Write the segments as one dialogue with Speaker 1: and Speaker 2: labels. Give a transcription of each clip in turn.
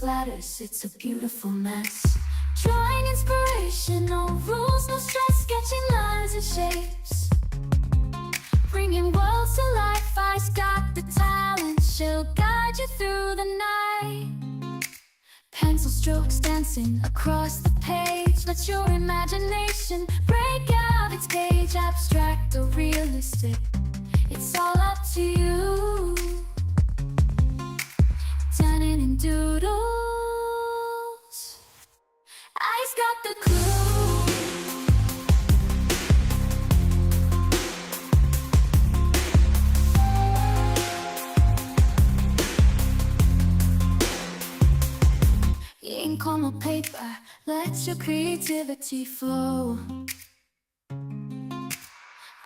Speaker 1: splatters, it's a beautiful mess. Drawing inspiration, no rules, no stress. Sketching lines and shapes, bringing worlds to life. I's got the talent, she'll guide you through the night. Pencil strokes dancing across the page. Let your imagination break out its cage. Abstract or realistic, it's all up to you. Turning in doodles, I's got the clue. Ink on the paper, let your creativity flow.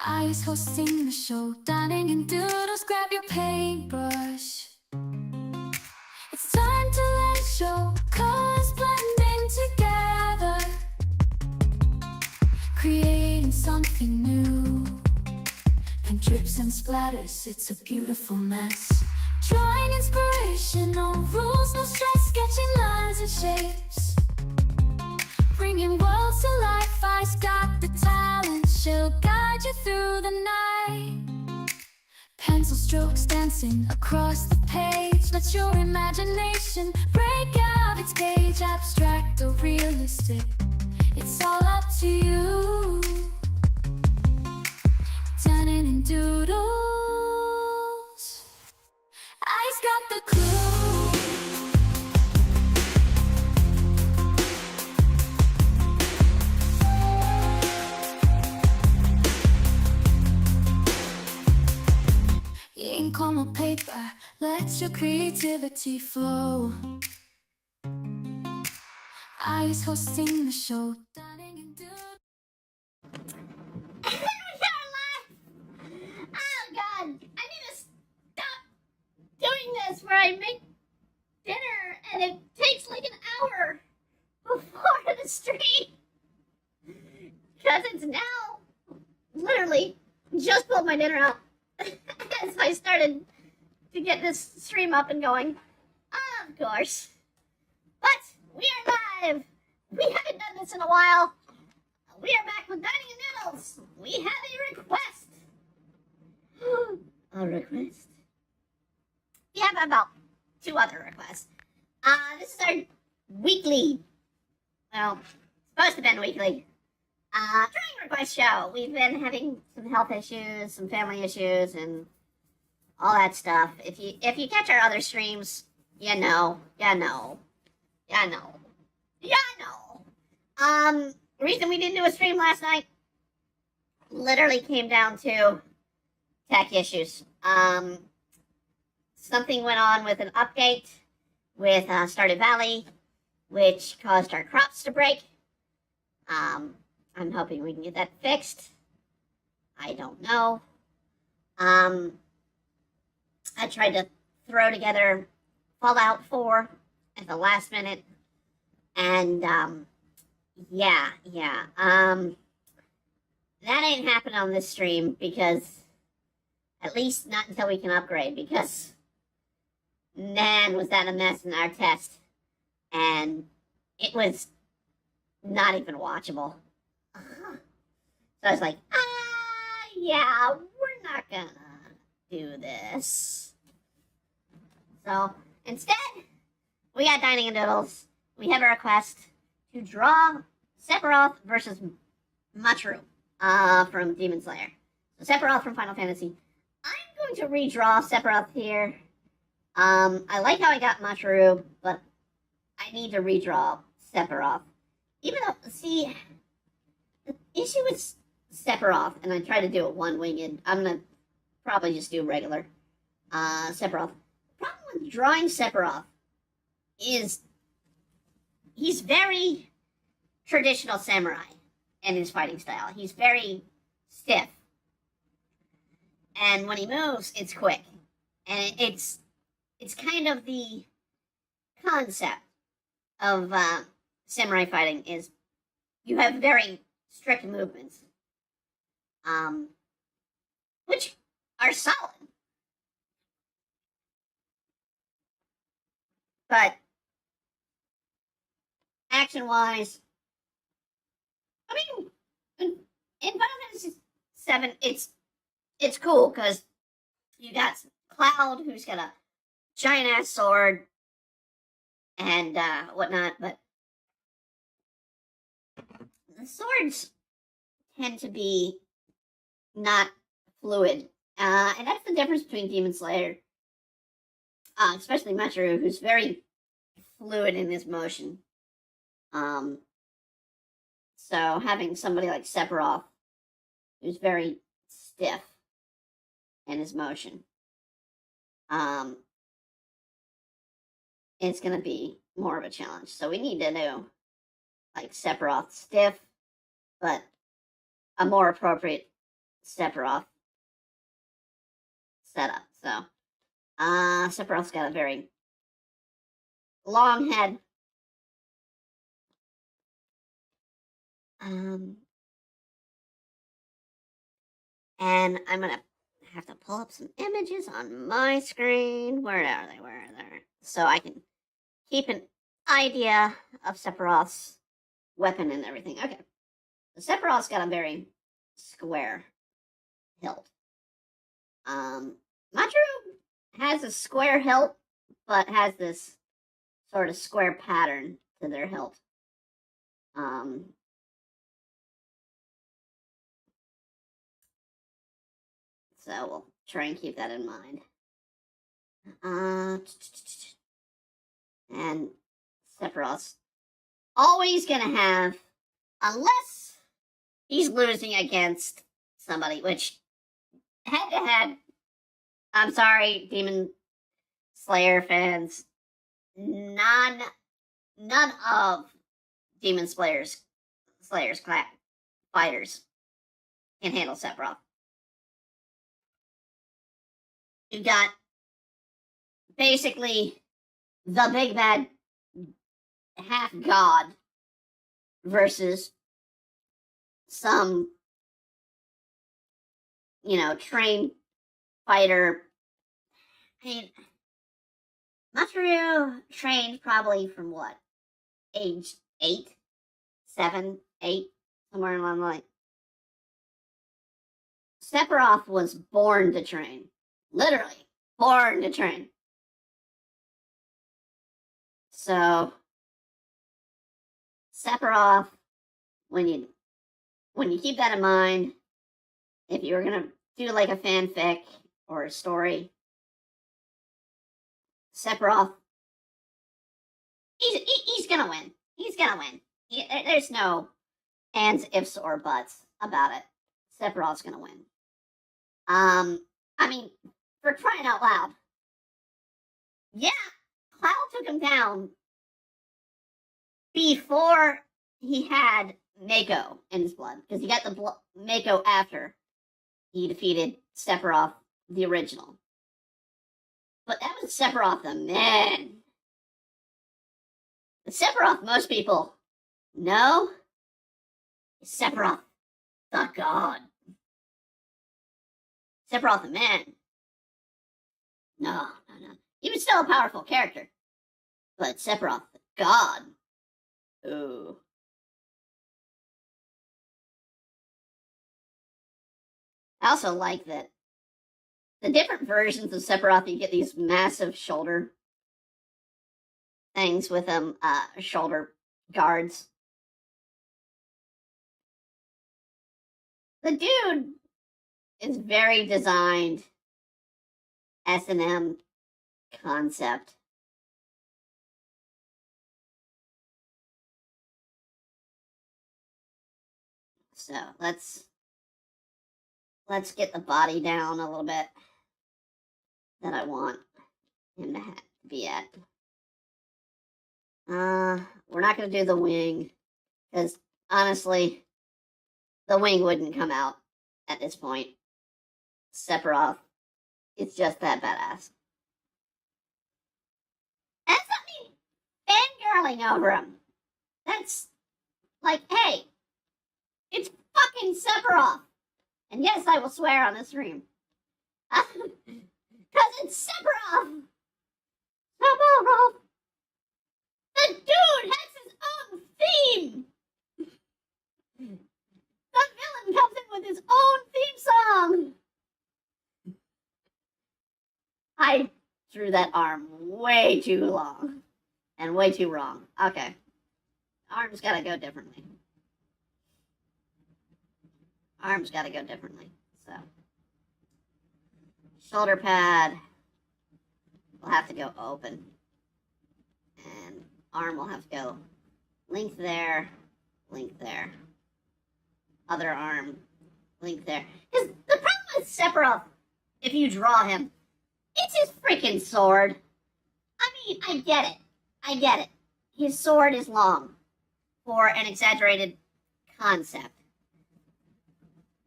Speaker 1: I's hosting the show, dining in doodles. Grab your paintbrush, it's time to let it show. Colors blending together, creating something new. And drips and splatters, it's a beautiful mess. Drawing inspiration, no rules, no stress. Sketching lines and shapes, bringing worlds to life. I's got the talent, she'll guide you through the night. Pencil strokes dancing across the page. Let your imagination break out its cage. Abstract or realistic, it's all up to you. Turning in doodles, I's got the clue. Ink on the paper, let your creativity flow. I's hosting the show, dining in doodles.
Speaker 2: And then we got our live. Oh God, I need to stop doing this where I make dinner and it takes like an hour before the stream. Because it's now literally just pulled my dinner out as I started to get this stream up and going. Of course. But we are live. We haven't done this in a while. We are back with Dining and Noodles. We have a request. A request? We have about 2 other requests. This is our weekly, well, supposed to have been weekly, drawing request show. We've been having some health issues, some family issues, and all that stuff. If you catch our other streams, you know. The reason we didn't do a stream last night literally came down to tech issues. Something went on with an update with Stardew Valley, which caused our crops to break. I'm hoping we can get that fixed. I don't know. I tried to throw together Fallout 4 at the last minute, and that ain't happening on this stream, because at least not until we can upgrade, because man, was that a mess in our test, and it was not even watchable. So I was like, yeah, we're not gonna do this. So instead, we got Dining and Doodles. We have a request to draw Sephiroth versus Muichiro from Demon Slayer. So Sephiroth from Final Fantasy. I'm going to redraw Sephiroth here. I like how I got Muichiro, but I need to redraw Sephiroth. Even though, see, the issue with Sephiroth, and I try to do it one-winged, I'm going to probably just do regular Sephiroth. The problem with drawing Sephiroth is he's very traditional samurai in his fighting style. He's very stiff. And when he moves, it's quick. And it's kind of the concept of samurai fighting is you have very strict movements, which are solid. But action-wise, I mean, in Final Fantasy VII, it's cool because you got Cloud, who's got a giant ass sword and whatnot, but the swords tend to be not fluid, and that's the difference between Demon Slayer, especially Muichiro, who's very fluid in his motion. So having somebody like Sephiroth, who's very stiff in his motion, it's going to be more of a challenge. So we need to do like Sephiroth stiff, but a more appropriate Sephiroth setup. So Sephiroth's got a very long head. And I'm gonna have to pull up some images on my screen. Where are they? Where are they? So I can keep an idea of Sephiroth's weapon and everything. Okay. So Sephiroth's got a very square hilt. Muichiro has a square hilt, but has this sort of square pattern to their hilt. So we'll try and keep that in mind. And Sephiroth's always gonna have, unless he's losing against somebody, which head to head, I'm sorry, Demon Slayer fans, none of Demon Slayer's fighters can handle Sephiroth. You got basically the big bad half god versus some, trained fighter. I mean, Muichiro trained probably from what? Age 8, 7, 8, somewhere along the line. Sephiroth was born to train. Literally, born to train. So, Sephiroth, when you keep that in mind, if you were gonna do like a fanfic or a story, Sephiroth, he's gonna win. He's gonna win. There's no ands, ifs, or buts about it. Sephiroth's gonna win. I mean, for crying out loud. Yeah, Cloud took him down before he had Mako in his blood, because he got the Mako after he defeated Sephiroth, the original. But that was Sephiroth the man. The Sephiroth most people know is Sephiroth the god. Sephiroth the man. No. He was still a powerful character. But Sephiroth the god. Ooh. I also like that the different versions of Sephiroth, you get these massive shoulder things with them, shoulder guards. The dude is very designed S&M concept. So let's get the body down a little bit that I want him to be at. We're not going to do the wing, because honestly, the wing wouldn't come out at this point. Sephiroth, it's just that badass. And that's not me fangirling over him. That's like, hey, it's fucking Sephiroth. And yes, I will swear on the stream. Because it's Sephiroth. Sephiroth. The dude has his own drew that arm way too long. And way too wrong. Okay. Arm's gotta go differently. Arm's gotta go differently. So. Shoulder pad will have to go open. And arm will have to go link there, link there. Other arm, link there. Because the problem with Sephiroth, if you draw him, it's his freaking sword. I mean, I get it. I get it. His sword is long for an exaggerated concept.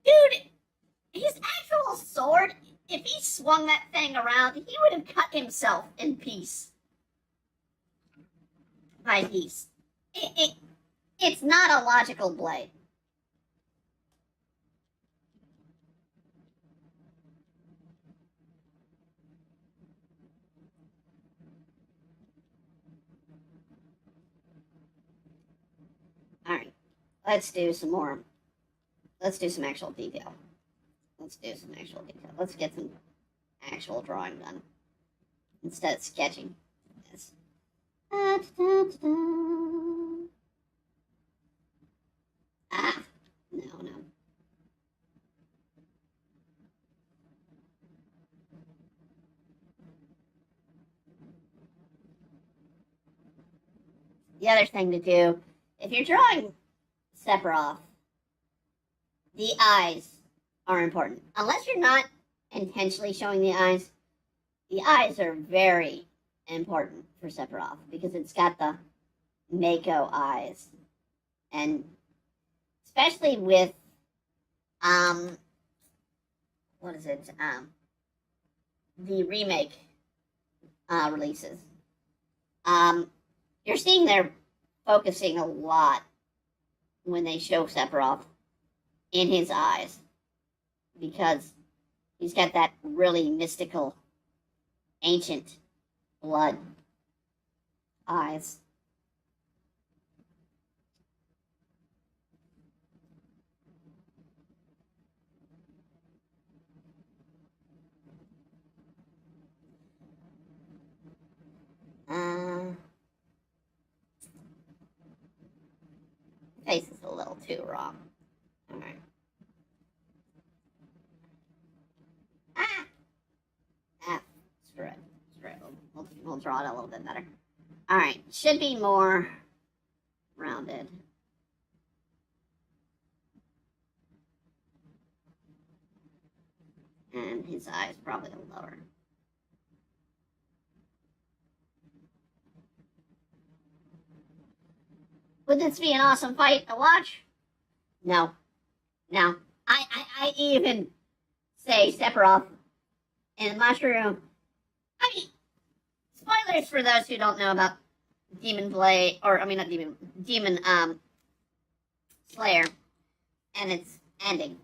Speaker 2: Dude, his actual sword, if he swung that thing around, he would have cut himself in piece by piece. It's not a logical blade. Alright, let's do some more. Let's do some actual detail. Let's get some actual drawing done. Instead of sketching. Yes. Ah, no. The other thing to do, if you're drawing Sephiroth, the eyes are important. Unless you're not intentionally showing the eyes are very important for Sephiroth because it's got the Mako eyes. And especially with, the remake releases. You're seeing they're focusing a lot when they show Sephiroth in his eyes because he's got that really mystical, ancient blood eyes. Face is a little too wrong. All right. Screw it. We'll draw it a little bit better. All right. Should be more rounded. And his eyes probably lower. Would this be an awesome fight to watch? No. I even say Sephiroth in the mushroom. I mean, spoilers for those who don't know about Demon Slayer and its ending.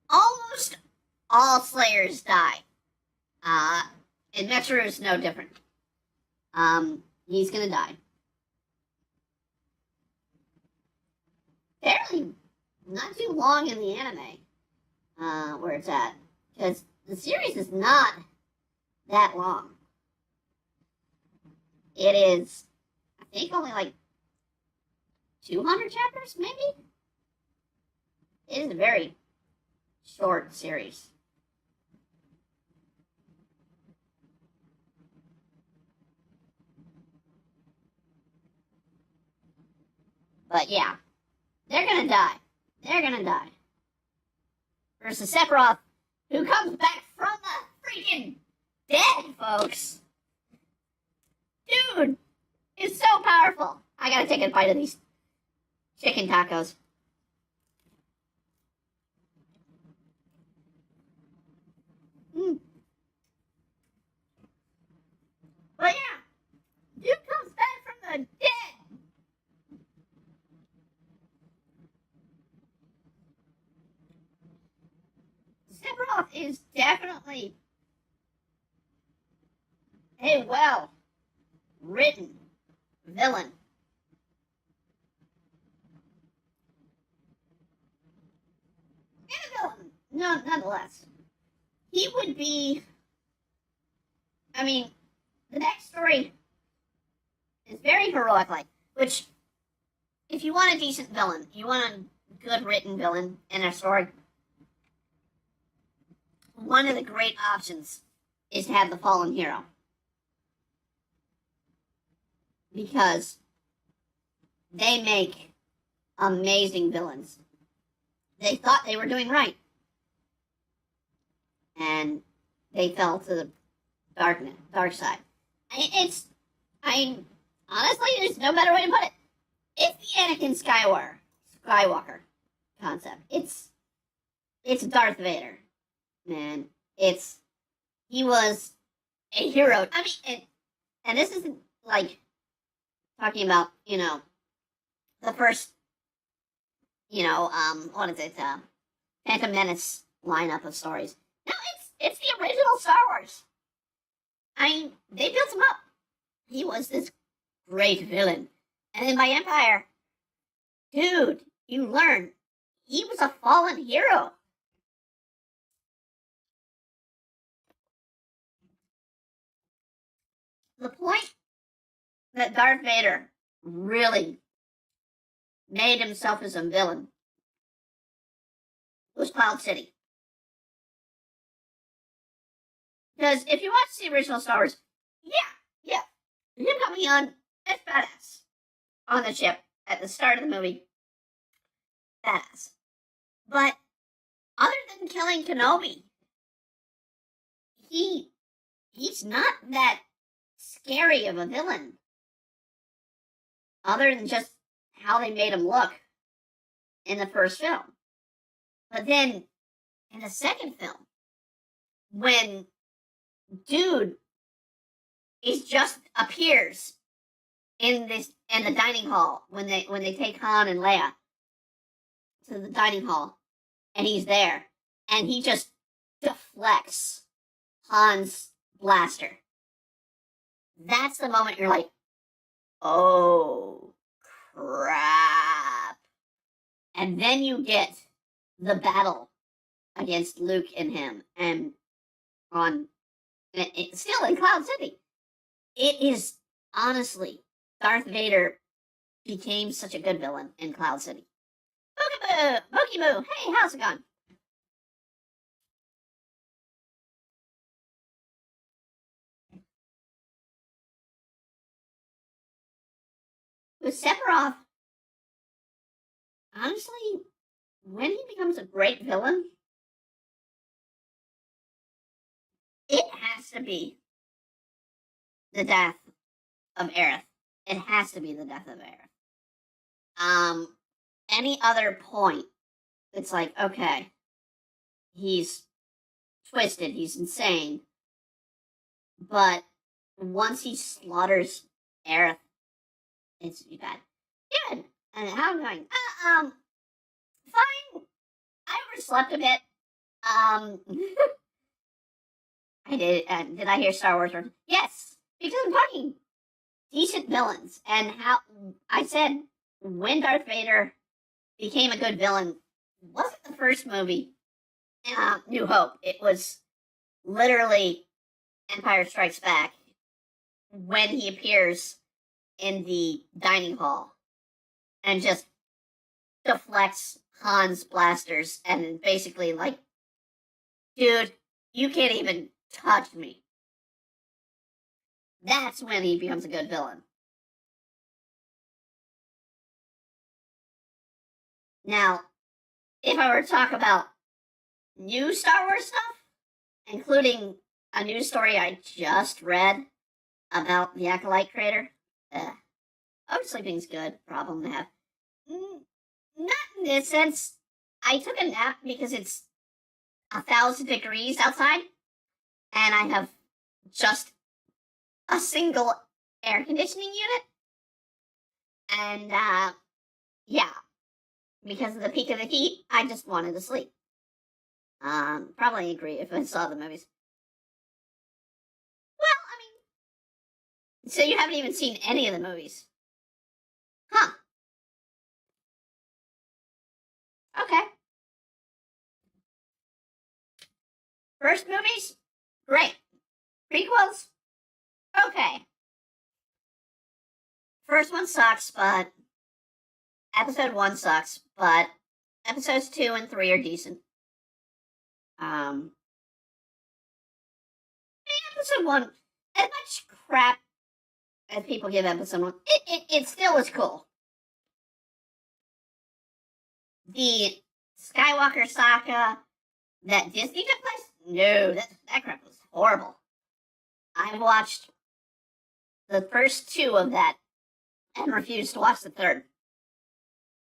Speaker 2: Almost all Slayers die. And Muichiro's no different. He's gonna die. Fairly not too long in the anime, where it's at. Because the series is not that long. It is, I think, only like 200 chapters, maybe? It is a very short series. But yeah, they're gonna die. Versus Sephiroth, who comes back from the freaking dead, folks. Dude, is so powerful. I gotta take a bite of these chicken tacos. But yeah, dude comes back from the dead. Sephiroth is definitely a well-written villain. And a villain, no, nonetheless. He would be I mean, the backstory is very heroic, which, if you want a decent villain, you want a good written villain in a story, one of the great options is to have the fallen hero. Because they make amazing villains. They thought they were doing right. And they fell to the dark side. Honestly, there's no better way to put it. It's the Anakin Skywalker concept. It's Darth Vader, man. He was a hero. I mean, and this isn't like talking about, the first, what is it, Phantom Menace lineup of stories. No, it's the original Star Wars. I mean, they built him up. He was this great villain. And then by Empire, dude, you learn he was a fallen hero. The point that Darth Vader really made himself as a villain was Cloud City. Because if you watch the original Star Wars, yeah, him coming on, that's badass. On the ship at the start of the movie, badass. But other than killing Kenobi, he's not that scary of a villain. Other than just how they made him look in the first film. But then in the second film, when dude just appears in the dining hall when they take Han and Leia to the dining hall, and he's there, and he just deflects Han's blaster. That's the moment you're like, oh crap. And then you get the battle against Luke and him, and still in Cloud City. It is honestly, Darth Vader became such a good villain in Cloud City. Pokeboo! Hey, how's it going? With Sephiroth, honestly, when he becomes a great villain, it has to be the death of Aerith. It has to be the death of Aerith. Any other point, it's like, okay, he's twisted, he's insane, but once he slaughters Aerith, it's bad. Good. And how am I going? Fine. I overslept a bit. I did. Did I hear Star Wars? Yes, because I'm talking decent villains, and how I said when Darth Vader became a good villain wasn't the first movie, New Hope. It was literally Empire Strikes Back when he appears in the dining hall and just deflects Han's blasters and basically like, dude, you can't even touch me. That's when he becomes a good villain. Now, if I were to talk about new Star Wars stuff, including a news story I just read about the Acolyte crater, sleeping's good. Problem to have. Not in this sense. I took a nap because it's 1,000 degrees outside, and I have just a single air conditioning unit. And, yeah, because of the peak of the heat, I just wanted to sleep. Probably agree if I saw the movies. Well, I mean, so you haven't even seen any of the movies. Huh. Okay. First movies, great. Prequels, Okay. First one sucks, but episode 1 sucks, but episodes 2 and 3 are decent. Episode 1, as much crap as people give episode 1, it still was cool. The Skywalker saga that Disney took place? No, that crap was horrible. I watched the first 2 of that and refused to watch the third.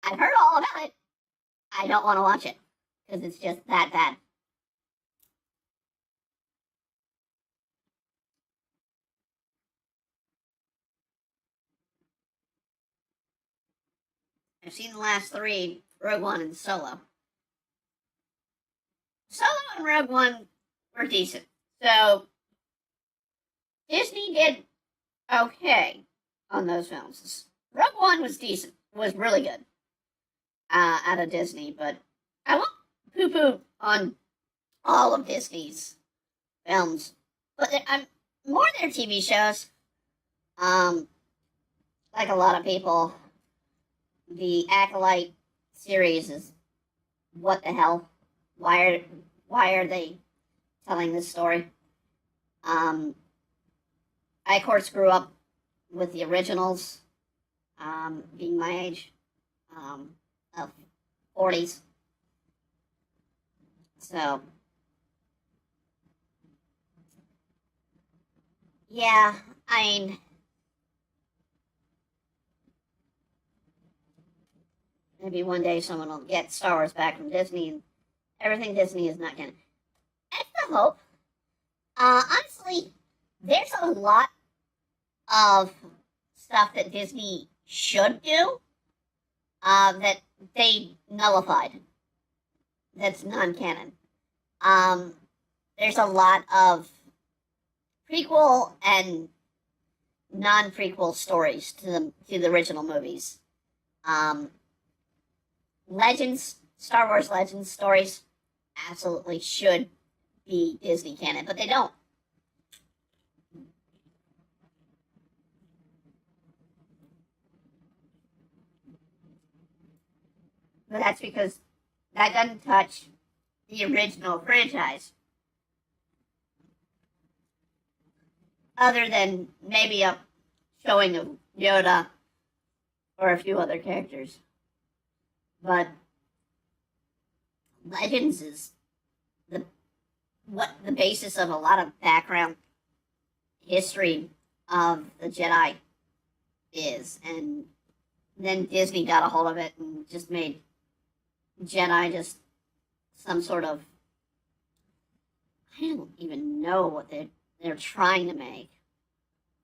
Speaker 2: I've heard all about it. I don't want to watch it because it's just that bad. I've seen the last 3, Rogue One and Solo. Solo and Rogue One were decent. So, Disney did okay on those films. Rogue One was decent, was really good out of Disney, but I won't poo-poo on all of Disney's films. But more their TV shows. Like a lot of people, the Acolyte series is what the hell? Why are they telling this story? I of course grew up with the originals, being my age, of 40s. So yeah, I mean, maybe one day someone will get Star Wars back from Disney and everything Disney is not canon. That's the hope. Honestly, there's a lot of stuff that Disney should do that they nullified. That's non-canon. There's a lot of prequel and non-prequel stories to the original movies. Legends, Star Wars Legends stories absolutely should be Disney canon, but they don't. But that's because that doesn't touch the original franchise. Other than maybe a showing of Yoda or a few other characters. But Legends is the basis of a lot of background history of the Jedi is, and then Disney got a hold of it and just made Jedi just some sort of, I don't even know what they're trying to make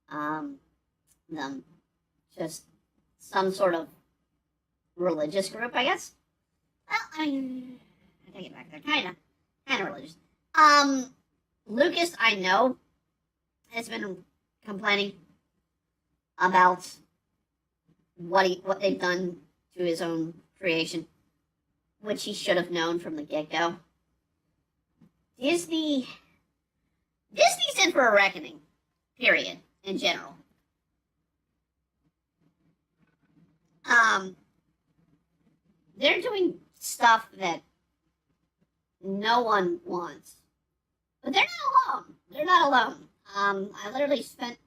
Speaker 2: them just some sort of religious group, I guess. Well, I mean, I take it back. They're kind of religious. Lucas, I know, has been complaining about what they've done to his own creation, which he should have known from the get-go. Disney's in for a reckoning, period, in general. They're doing stuff that no one wants. But they're not alone. They're not alone. I literally spent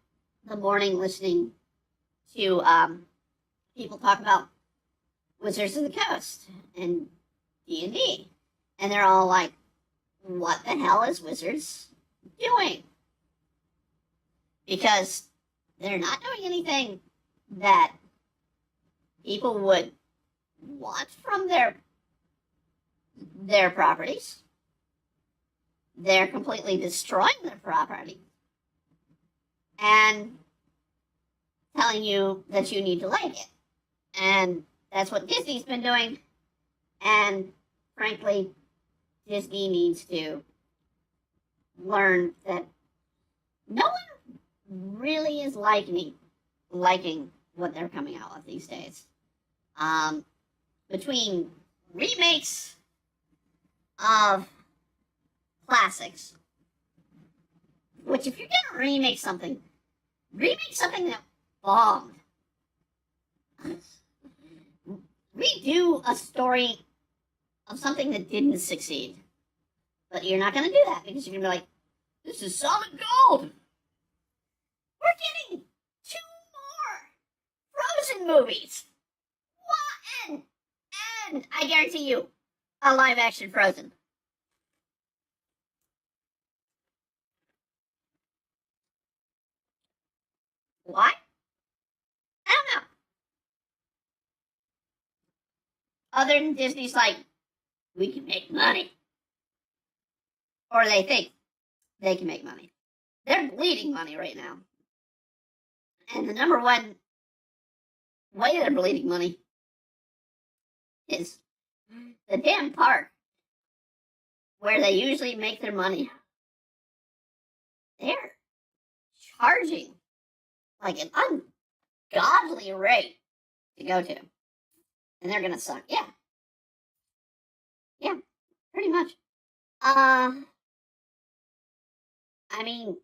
Speaker 2: the morning listening to people talk about Wizards of the Coast and D&D. And they're all like, what the hell is Wizards doing? Because they're not doing anything that people would want from their properties. They're completely destroying their property and telling you that you need to like it. And that's what Disney's been doing. And frankly, Disney needs to learn that no one really is liking what they're coming out with these days. Between remakes of classics, which if you're going to remake something, remake something that bombed. Redo a story of something that didn't succeed. But you're not going to do that because you're going to be like, this is solid gold. We're getting 2 more Frozen movies. What? And I guarantee you, a live action Frozen. Why? I don't know. Other than Disney's like, we can make money. Or they think they can make money. They're bleeding money right now. And the number one way they're bleeding money is the damn park where they usually make their money. They're charging like an ungodly rate to go to. And they're going to suck. Yeah. Yeah, pretty much. I mean,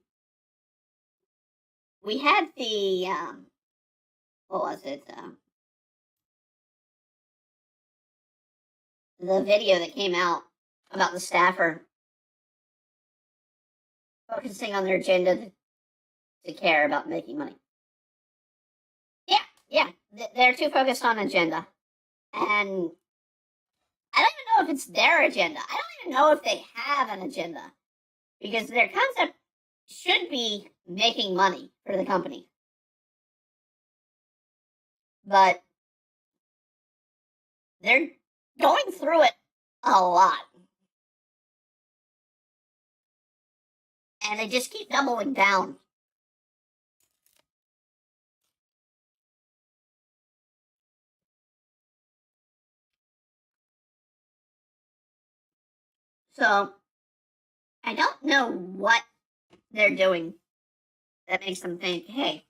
Speaker 2: we had the, what was it? The video that came out about the staffer focusing on their agenda to care about making money. Yeah, they're too focused on agenda. And I don't even know if it's their agenda. I don't even know if they have an agenda. Because their concept should be making money for the company. But they're going through it a lot. And they just keep doubling down. So, I don't know what they're doing that makes them think, hey,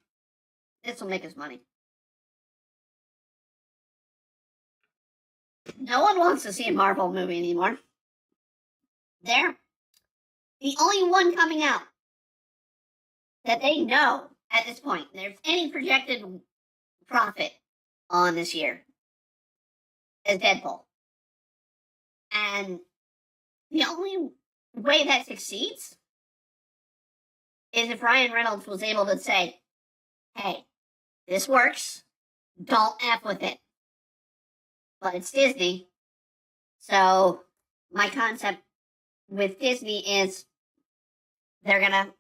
Speaker 2: this will make us money. No one wants to see a Marvel movie anymore. They're the only one coming out that they know at this point there's any projected profit on this year is Deadpool. And the only way that succeeds is if Ryan Reynolds was able to say, hey, this works, don't F with it. But it's Disney. So my concept with Disney is they're gonna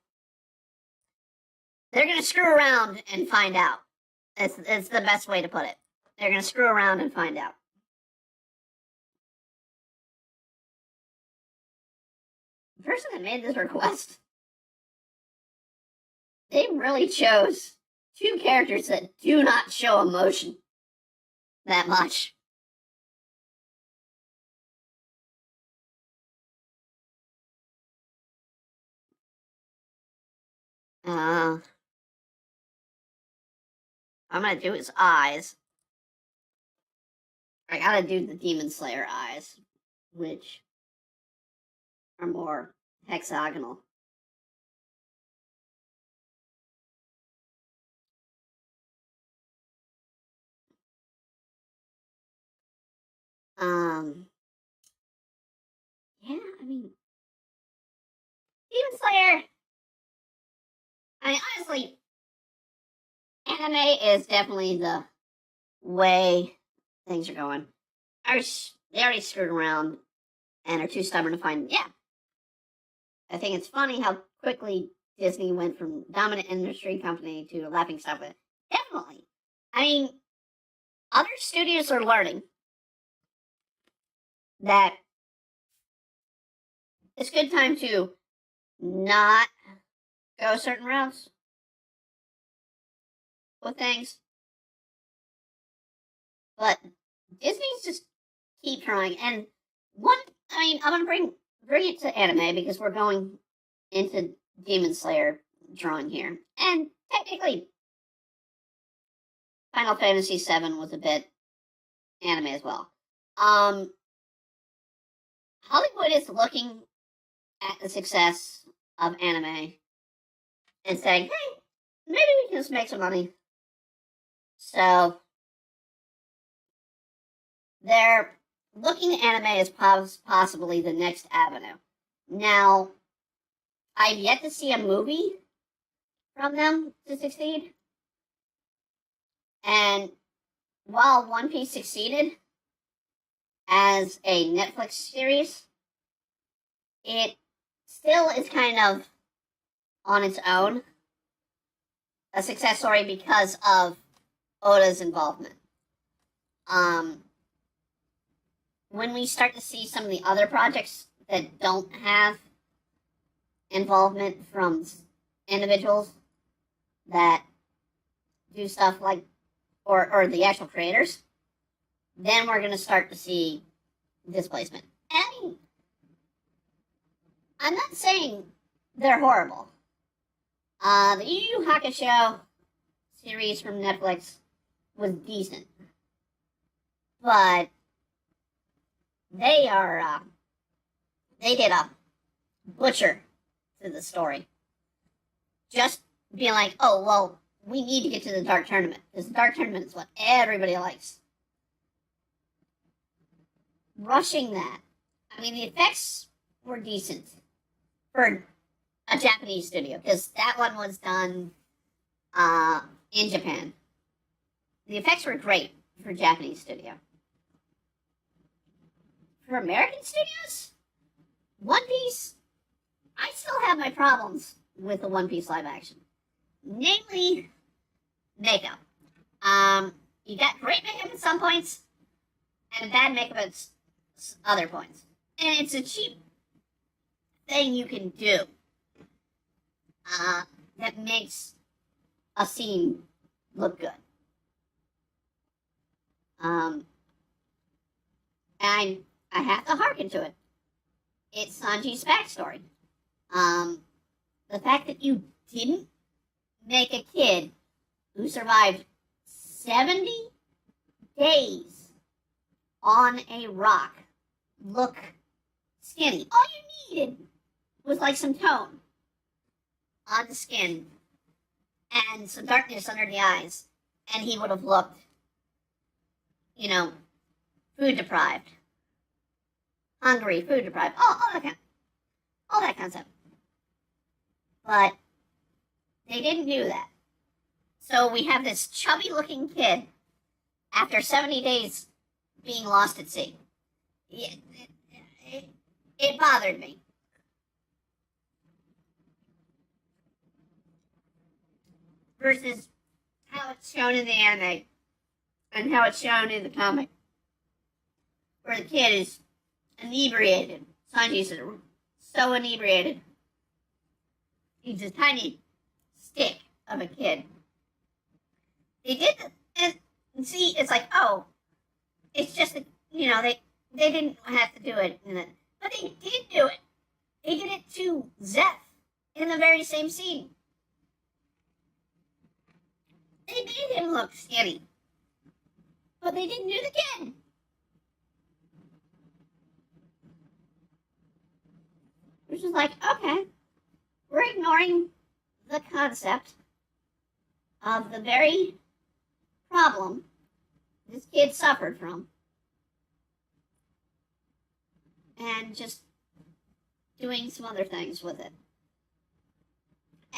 Speaker 2: screw around and find out. It's the best way to put it. They're gonna screw around and find out. The person that made this request, they really chose 2 characters that do not show emotion that much. I'm gonna do his eyes. I gotta do the Demon Slayer eyes, which are more hexagonal. Yeah, I mean, Demon Slayer. I mean, honestly, anime is definitely the way things are going. They already screwed around and are too stubborn to find. Yeah, I think it's funny how quickly Disney went from dominant industry company to a laughing stock. Definitely. I mean, other studios are learning that it's a good time to not go certain routes with things. But Disney's just keep trying. And I'm gonna bring it to anime because we're going into Demon Slayer drawing here. And technically Final Fantasy VII was a bit anime as well. Hollywood is looking at the success of anime and saying, hey, maybe we can just make some money. So they're looking at anime as possibly the next avenue. Now, I've yet to see a movie from them to succeed. And while One Piece succeeded as a Netflix series, it still is kind of on its own a success story because of Oda's involvement. When we start to see some of the other projects that don't have involvement from individuals that do stuff like, or the actual creators, then we're going to start to see displacement. I mean, I'm not saying they're horrible. The Yu Yu Hakusho series from Netflix was decent, but they did a butcher to the story. Just being like, oh, well, we need to get to the Dark Tournament, because the Dark Tournament is what everybody likes. Rushing that. I mean, the effects were decent for a Japanese studio, because that one was done in Japan. The effects were great for a Japanese studio. For American studios, One Piece, I still have my problems with the One Piece live action. Namely, makeup. You got great makeup at some points, and bad makeup at other points. And it's a cheap thing you can do that makes a scene look good. And I have to hearken to it. It's Sanji's backstory. The fact that you didn't make a kid who survived 70 days on a rock look skinny. All you needed was like some tone on the skin and some darkness under the eyes, and he would have looked, food deprived. Hungry, food deprived, all that concept. But they didn't do that. So we have this chubby looking kid after 70 days being lost at sea. It bothered me. Versus how it's shown in the anime and how it's shown in the comic, where the kid is inebriated. Sanji's so inebriated. He's a tiny stick of a kid. They did, and see, it's like, oh, it's just, they didn't have to do it. But they did do it. They did it to Zeph in the very same scene. They made him look skinny. But they didn't do it again. Which is like, okay, we're ignoring the concept of the very problem this kid suffered from, and just doing some other things with it.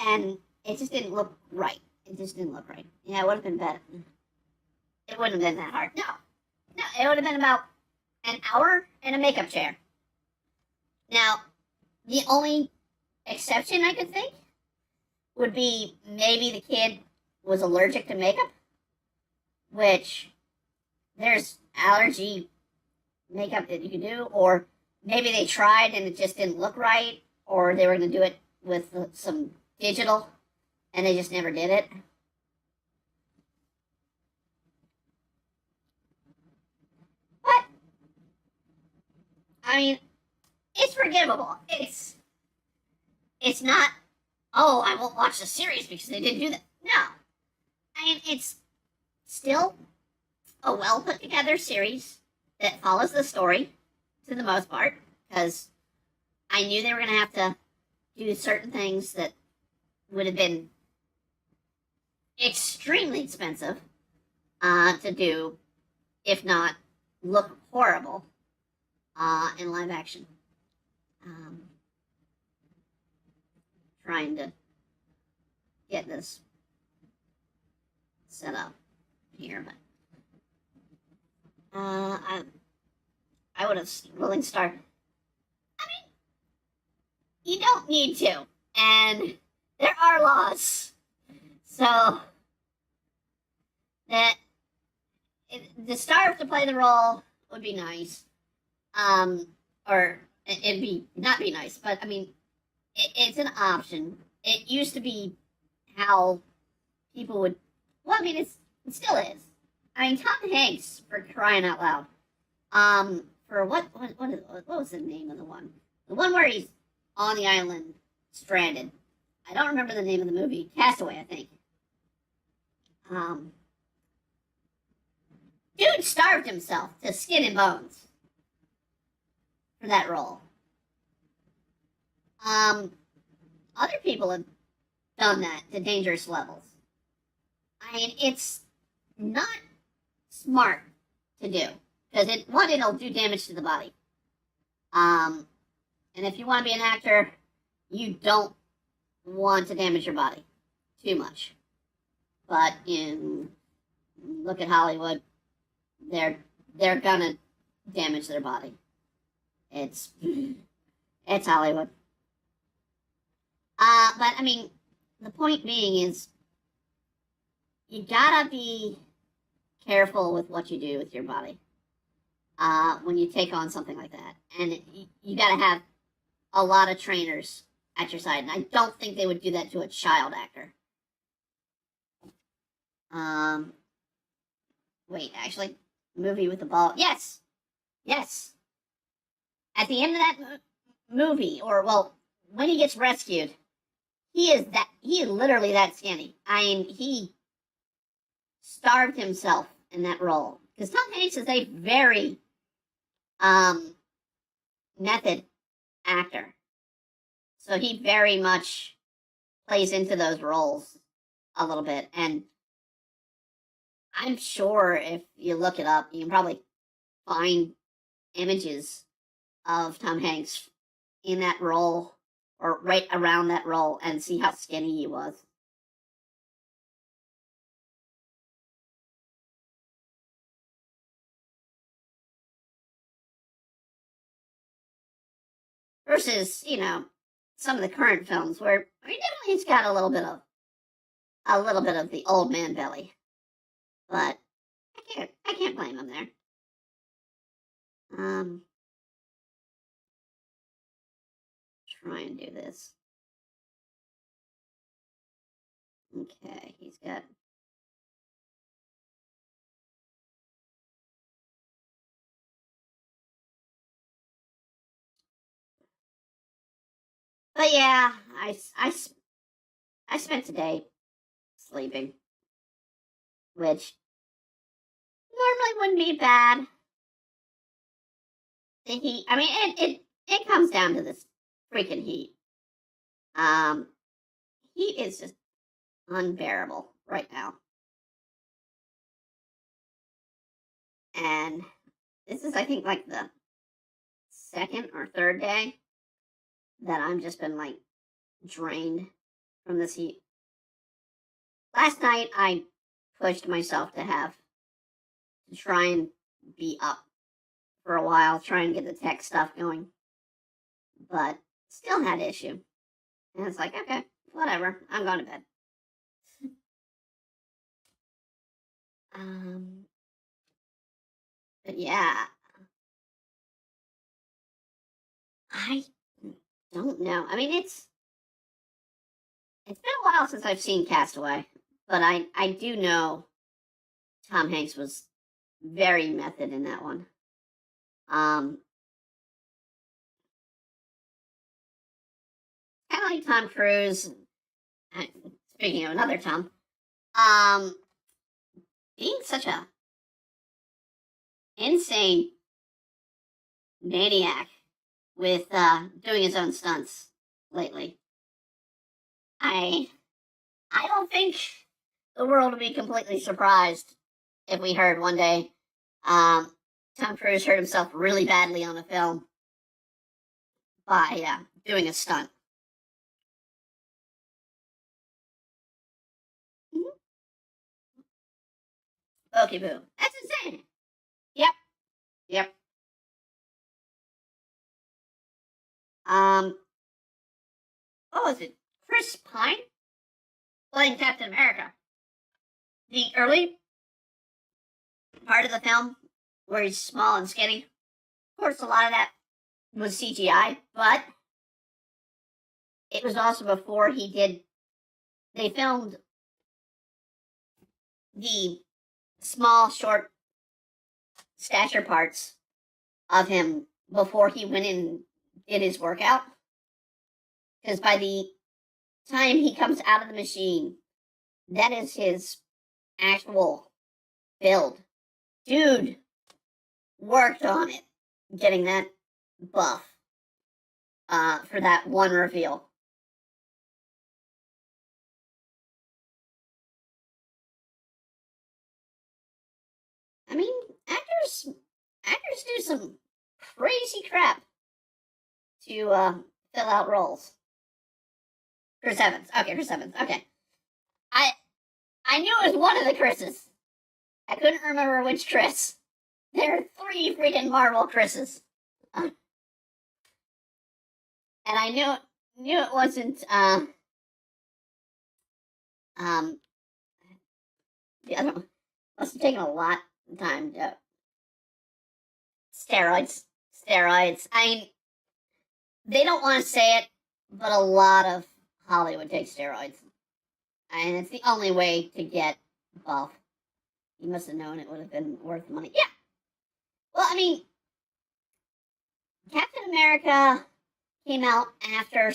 Speaker 2: And it just didn't look right. It just didn't look right. Yeah, it would have been better. It wouldn't have been that hard. No, it would have been about an hour in a makeup chair. Now, the only exception I could think would be maybe the kid was allergic to makeup, which there's allergy makeup that you can do, or maybe they tried and it just didn't look right, or they were going to do it with some digital and they just never did it. But, I mean, it's forgivable. It's not, oh, I won't watch the series because they didn't do that. No. I mean, it's still a well put together series that follows the story to the most part, because I knew they were going to have to do certain things that would have been extremely expensive to do, if not look horrible in live action. Trying to get this set up here, but I would have willing to start. I mean, you don't need to, and there are laws, so that the star to play the role would be nice, or it'd be not be nice, but I mean, it's an option. It used to be how people would. Well, I mean, it still is. I mean, Tom Hanks, for crying out loud. For what was the name of the one? The one where he's on the island, stranded. I don't remember the name of the movie. Castaway, I think. Dude starved himself to skin and bones for that role. Other people have done that to dangerous levels. I mean, it's not smart to do because it'll do damage to the body. And if you want to be an actor, you don't want to damage your body too much. But look at Hollywood, they're gonna damage their body. It's Hollywood. But I mean, the point being is, you gotta be careful with what you do with your body when you take on something like that, and you gotta have a lot of trainers at your side. And I don't think they would do that to a child actor. Wait, actually, movie with the ball. Yes. At the end of that movie, or well, when he gets rescued, he is literally that skinny. I mean, he starved himself in that role because Tom Hanks is a very method actor, so he very much plays into those roles a little bit. And I'm sure if you look it up, you can probably find images of Tom Hanks in that role or right around that role and see how skinny he was. Versus, some of the current films where definitely he's got a little bit of the old man belly. But I can't blame him there. Try and do this. Okay, he's got. But yeah, I spent today sleeping, which normally wouldn't be bad. The heat. I mean, it comes down to this freaking heat. Heat is just unbearable right now. And this is, I think, like the second or third day that I've just been like drained from this heat. Last night I pushed myself to try and be up for a while, try and get the tech stuff going, but still had issue. And it's like, okay, whatever, I'm going to bed. But yeah, I don't know. I mean, it's been a while since I've seen Castaway, but I do know Tom Hanks was very method in that one. Kind of like Tom Cruise. Speaking of another Tom, being such a insane maniac with doing his own stunts lately. I don't think the world would be completely surprised if we heard one day Tom Cruise hurt himself really badly on a film by doing a stunt. Okay, boo. That's insane. Yep. Yep. What was it? Chris Pine playing Captain America. The early part of the film where he's small and skinny. Of course, a lot of that was CGI, but it was also before he did. They filmed the small, short stature parts of him before he went in and did his workout. Because by the time he comes out of the machine, that is his actual build. Dude worked on it, getting that buff for that one reveal. I mean, actors do some crazy crap to fill out roles. Chris Evans. Okay, Chris Evans. Okay. I knew it was one of the Chris's. I couldn't remember which Chris. There are 3 freaking Marvel Chris's. And I knew it wasn't the other one. Must have taken a lot of time to steroids. I mean, they don't want to say it, but a lot of Hollywood takes steroids. And it's the only way to get buff. You must have known it would have been worth money. Yeah. Well, I mean, Captain America came out after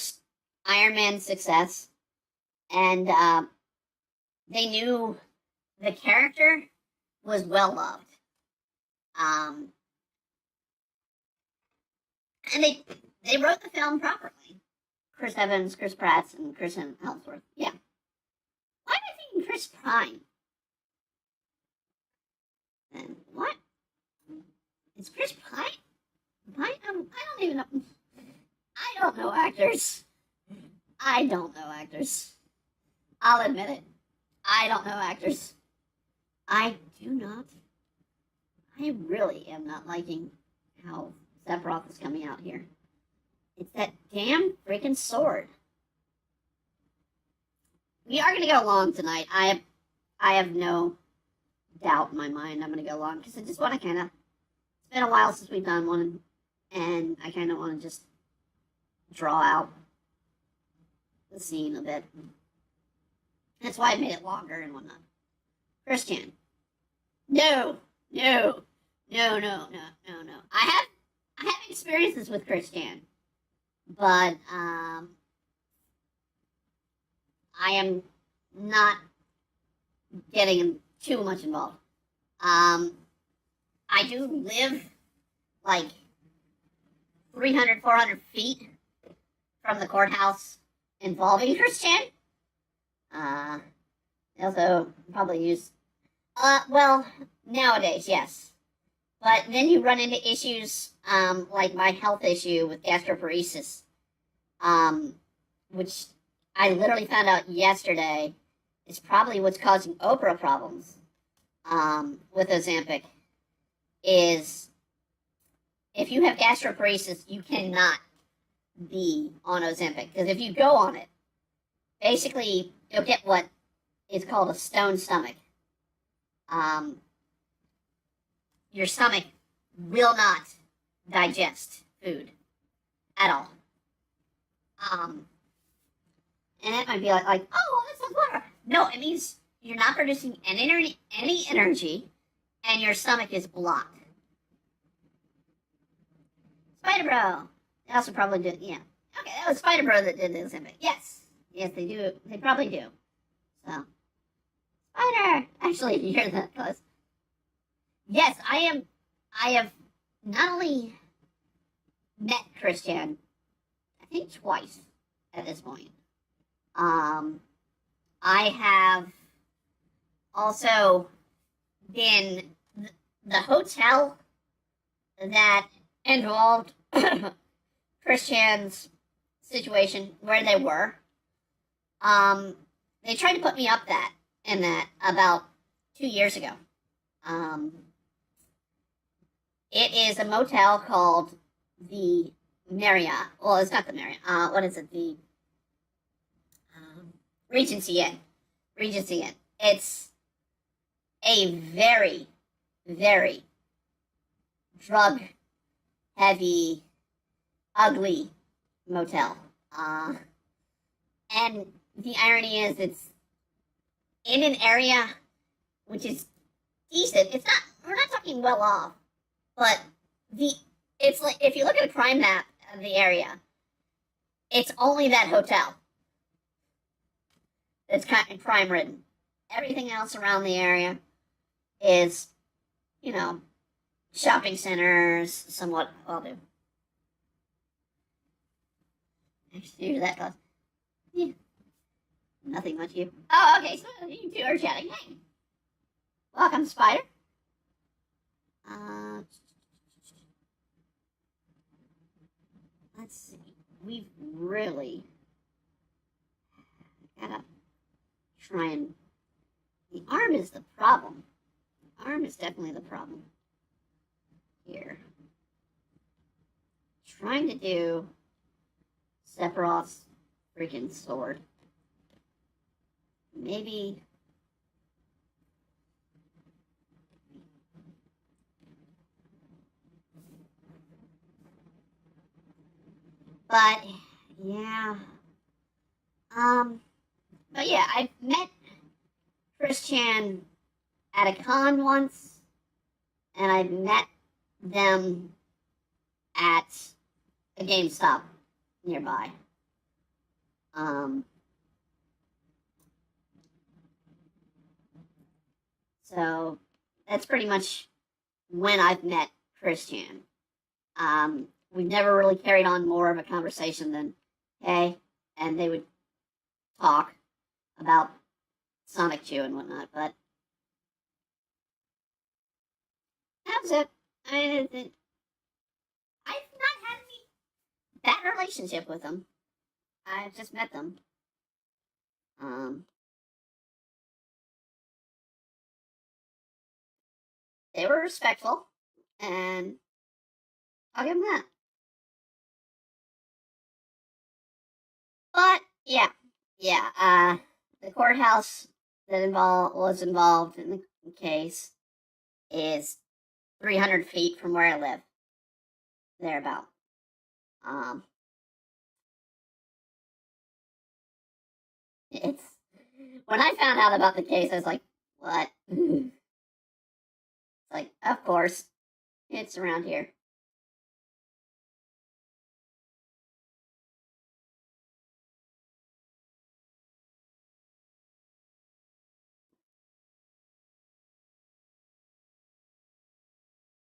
Speaker 2: Iron Man's success, and they knew the character was well loved. And they wrote the film properly. Chris Evans, Chris Pratt, and Chris Hemsworth. Yeah. Why am I thinking Chris Pine? And what? It's Chris Pine? I don't even know. I don't know actors. I'll admit it. I don't know actors. I do not. I really am not liking how Saphiroth is coming out here. It's that damn freaking sword. We are going to go long tonight. I have no doubt in my mind I'm going to go long because I just want to kind of. It's been a while since we've done one, and I kind of want to just draw out the scene a bit. That's why I made it longer and whatnot. Christian. No. I have experiences with Christian, but I am not getting too much involved. I do live like 300, 400 feet from the courthouse involving Christian. They also probably use, well, nowadays, yes. But then you run into issues like my health issue with gastroparesis, which I literally found out yesterday is probably what's causing Oprah problems with Ozempic. Is if you have gastroparesis, you cannot be on Ozempic. Because if you go on it, basically you'll get what is called a stone stomach. Your stomach will not digest food at all. And that might be like, oh, that's not clever. No, it means you're not producing any energy, and your stomach is blocked. Spider Bro. They also probably did, yeah. Okay, that was Spider Bro that did the Ozempic. Yes, they do. They probably do. So, Spider. Actually, you're that close. Yes, I have not only met Christian, I think twice at this point. I have also been the hotel that involved Christian's situation where they were. They tried to put me up in that about 2 years ago. It is a motel called the Marriott. Well, it's not the Marriott. What is it? The Regency Inn. Regency Inn. It's a very, very drug heavy, ugly motel. And the irony is, it's in an area which is decent. It's not. We're not talking well off, but it's like if you look at a crime map of the area, it's only that hotel that's kind of crime ridden. Everything else around the area is, shopping centers, somewhat well do. Actually, that goes. Yeah. Nothing much you. Oh, okay, so you two are chatting. Hey. Welcome, Spider. Let's see. We've really gotta try and. The arm is the problem. The arm is definitely the problem here. Trying to do Sephiroth's freaking sword. Maybe. But yeah. But yeah, I've met Christian at a con once, and I've met them at a GameStop nearby. So that's pretty much when I've met Christian. We've never really carried on more of a conversation than, hey, and they would talk about Sonic Chew and whatnot, but that was it. I've not had any bad relationship with them. I've just met them. They were respectful, and I'll give them that. But yeah, the courthouse that was involved in the case is 300 feet from where I live. Thereabout. It's when I found out about the case, I was like, what? It's like, of course, it's around here.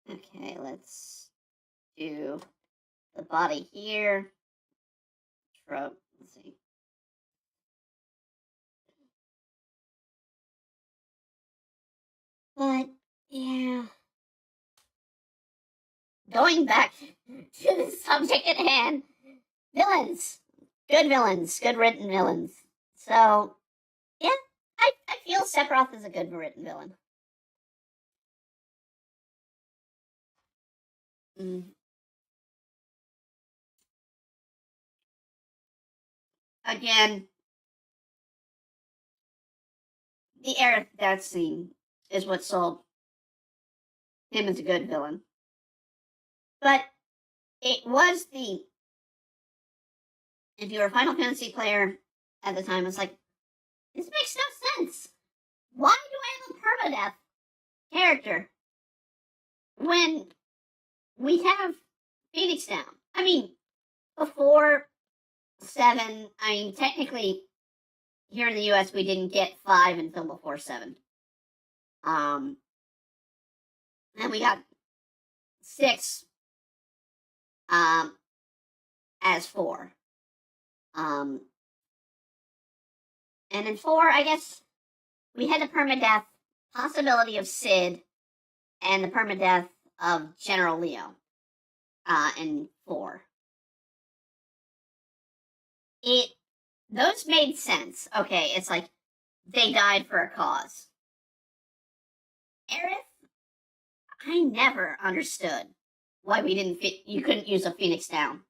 Speaker 2: Okay, let's do the body here. Throat. Let's see. But yeah, going back to the subject at hand, villains, good written villains. So yeah, I feel Sephiroth is a good written villain. Again, the Aerith death scene is what sold him as a good villain. But it was if you were a Final Fantasy player at the time, it's like, this makes no sense. Why do I have a permadeath character when we have Phoenix down? I mean, before 7, I mean, technically, here in the US, we didn't get 5 until before 7. And we got 6 as 4. And in 4, I guess we had a permadeath possibility of Sid and the permadeath of General Leo in 4. Those made sense. Okay, it's like they died for a cause. Aerith, I never understood why you couldn't use a Phoenix Down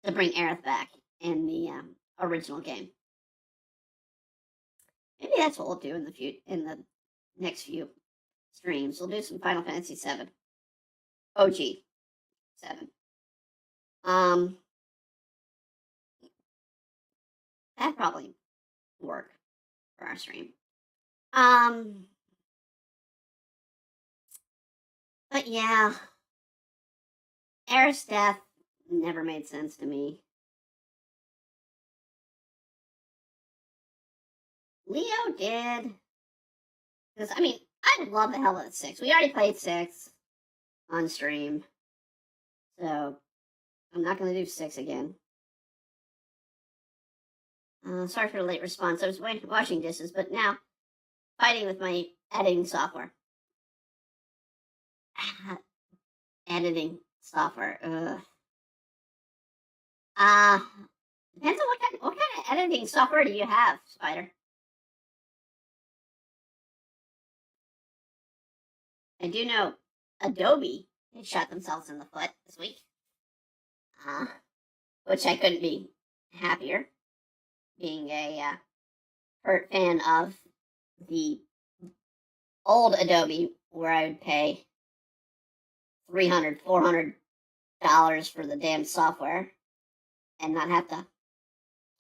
Speaker 2: to bring Aerith back in the original game. Maybe that's what we'll do in the next few streams. We'll do some Final Fantasy VII. OG 7. That'd probably work for our stream. But yeah, Aerith's death never made sense to me. Leo did. Because, I mean, I love the hell out of 6. We already played 6 on stream. So, I'm not going to do 6 again. Sorry for the late response. I was washing dishes, but now fighting with my editing software. Editing software. Depends on what kind of editing software do you have, Spider? I do know Adobe had shot themselves in the foot this week. Which I couldn't be happier. Being a hurt fan of the old Adobe, where I would pay $300, $400 for the damn software and not have to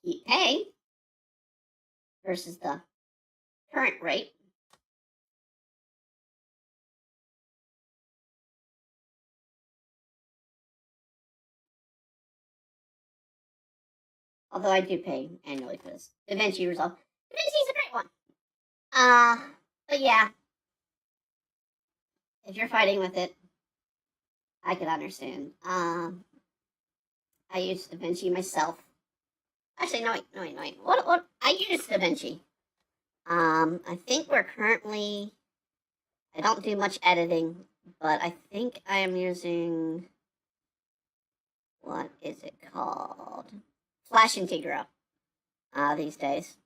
Speaker 2: keep paying, versus the current rate. Although I do pay annually for this. DaVinci Resolve. DaVinci's a great one. But yeah. If you're fighting with it, I can understand. I use DaVinci myself. Actually, no wait. What? I use DaVinci. I think we're currently... I don't do much editing, but I think I am using... What is it called? Flash Integro these days.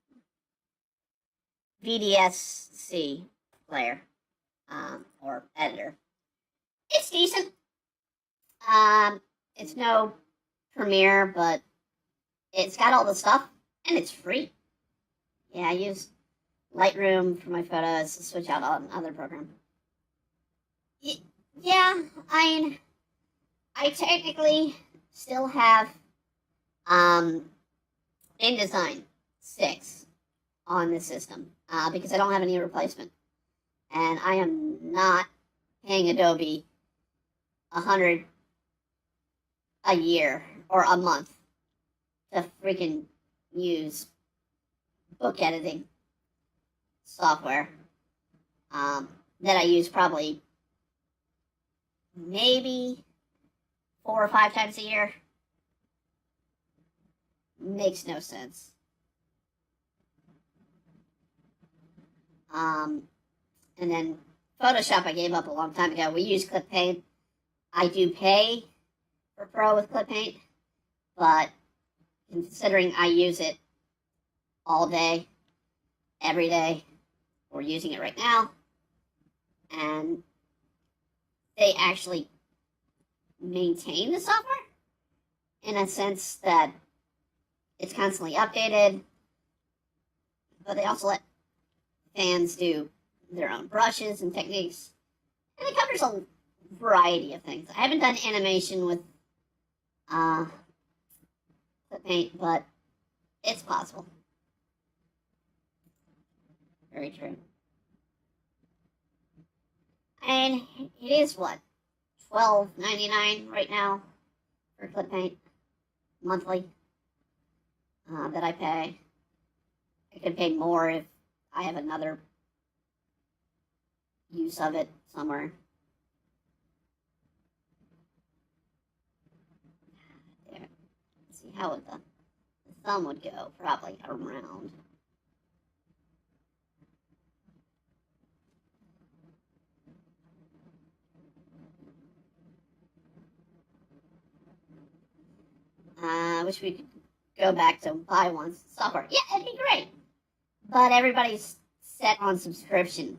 Speaker 2: VDSC player or editor. It's decent. It's no Premiere, but it's got all the stuff and it's free. Yeah, I use Lightroom for my photos to switch out on other program. Yeah, I technically still have InDesign 6 on this system because I don't have any replacement, and I am not paying Adobe $100 a year or a month to freaking use book editing software that I use probably maybe 4 or 5 times a year. Makes no sense. And then Photoshop I gave up a long time ago. We use Clip Paint. I do pay for Pro with Clip Paint, but considering I use it all day, every day, we're using it right now, and they actually maintain the software in a sense that it's constantly updated, but they also let fans do their own brushes and techniques, and it covers a variety of things. I haven't done animation with Clip Paint, but it's possible. Very true. And it is what, $12.99 right now for Clip Paint monthly that I pay. I could pay more if I have another use of it somewhere. There. Let's see how the thumb would go, probably around. wish we could go back to buy one software. Yeah, it'd be great. But everybody's set on subscription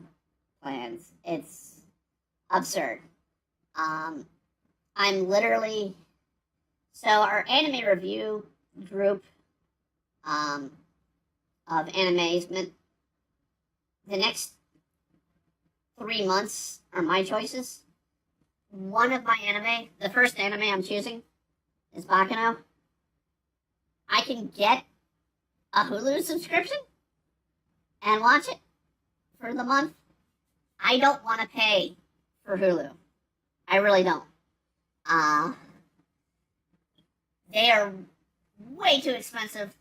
Speaker 2: plans. It's absurd. I'm literally, so our anime review group of animes, the next 3 months are my choices. One of my anime, the first anime I'm choosing, is Baccano. I can get a Hulu subscription and watch it for the month. I don't want to pay for Hulu. I really don't. They are way too expensive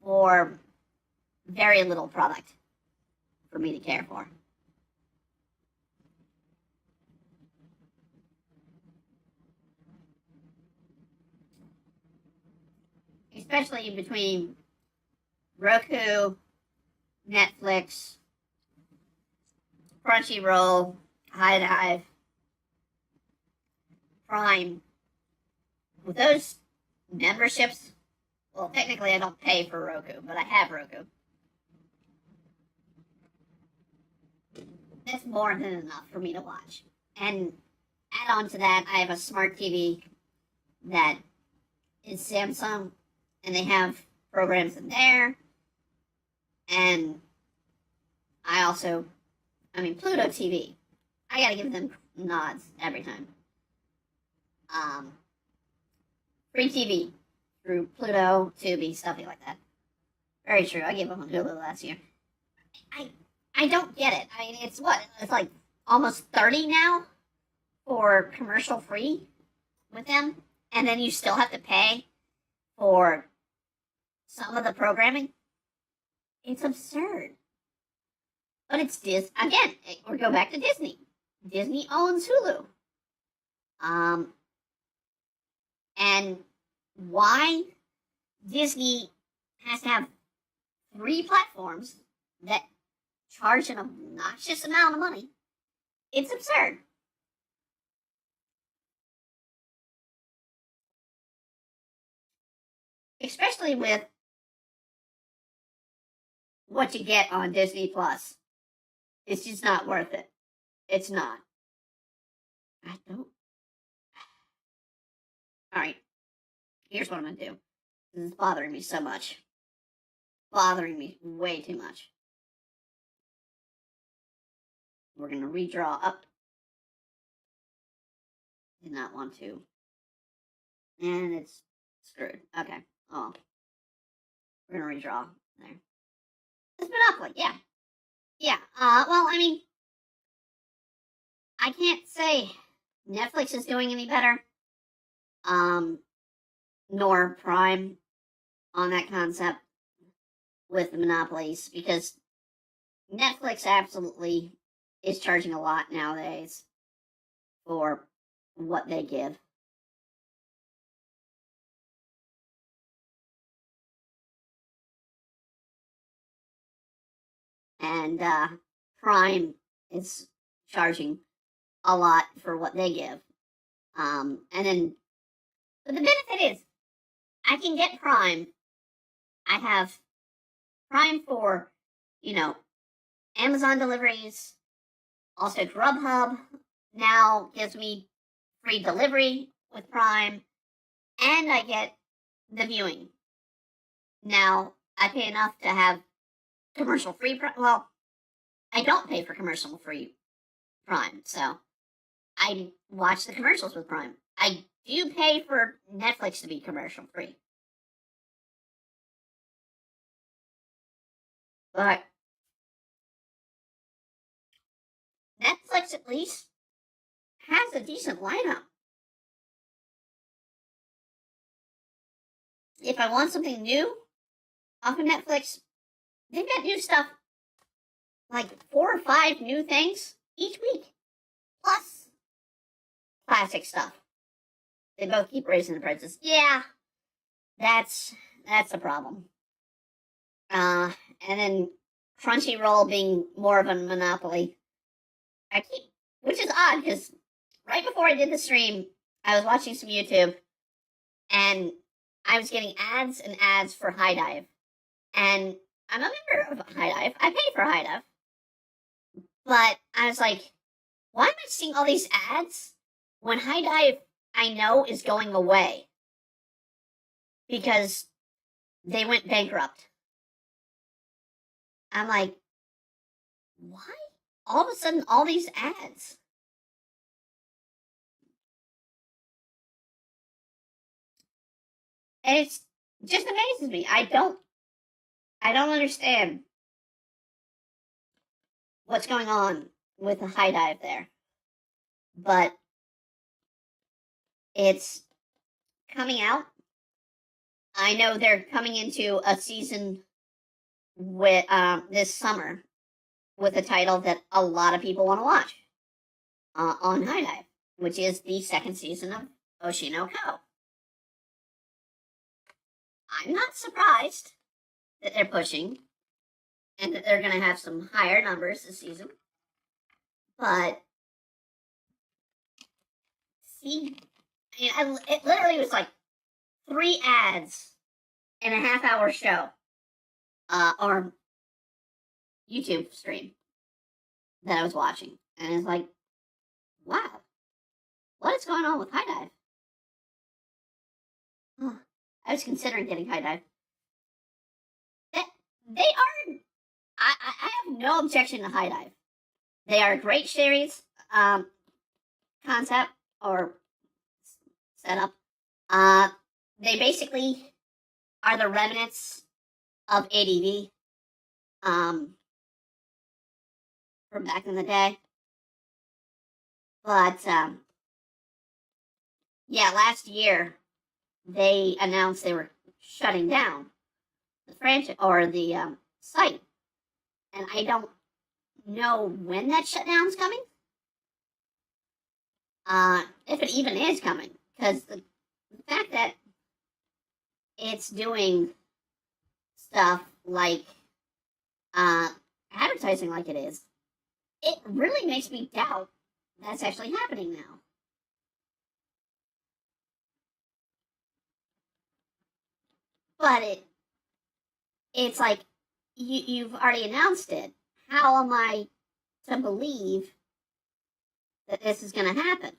Speaker 2: for very little product for me to care for. Especially between Roku, Netflix, Crunchyroll, Hive, Prime. With those memberships, well, technically I don't pay for Roku, but I have Roku. That's more than enough for me to watch. And add on to that, I have a smart TV that is Samsung, and they have programs in there. And Pluto TV. I gotta give them nods every time. Free TV through Pluto, Tubi, stuff like that. Very true. I gave them a Hulu last year. I don't get it. I mean, it's like almost 30 now for commercial free with them, and then you still have to pay for some of the programming. It's absurd. But it's again, we go back to Disney. Disney owns Hulu. And why Disney has to have 3 platforms that charge an obnoxious amount of money, it's absurd. Especially with what you get on Disney Plus. It's just not worth it. It's not. I don't. Alright. Here's what I'm going to do. This is bothering me so much. Bothering me way too much. We're going to redraw up. Did not want to. And it's screwed. Okay. Oh. We're going to redraw there. It's Monopoly, yeah. Yeah, well, I mean, I can't say Netflix is doing any better, nor Prime on that concept with the monopolies, because Netflix absolutely is charging a lot nowadays for what they give. And Prime is charging a lot for what they give. But the benefit is, I can get Prime. I have Prime for, Amazon deliveries. Also, Grubhub now gives me free delivery with Prime. And I get the viewing. Now, I pay enough to have commercial-free Prime. Well, I don't pay for commercial-free Prime, so I watch the commercials with Prime. I do pay for Netflix to be commercial-free. But Netflix at least has a decent lineup. If I want something new off of Netflix, they've got new stuff, like 4 or 5 new things each week, plus classic stuff. They both keep raising the prices. Yeah, that's a problem. And then Crunchyroll being more of a monopoly. Which is odd, because right before I did the stream, I was watching some YouTube, and I was getting ads and ads for High Dive. And I'm a member of High Dive. I pay for High Dive. But I was like, why am I seeing all these ads when High Dive I know is going away? Because they went bankrupt. I'm like, why? All of a sudden, all these ads. And it's just amazes me. I don't understand what's going on with the High Dive there. But it's coming out. I know they're coming into a season with this summer with a title that a lot of people want to watch on High Dive, which is the second season of Oshino Ko. I'm not surprised that they're pushing and that they're going to have some higher numbers this season. But, see, it literally was like 3 ads in a half-hour show or YouTube stream that I was watching. And it's like, wow, what is going on with High Dive? I was considering getting High Dive. They are. I have no objection to High Dive. They are a great series concept or setup. They basically are the remnants of ADV from back in the day. But yeah, last year they announced they were shutting down the franchise or the site, and I don't know when that shutdown's coming. If it even is coming, because the fact that it's doing stuff like advertising like it is, it really makes me doubt that's actually happening now. But it's like you've already announced it. How am I to believe that this is going to happen?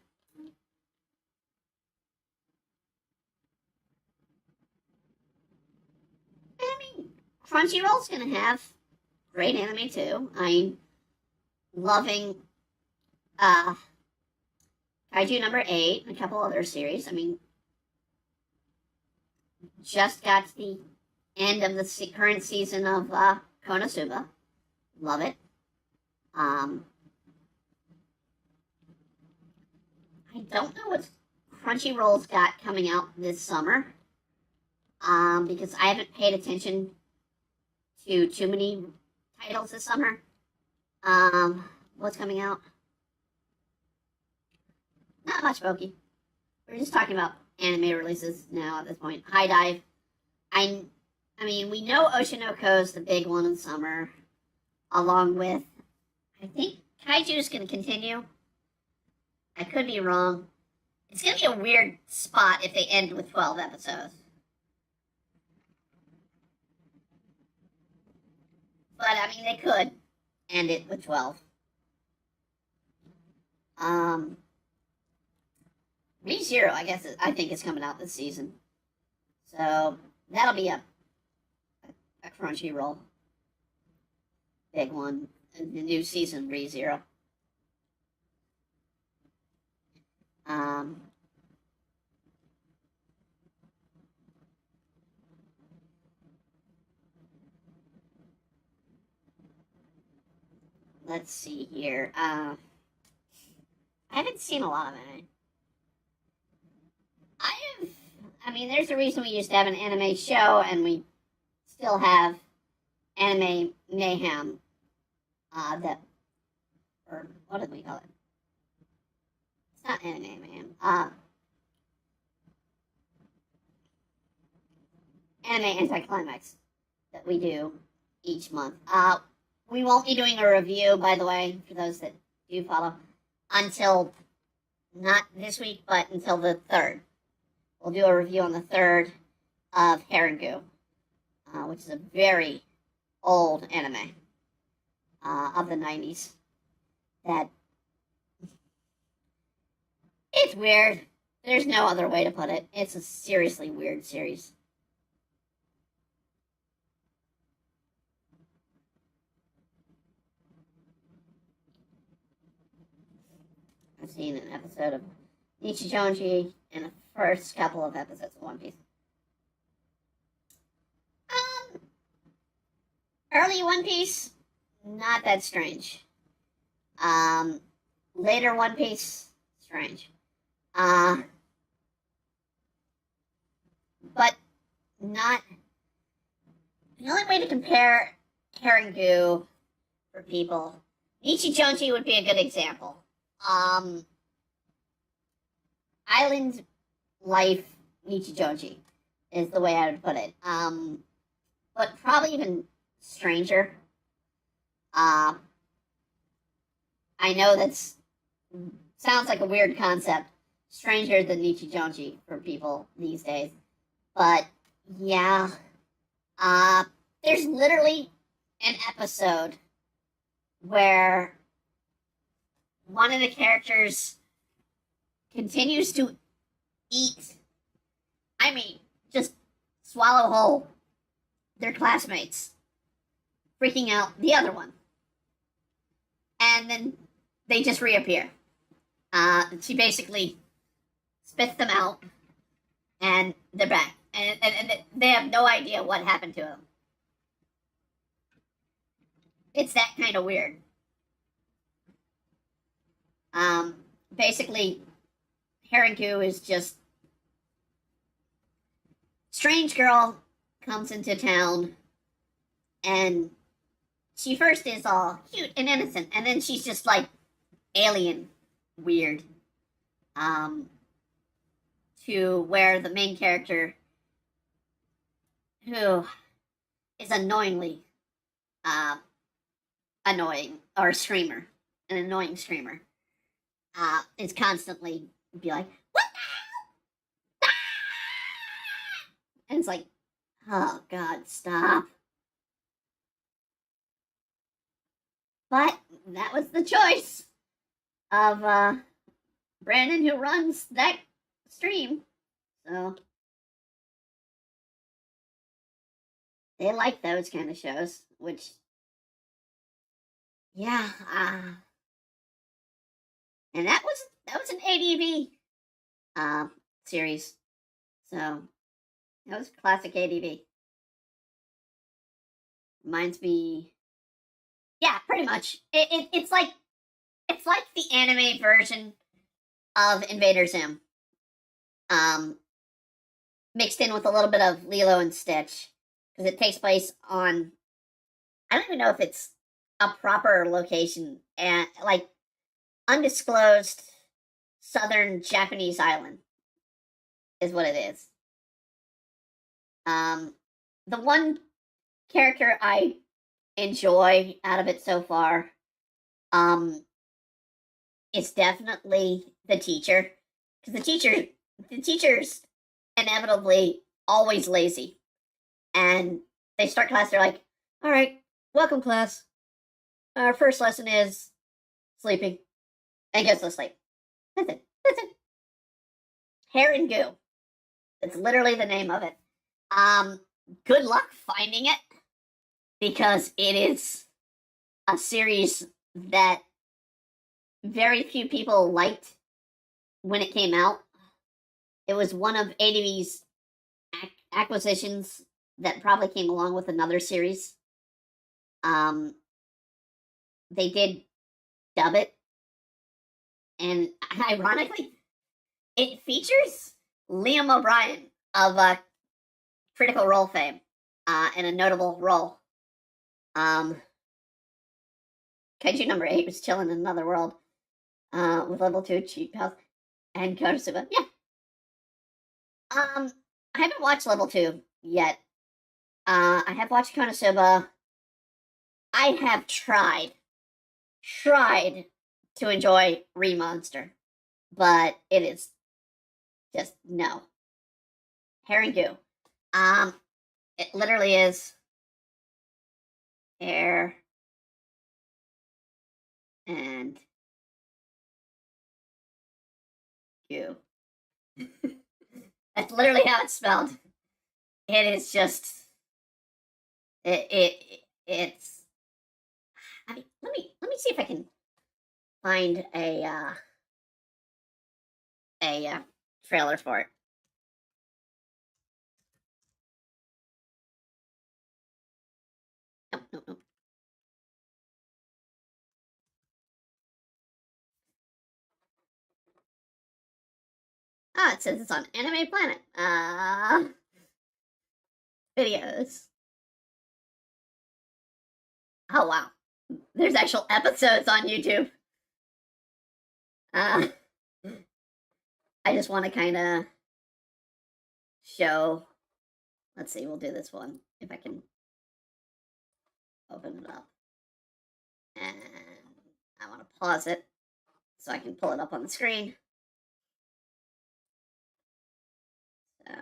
Speaker 2: I mean, Crunchyroll's going to have great anime too. I'm loving Kaiju number 8 and a couple other series. I mean, just got to the end of the current season of Konosuba. Love it. I don't know what Crunchyroll's got coming out this summer because I haven't paid attention to too many titles this summer. What's coming out? Not much, Pokey. We're just talking about anime releases now at this point. High Dive. I mean, we know Oshinoko is the big one in summer, along with, I think Kaiju is going to continue. I could be wrong. It's going to be a weird spot if they end with 12 episodes. But, I mean, they could end it with 12. ReZero, I think is coming out this season. So, that'll be a Crunchyroll big one. The new season, ReZero. Let's see here. I haven't seen a lot of it. I mean, there's a reason we used to have an anime show, and we still have Anime Mayhem. Or what did we call it? It's not Anime Mayhem. Anime Anticlimax that we do each month. We won't be doing a review, by the way, for those that do follow, until not this week, but until the 3rd. We'll do a review on the 3rd, of Haringu, which is a very old anime of the 90s. That it's weird. There's no other way to put it. It's a seriously weird series. I've seen an episode of Nichijonji and the first couple of episodes of One Piece. Early One Piece, not that strange. Later One Piece, strange. But not. The only way to compare Haringu for people, Nichijonji would be a good example. Island life Nichijonji is the way I would put it. But probably even stranger. I know that's sounds like a weird concept. Stranger than Nichijonji for people these days. But yeah. There's literally an episode where one of the characters continues to eat, just swallow whole their classmates, freaking out the other one. And then they just reappear. She basically spits them out, and they're back. And they have no idea what happened to them. It's that kind of weird. Basically, Haringu is just strange girl comes into town, and she first is all cute and innocent, and then she's just like alien weird. To where the main character, who is annoyingly annoying, or a screamer, an annoying screamer, is constantly be like, what the hell? And it's like, oh God, stop. But that was the choice of Brandon, who runs that stream. So they like those kind of shows, which, yeah, and that was an ADV series, so that was classic ADV. Reminds me, yeah, pretty much. It's like the anime version of Invader Zim, mixed in with a little bit of Lilo and Stitch, because it takes place on, I don't even know if it's a proper location, and like undisclosed southern Japanese island is what it is. The one character I enjoy out of it so far, is definitely the teacher, because the teacher's inevitably always lazy, and they start class, they're like, all right, welcome class, our first lesson is sleeping, and goes to sleep. That's it. Haringu, that's literally the name of it. Good luck finding it, because it is a series that very few people liked when it came out. It was one of ADV's acquisitions that probably came along with another series. They did dub it, and ironically, it features Liam O'Brien of Critical Role fame, in a notable role. Kaiju number 8 was chilling in another world, with level 2 cheat house and Konosuba. Yeah. I haven't watched level 2 yet. I have watched Konosuba. I have tried to enjoy Remonster, but it is just no. Haringu. It literally is hair and you. That's literally how it's spelled. It is just it's. I mean, let me see if I can find a trailer for it. Nope. Ah, it says it's on Anime Planet. Videos. Oh wow, there's actual episodes on YouTube. I just want to kind of show. Let's see, we'll do this one if I can open it up. And I want to pause it so I can pull it up on the screen. So,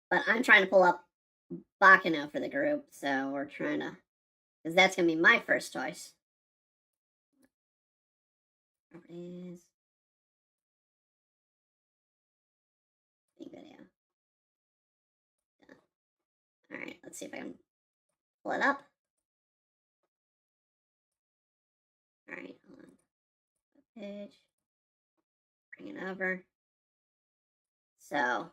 Speaker 2: but I'm trying to pull up Bakano for the group, so we're trying to, because that's going to be my first choice. Properties. Big video. Alright, let's see if I can pull it up. Alright, hold on. Page. Bring it over. So.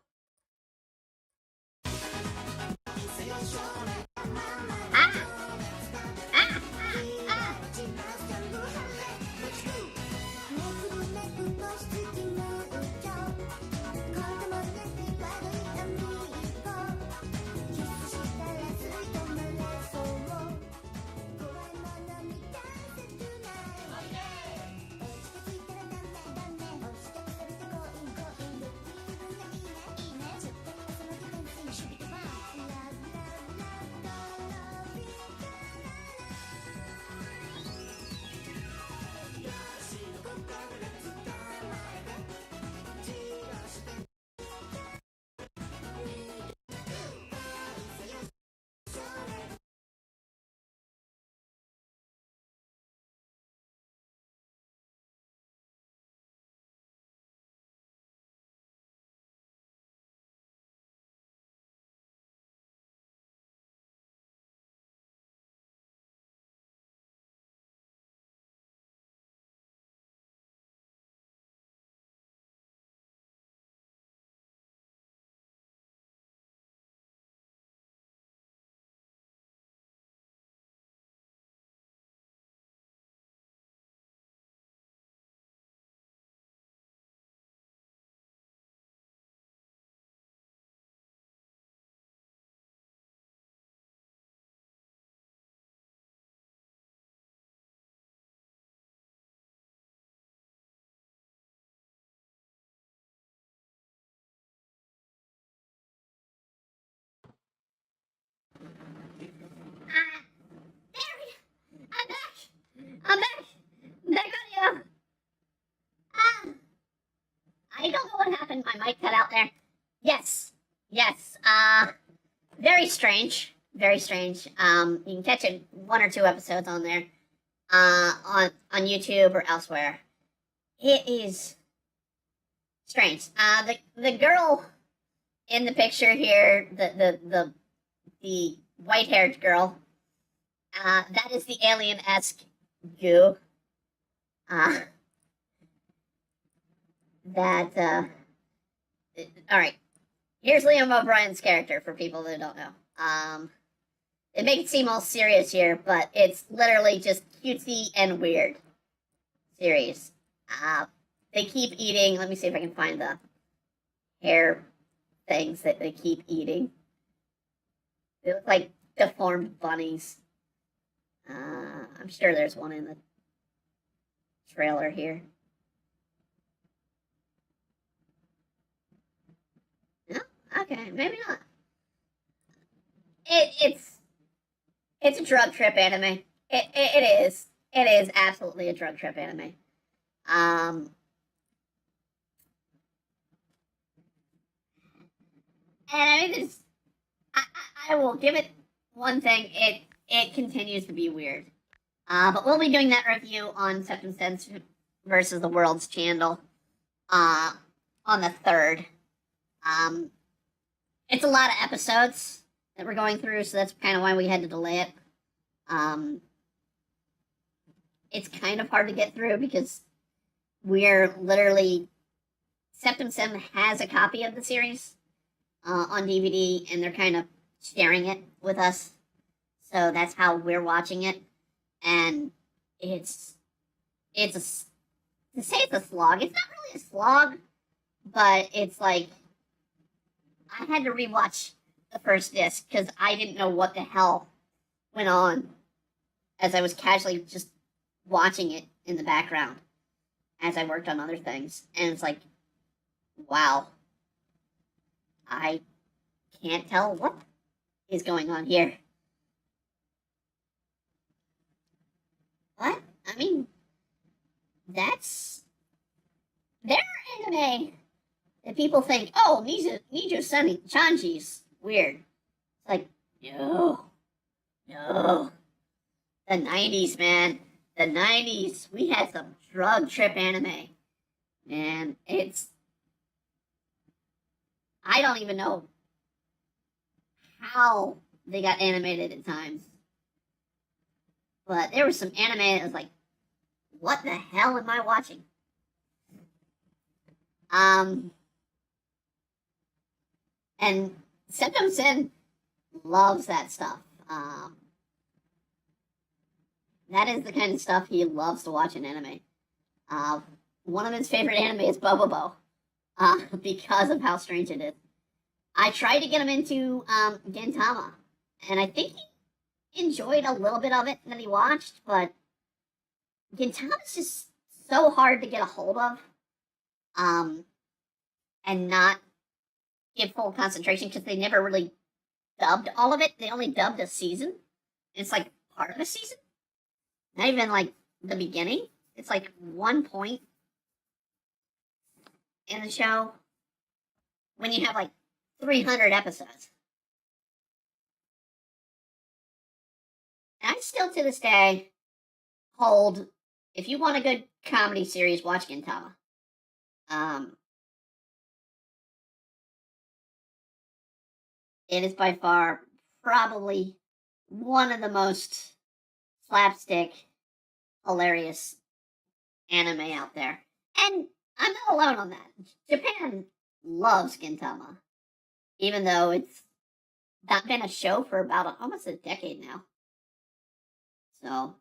Speaker 2: I'm back! Back on you! I don't know what happened. My mic cut out there. Yes. Very strange. Very strange. You can catch it 1 or 2 episodes on there. On YouTube or elsewhere. It is strange. The girl in the picture here, the white-haired girl, that is the alien-esque goo. Alright. Here's Liam O'Brien's character for people that don't know. It makes it seem all serious here, but it's literally just cutesy and weird series. They keep eating. Let me see if I can find the hair things that they keep eating. They look like deformed bunnies. I'm sure there's one in the trailer here. No? Okay, maybe not. It's a drug trip anime. It is. It is absolutely a drug trip anime. And I mean, I will give it one thing. It continues to be weird. But we'll be doing that review on Septum Sense versus the World's channel on the 3rd. It's a lot of episodes that we're going through, so that's kind of why we had to delay it. It's kind of hard to get through because we're literally... Septum Sim has a copy of the series on DVD, and they're kind of sharing it with us. So that's how we're watching it. And it's to say it's a slog. It's not really a slog, but it's like I had to rewatch the first disc because I didn't know what the hell went on as I was casually just watching it in the background as I worked on other things. And it's like, wow, I can't tell what is going on here. What? I mean, that's... There are anime that people think, oh, Nijo Sanji's weird. It's like, no. The 90s, man. The 90s. We had some drug trip anime. Man, it's... I don't even know how they got animated at times. But there was some anime that was like, what the hell am I watching? And Septum Sin loves that stuff. That is the kind of stuff he loves to watch in anime. One of his favorite anime is Bobobo. Because of how strange it is. I tried to get him into Gintama, and I think he enjoyed a little bit of it that he watched, but Gintama is just so hard to get a hold of, and not give full concentration because they never really dubbed all of it. They only dubbed a season. It's like part of a season, not even like the beginning. It's like one point in the show when you have like 300 episodes. And I still to this day hold, if you want a good comedy series, watch Gintama. It is by far probably one of the most slapstick, hilarious anime out there. And I'm not alone on that. Japan loves Gintama, even though it's not been a show for about almost a decade now. So,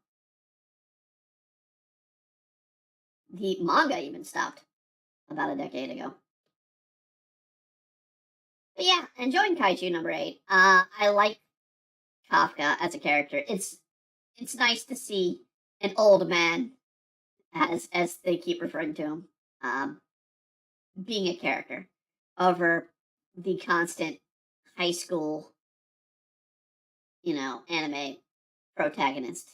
Speaker 2: the manga even stopped about a decade ago. But yeah, enjoying Kaiju number 8. I like Kafka as a character. It's nice to see an old man, as they keep referring to him, being a character over the constant high school, anime protagonist.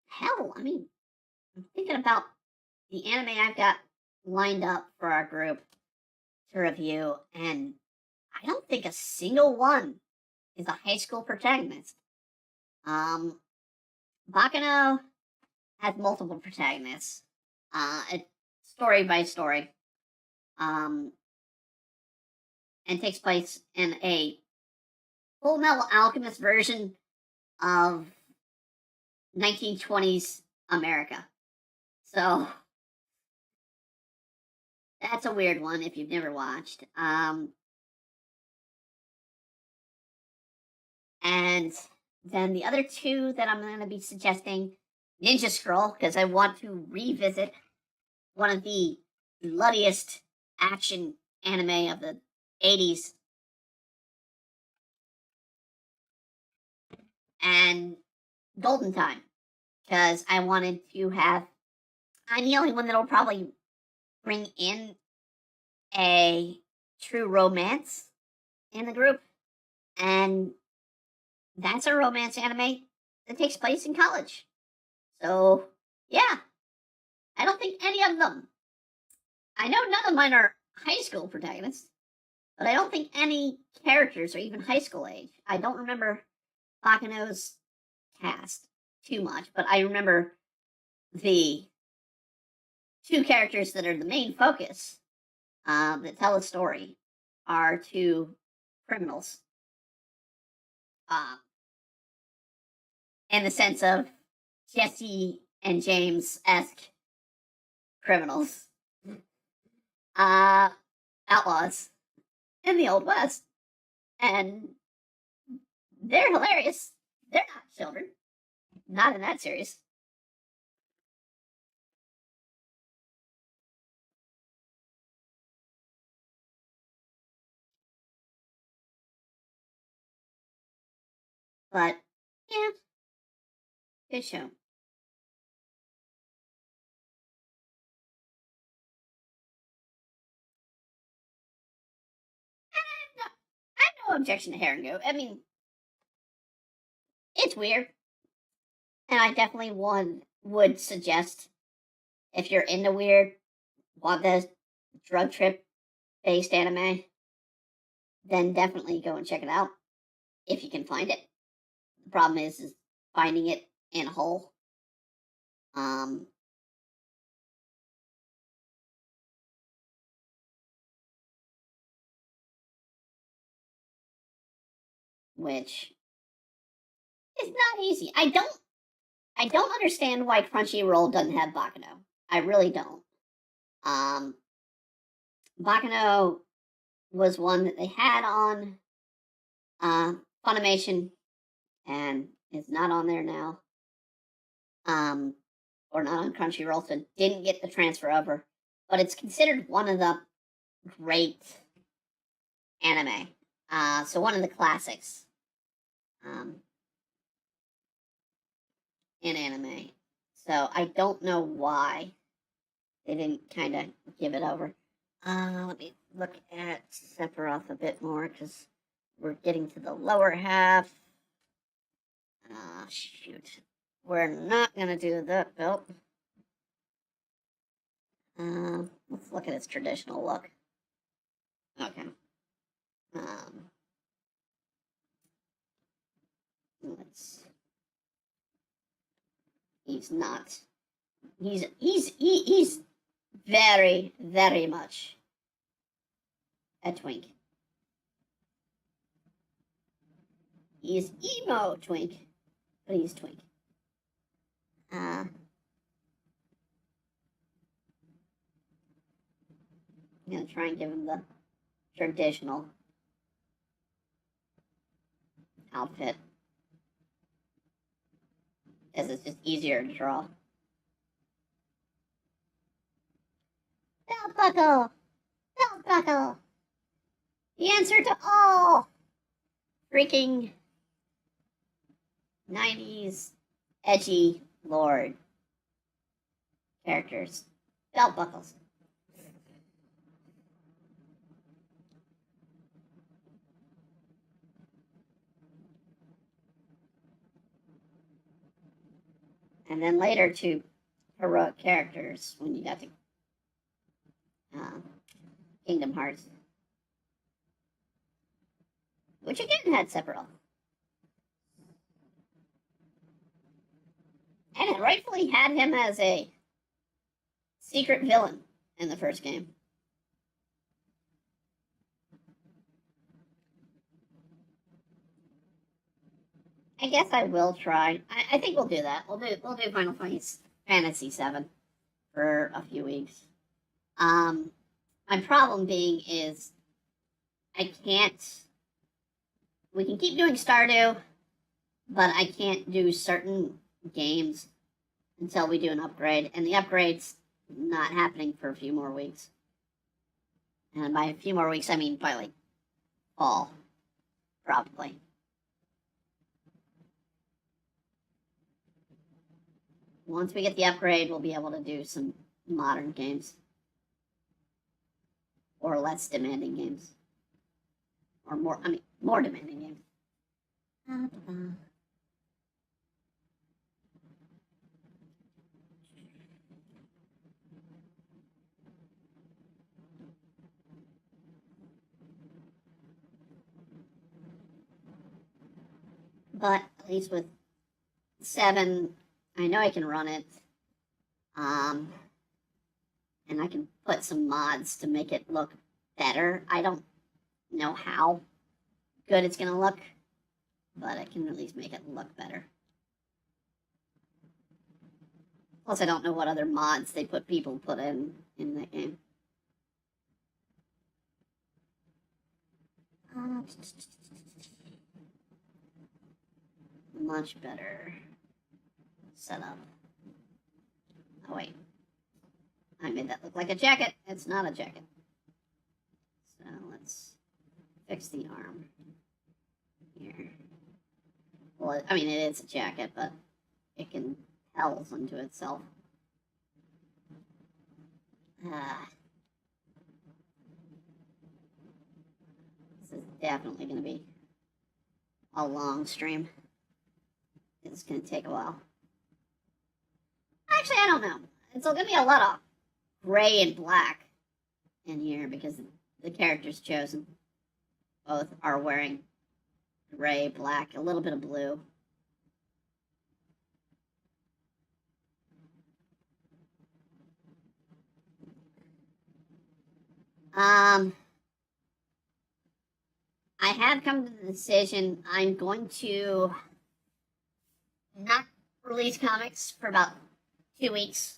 Speaker 2: Hell, I mean, I'm thinking about the anime I've got lined up for our group to review, and I don't think a single one is a high school protagonist. Bakano has multiple protagonists, story by story, and takes place in a Full Metal Alchemist version of 1920s America. So that's a weird one if you've never watched. And then the other two that I'm going to be suggesting, Ninja Scroll, because I want to revisit one of the bloodiest action anime of the 80s. And Golden Time, because I wanted to have... I'm the only one that'll probably bring in a true romance in the group. And that's a romance anime that takes place in college. So, yeah. I don't think any of them. I know none of mine are high school protagonists, but I don't think any characters are even high school age. I don't remember Bakuno's cast too much, but I remember the two characters that are the main focus that tell a story are two criminals. In the sense of Jesse and James-esque criminals. Outlaws in the Old West. And they're hilarious. They're not children. Not in that series. But, yeah. Good show. I have no objection to Harango. I mean, it's weird. And I definitely would suggest, if you're into weird, want the drug trip based anime, then definitely go and check it out if you can find it. The problem is finding it in whole. Which is not easy. I don't understand why Crunchyroll doesn't have Bakuno. I really don't. Bakuno was one that they had on Funimation and is not on there now. Or not on Crunchyroll, so didn't get the transfer over. But it's considered one of the great anime. So one of the classics in anime. So I don't know why they didn't kind of give it over. Let me look at Sephiroth a bit more because we're getting to the lower half. Shoot. We're not going to do that belt. Let's look at its traditional look. Okay. He's not. He's very, very much a twink. He's emo twink, but he's twink. I'm gonna try and give him the traditional outfit, as it's just easier to draw. Belt buckle! Belt buckle! The answer to all freaking 90s edgy lord characters. Belt buckles. And then later to heroic characters when you got to Kingdom Hearts. Which again had Sephiroth. And it rightfully had him as a secret villain in the first game. I guess I will try. I think we'll do that. We'll do Final Fantasy VII for a few weeks. My problem being is I can't. We can keep doing Stardew, but I can't do certain games until we do an upgrade, and the upgrade's not happening for a few more weeks. And by a few more weeks, I mean by like fall, probably. Once we get the upgrade, we'll be able to do some modern games. Or less demanding games. Or more demanding games. But at least with 7, I know I can run it. And I can put some mods to make it look better. I don't know how good it's going to look, but I can at least make it look better. Plus, I don't know what other mods people put in that game. Much better setup. Oh wait, I made that look like a jacket. It's not a jacket. So let's fix the arm here. Well, I mean, it is a jacket, but it can tells unto itself. This is definitely going to be a long stream. It's going to take a while. Actually, I don't know. It's going to be a lot of gray and black in here because the characters chosen both are wearing gray, black, a little bit of blue. I have come to the decision I'm going to not release comics for about 2 weeks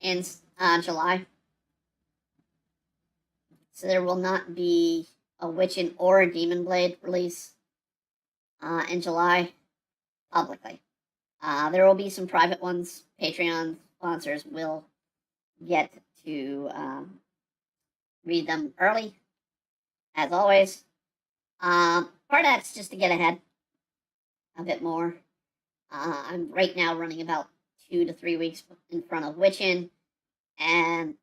Speaker 2: in July. So there will not be a Witchin' or a Demon Blade release in July publicly. There will be some private ones. Patreon sponsors will get to read them early, as always. Part of that's just to get ahead a bit more. I'm right now running about 2 to 3 weeks in front of Witchin' and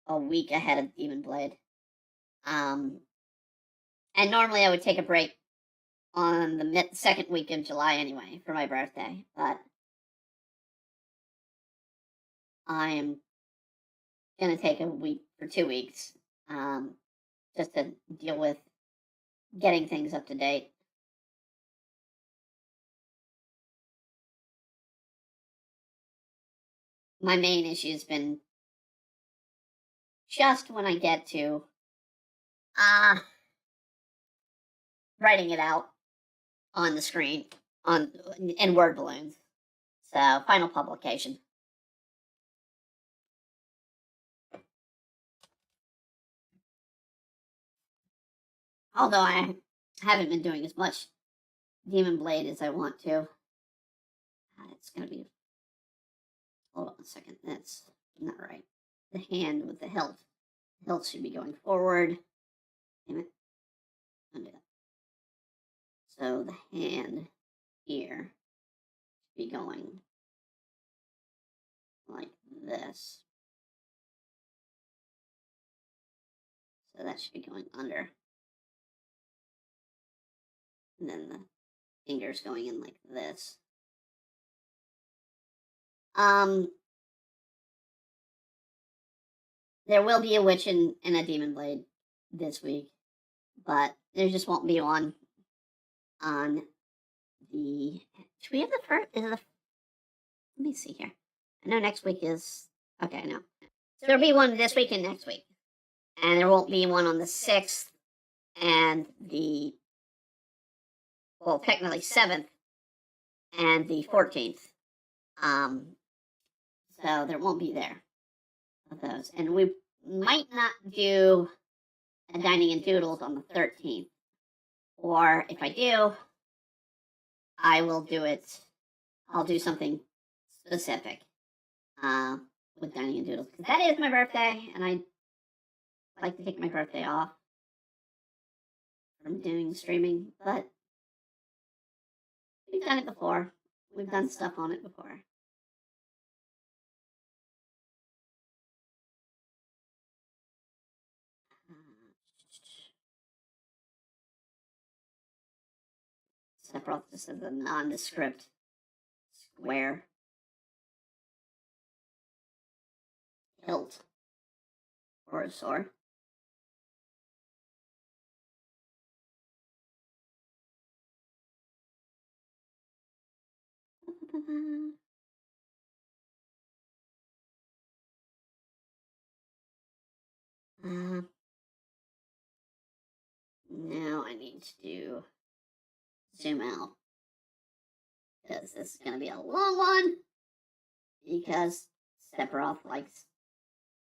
Speaker 2: a week ahead of Demon Blade. And normally I would take a break on the second week of July anyway for my birthday, but I am going to take a week for 2 weeks just to deal with getting things up to date. My main issue has been just when I get to writing it out on the screen in word balloons. So final publication. Although I haven't been doing as much Demon Blade as I want to. It's going to be... Hold on a second. That's not right. The hand with the hilt. The hilt should be going forward. Damn it. Undo that. So the hand here should be going like this. So that should be going under. And then the fingers going in like this. There will be a Witchin' and a Demon Blade this week, but there just won't be one on the... Should we have the first... Let me see here. I know next week is... Okay, I know. So there'll be one this week and next week. And there won't be one on the 6th and the... Well, technically 7th and the 14th. So there won't be there of those. And we might not do a Dining and Doodles on the 13th. Or if I do, I will do it. I'll do something specific with Dining and Doodles. Because that is my birthday, and I like to take my birthday off from doing streaming. But we've done it before. We've done stuff on it before. Sephiroth just as a nondescript square hilt or a sword. Now I need to zoom out because this is going to be a long one because Sephiroth likes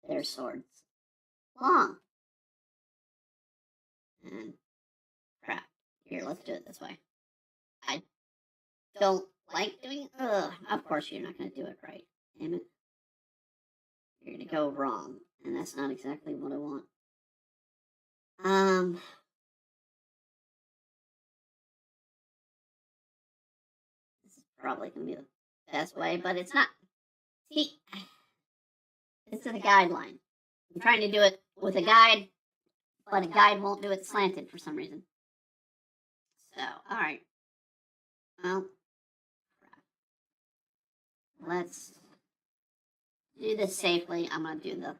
Speaker 2: their swords long. And crap. Here, let's do it this way. I don't like doing. Of course you're not going to do it right. Damn it. You're going to go wrong, and that's not exactly what I want. This is probably going to be the best way, but it's not. See, this is a guideline. I'm trying to do it with a guide, but a guide won't do it slanted for some reason. So, alright. Well, let's do this safely. I'm going to do the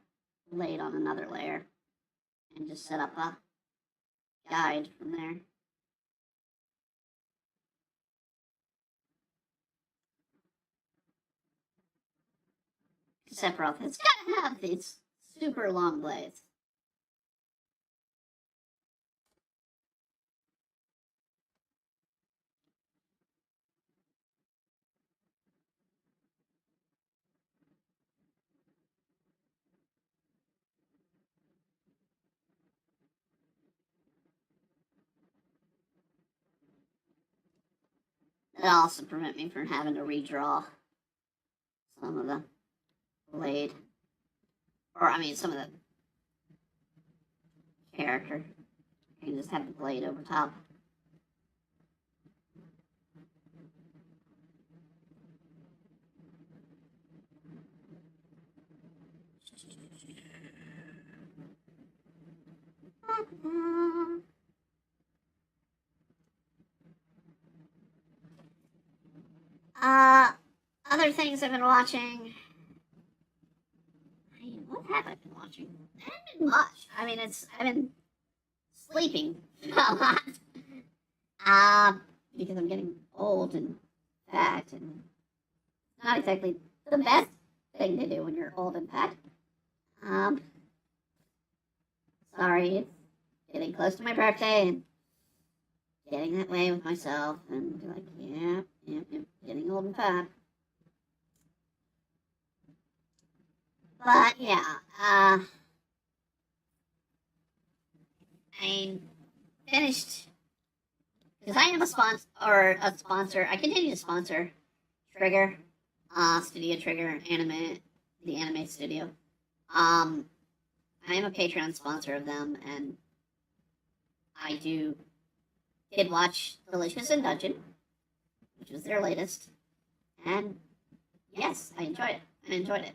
Speaker 2: blade on another layer and just set up a guide from there. Sephiroth has got to have these super long blades. It'll also prevent me from having to redraw some of the blade. Or, I mean, some of the character. You can just have the blade over top. Other things I've been watching. What have I been watching? I haven't been much. I mean, I've been sleeping a lot. Because I'm getting old and fat, and not exactly the best thing to do when you're old and fat. Sorry, it's getting close to my birthday, and getting that way with myself, and be like, yeah, getting old and fat. But yeah, I finished because I am a sponsor. I continue to sponsor Trigger, Studio Trigger, the anime studio. I am a Patreon sponsor of them, and I did watch Delicious in Dungeon, which was their latest, and yes, I enjoyed it.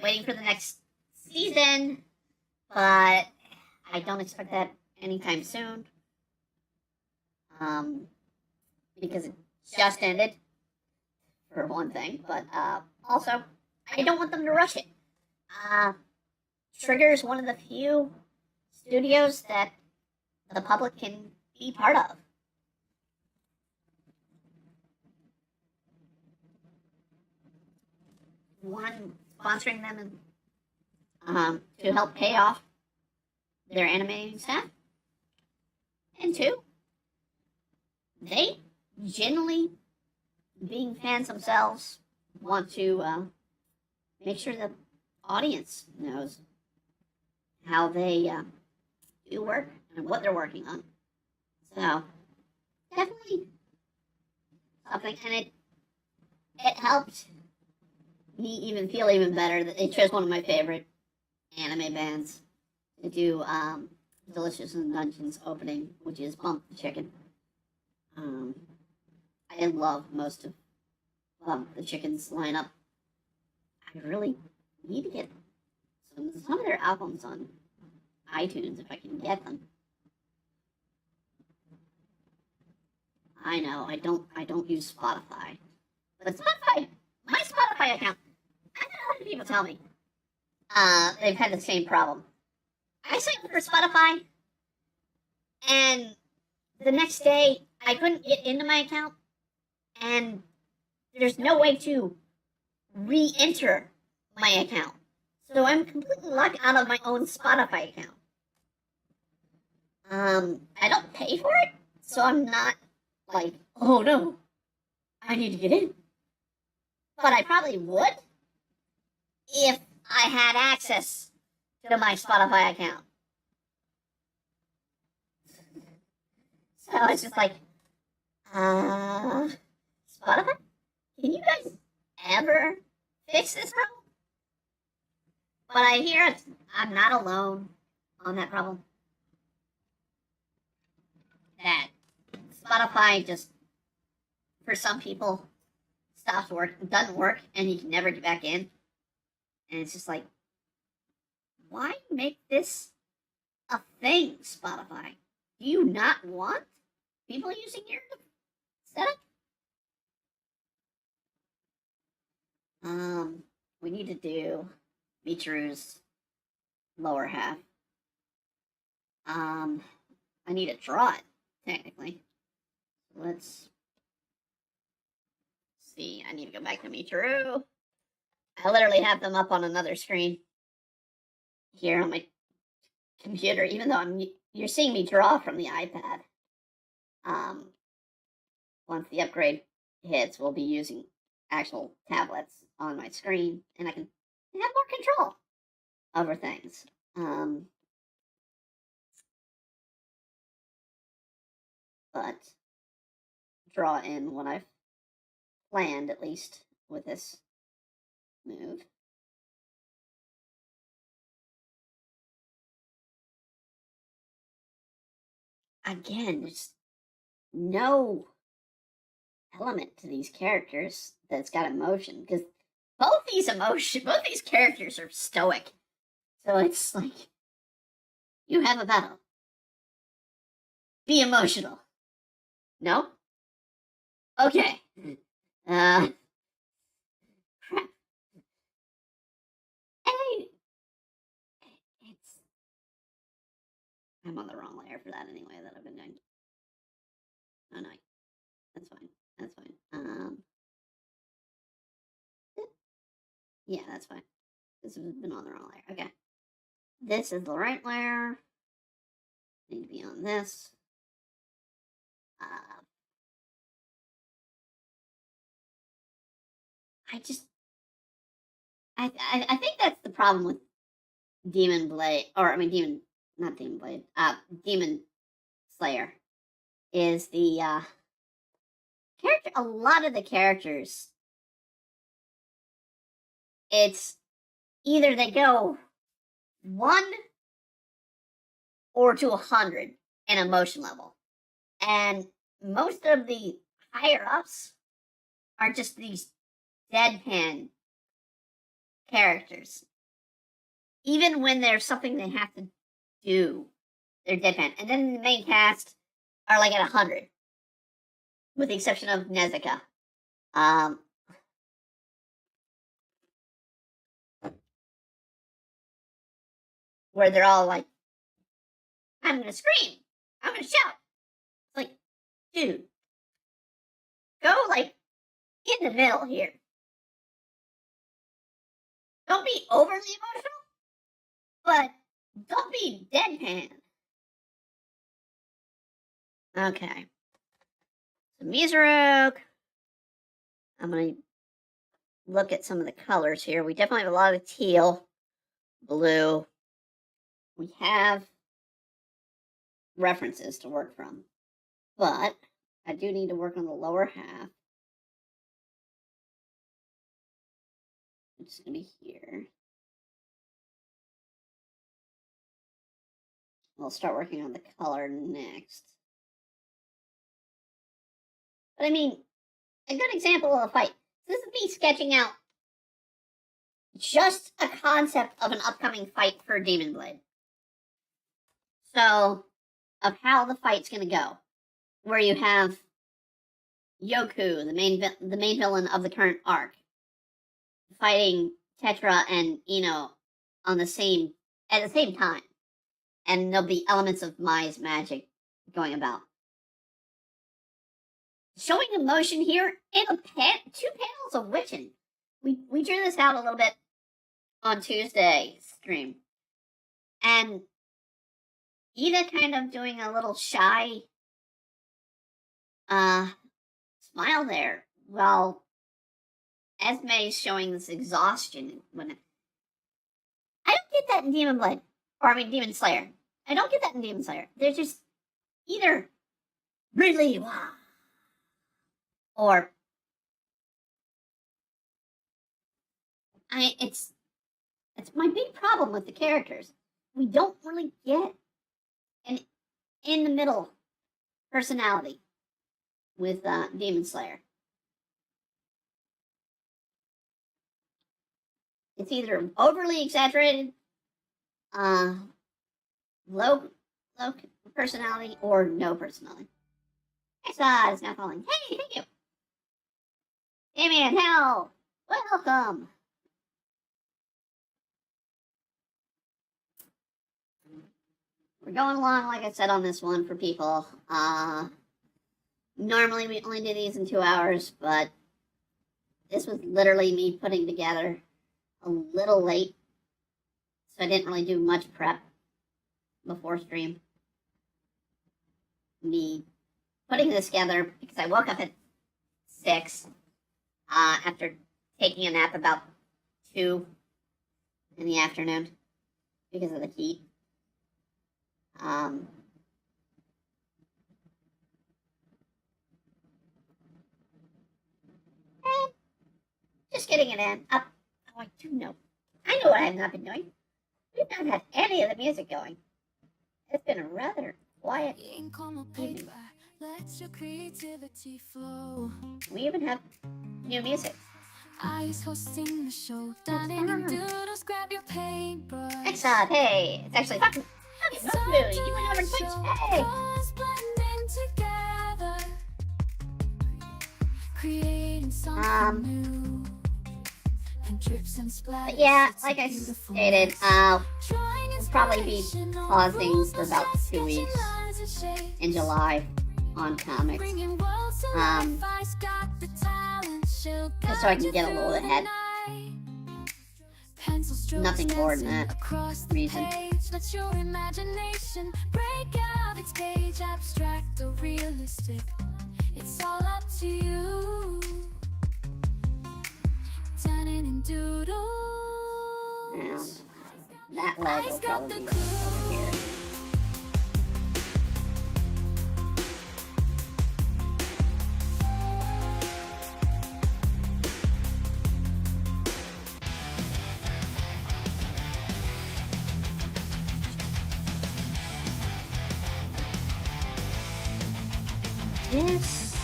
Speaker 2: Waiting for the next season, but I don't expect that anytime soon. Because it just ended, for one thing, but also, I don't want them to rush it. Trigger is one of the few studios that the public can be part of. One, sponsoring them to help pay off their animating staff. And two, they genuinely, being fans themselves, want to make sure the audience knows how they do work and what they're working on. So, definitely something, and it helped me even feel even better that they chose one of my favorite anime bands to do Delicious in Dungeon's opening, which is Bump the Chicken. I love most of Bump the Chicken's lineup. I really need to get some of their albums on iTunes if I can get them. I know I don't use Spotify, but my Spotify account. I've had a lot of people tell me they've had the same problem. I signed up for Spotify, and the next day I couldn't get into my account, and there's no way to re-enter my account. So I'm completely locked out of my own Spotify account. I don't pay for it, so I'm not like, oh no, I need to get in. But I probably would if I had access to my Spotify account. So it's just like, Spotify? Can you guys ever fix this problem? But I hear I'm not alone on that problem. That Spotify just, for some people, doesn't work, and you can never get back in. And it's just like, why make this a thing, Spotify? Do you not want people using your setup? We need to do Muichiro's lower half. I need to draw it, technically. Let's see. I need to go back to Muichiro. I literally have them up on another screen here on my computer, even though you're seeing me draw from the iPad. Once the upgrade hits, we'll be using actual tablets on my screen, and I can have more control over things. But draw in what I've planned, at least with this move. Again, there's no element to these characters that's got emotion, because both these characters are stoic. So it's like, you have a battle. Be emotional. No? Okay. Crap. I'm on the wrong layer for that anyway, that I've been doing. Oh no. That's fine. That's fine. Yeah, that's fine. This has been on the wrong layer. Okay. This is the right layer. Need to be on this. I think that's the problem with Demon Blade, not Demon Blade, Demon Slayer, is the character. A lot of the characters, it's either they go 1 or to 100 in emotion level, and most of the higher ups are just these deadpan characters. Even when there's something they have to do, they're deadpan. And then the main cast are like at 100, with the exception of Nezuka. Where they're all like, I'm gonna scream, I'm gonna shout. It's like, dude, go like in the middle here. Don't be overly emotional, but don't be deadpan. Okay. So Muichiro, I'm gonna look at some of the colors here. We definitely have a lot of teal, blue. We have references to work from, but I do need to work on the lower half, which is going to be here. We'll start working on the color next. But I mean, a good example of a fight. This is me sketching out just a concept of an upcoming fight for Demon Blade. So, of how the fight's going to go, where you have Yoku, the main villain of the current arc, fighting Tetra and Ino at the same time, and there'll be elements of Mai's magic going about. showing emotion here in a two panels of Witchin. We drew this out a little bit on Tuesday's stream. And Ida kind of doing a little shy smile there, while Esme's showing this exhaustion. I don't get that in Demon Slayer. I don't get that in Demon Slayer. They're just either really wow, or it's my big problem with the characters. We don't really get an in the middle personality with Demon Slayer. It's either overly exaggerated, low personality, or no personality. Exod is now calling. Hey, thank you. Damien, hell, welcome. We're going along, like I said, on this one for people. Normally we only do these in 2 hours, but this was literally me putting together a little late, so I didn't really do much prep before stream. Me putting this together because I woke up at 6 after taking a nap about 2 in the afternoon because of the heat. Just getting it in. Up. Oh, I do know. I know what I have not been doing. We've not had any of the music going. It's been a rather quiet evening. We even have new music.
Speaker 1: Ice hosting the show. Doodles, grab your paintbrush.
Speaker 2: Exod, hey, it's actually fucking Moon. You went over to Twitch. Hey. But yeah, like I stated, we'll probably be pausing for about 2 weeks in July on comics. Just so I can get a little ahead. Nothing more than that reason. Let your imagination break out its cage, abstract or realistic. It's all up to you. Turning in doodles. Now, that leg will probably be over here. This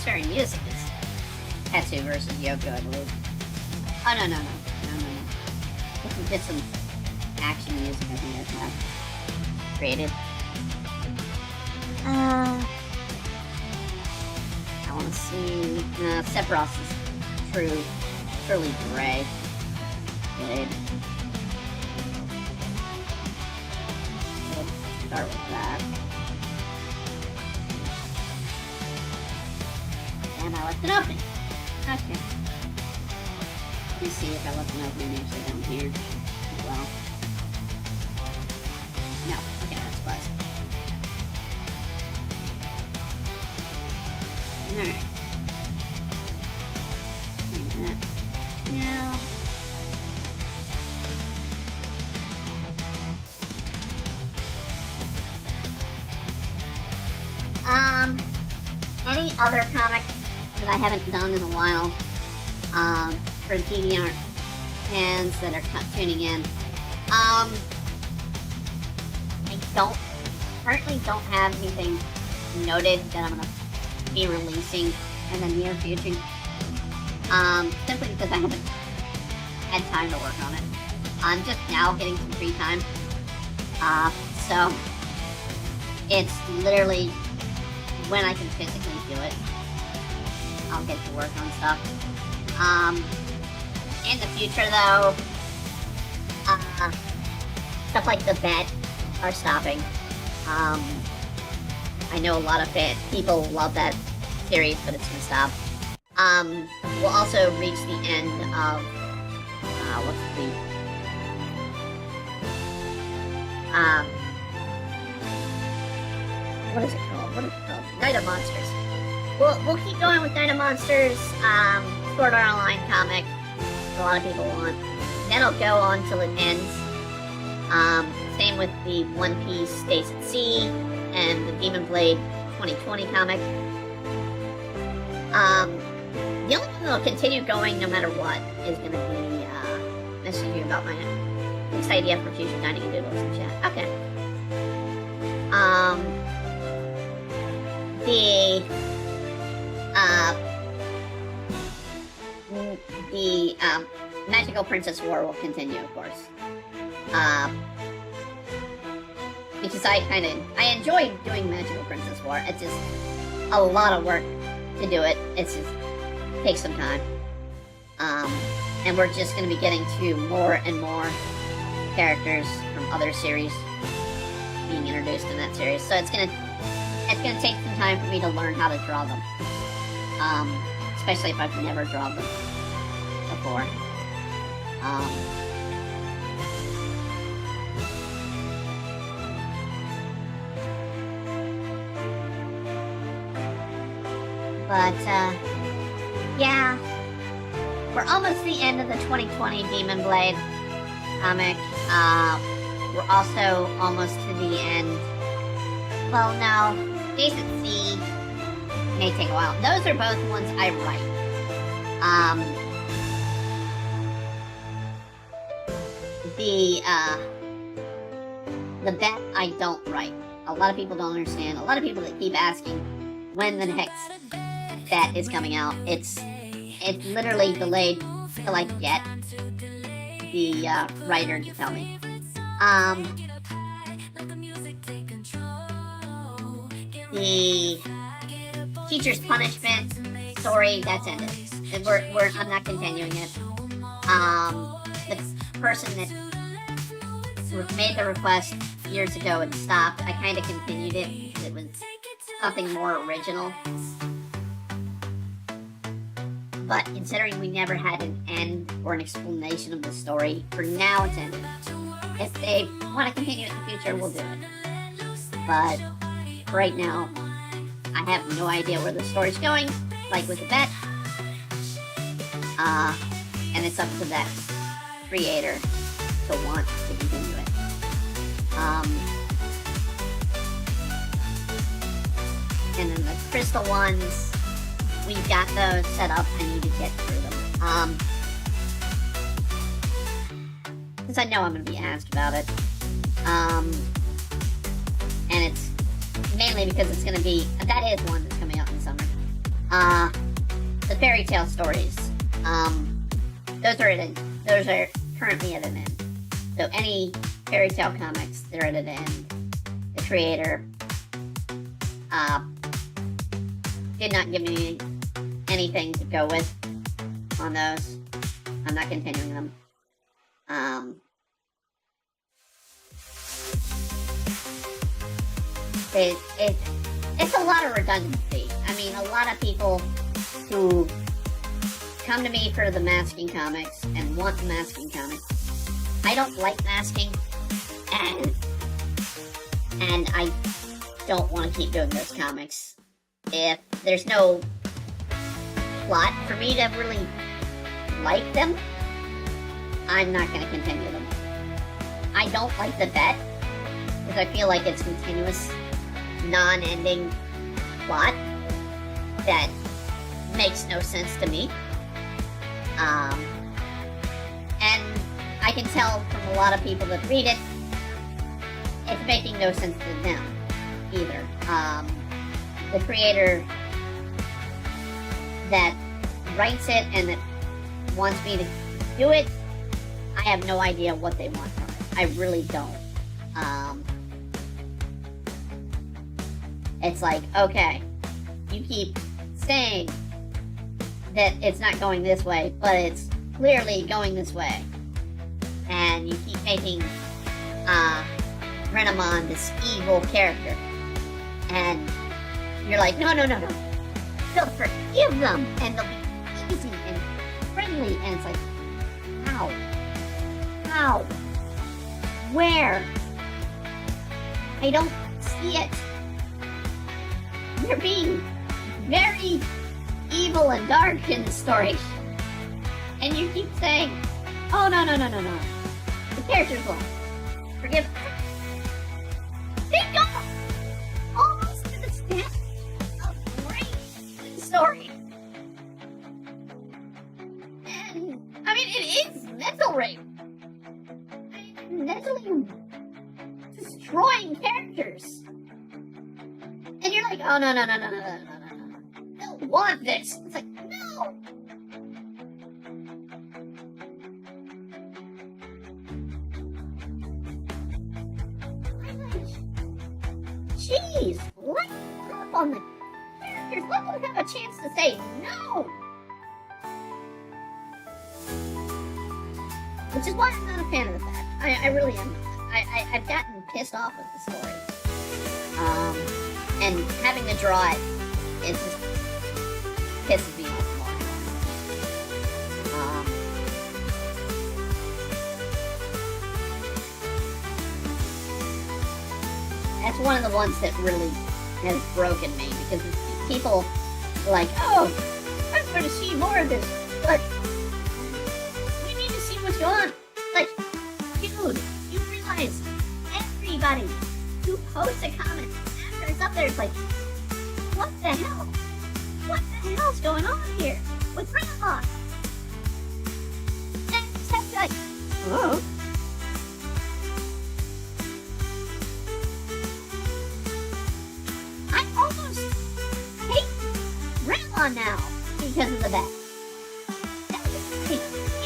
Speaker 2: certain music is Tetsu versus Yoko, I believe. Oh, no. This is just some action music I think I have created. I want to see Sephiroth is truly gray. Good. Let's start with that. And I left an opening. Okay. Let me see if I left an opening actually down here as well. No. Okay, that's close. Alright. Now. Any other comic that I haven't done in a while, for DVR fans that are tuning in. I currently don't have anything noted that I'm gonna be releasing in the near future. Simply because I haven't had time to work on it. I'm just now getting some free time. So it's literally when I can physically do it, I'll get to work on stuff. In the future, though, stuff like the vet are stopping. I know a lot of people love that series, but it's gonna stop. We'll also reach the end of what is it called? Night of Monsters. We'll keep going with Night of Monsters. Sword Art Online comic. A lot of people want. Then it'll go on till it ends. Same with the One Piece Stays at Sea and the Demon Blade 2020 comic. The only one that'll continue going no matter what is going to be messaging you about my next idea for future dining and doodles in chat. Okay. The Magical Princess War will continue, of course. Because I enjoy doing Magical Princess War. It's just a lot of work to do it. It's just takes some time. And we're just going to be getting to more and more characters from other series being introduced in that series. So it's gonna take some time for me to learn how to draw them. Especially if I've never drawn them before. Yeah, we're almost the end of the 2020 Demon Blade comic. We're also almost to the end. Well, no, Days at Sea may take a while. Those are both ones I write. The bet I don't write. A lot of people don't understand. A lot of people that keep asking when the next bet is coming out. It's literally delayed till I get the writer to tell me. The Teacher's Punishment story, that's ended. I'm not continuing it. The person that made the request years ago and stopped, I kind of continued it because it was something more original. But considering we never had an end or an explanation of the story, for now it's ended. If they want to continue it in the future, we'll do it. But right now, I have no idea where the story's going, like with the bet. And it's up to that creator to want to continue it. And then the crystal ones, we've got those set up. I need to get through them. Because I know I'm going to be asked about it. And it's mainly because it's going to be, that is one that's coming out in the summer. The fairy tale stories. Those are currently at an end. So any fairy tale comics, they're at an end. The creator did not give me anything to go with on those. I'm not continuing them. It's a lot of redundancy. I mean, a lot of people who come to me for the masking comics and want the masking comics. I don't like masking, and I don't want to keep doing those comics. If there's no plot for me to really like them, I'm not going to continue them. I don't like the bet, because I feel like it's continuous, non-ending plot that makes no sense to me. And I can tell from a lot of people that read it, it's making no sense to them either. The creator that writes it and that wants me to do it, I have no idea what they want from it. I really don't. It's like, okay, you keep saying that it's not going this way, but it's clearly going this way. And you keep making Renamon this evil character. And you're like, no. They'll forgive them, and they'll be easy and friendly, and it's like, how? How? Where? I don't see it. You're being very evil and dark in the story. And you keep saying, oh, no. The characters will forgive. They don't! Almost to the extent of rape in the story. And, I mean, it is mental rape. Mentally destroying characters. And you're like, oh, no. I don't want this. It's like, no! I'm like, jeez, let up on the characters. Let them have a chance to say no! Which is why I'm not a fan of the fact. I really am not. I've gotten pissed off with the story. And having to draw it, it just pisses me off more. That's one of the ones that really has broken me, because people are like, oh, I'm going to see more of this, but we need to see what's going on. Like, dude, you realize everybody who posts a comment after it's up there is like, what the hell? What the hell's going on here with Grandma? And you just have to be like, oh. I almost hate Grandma now because of the bat.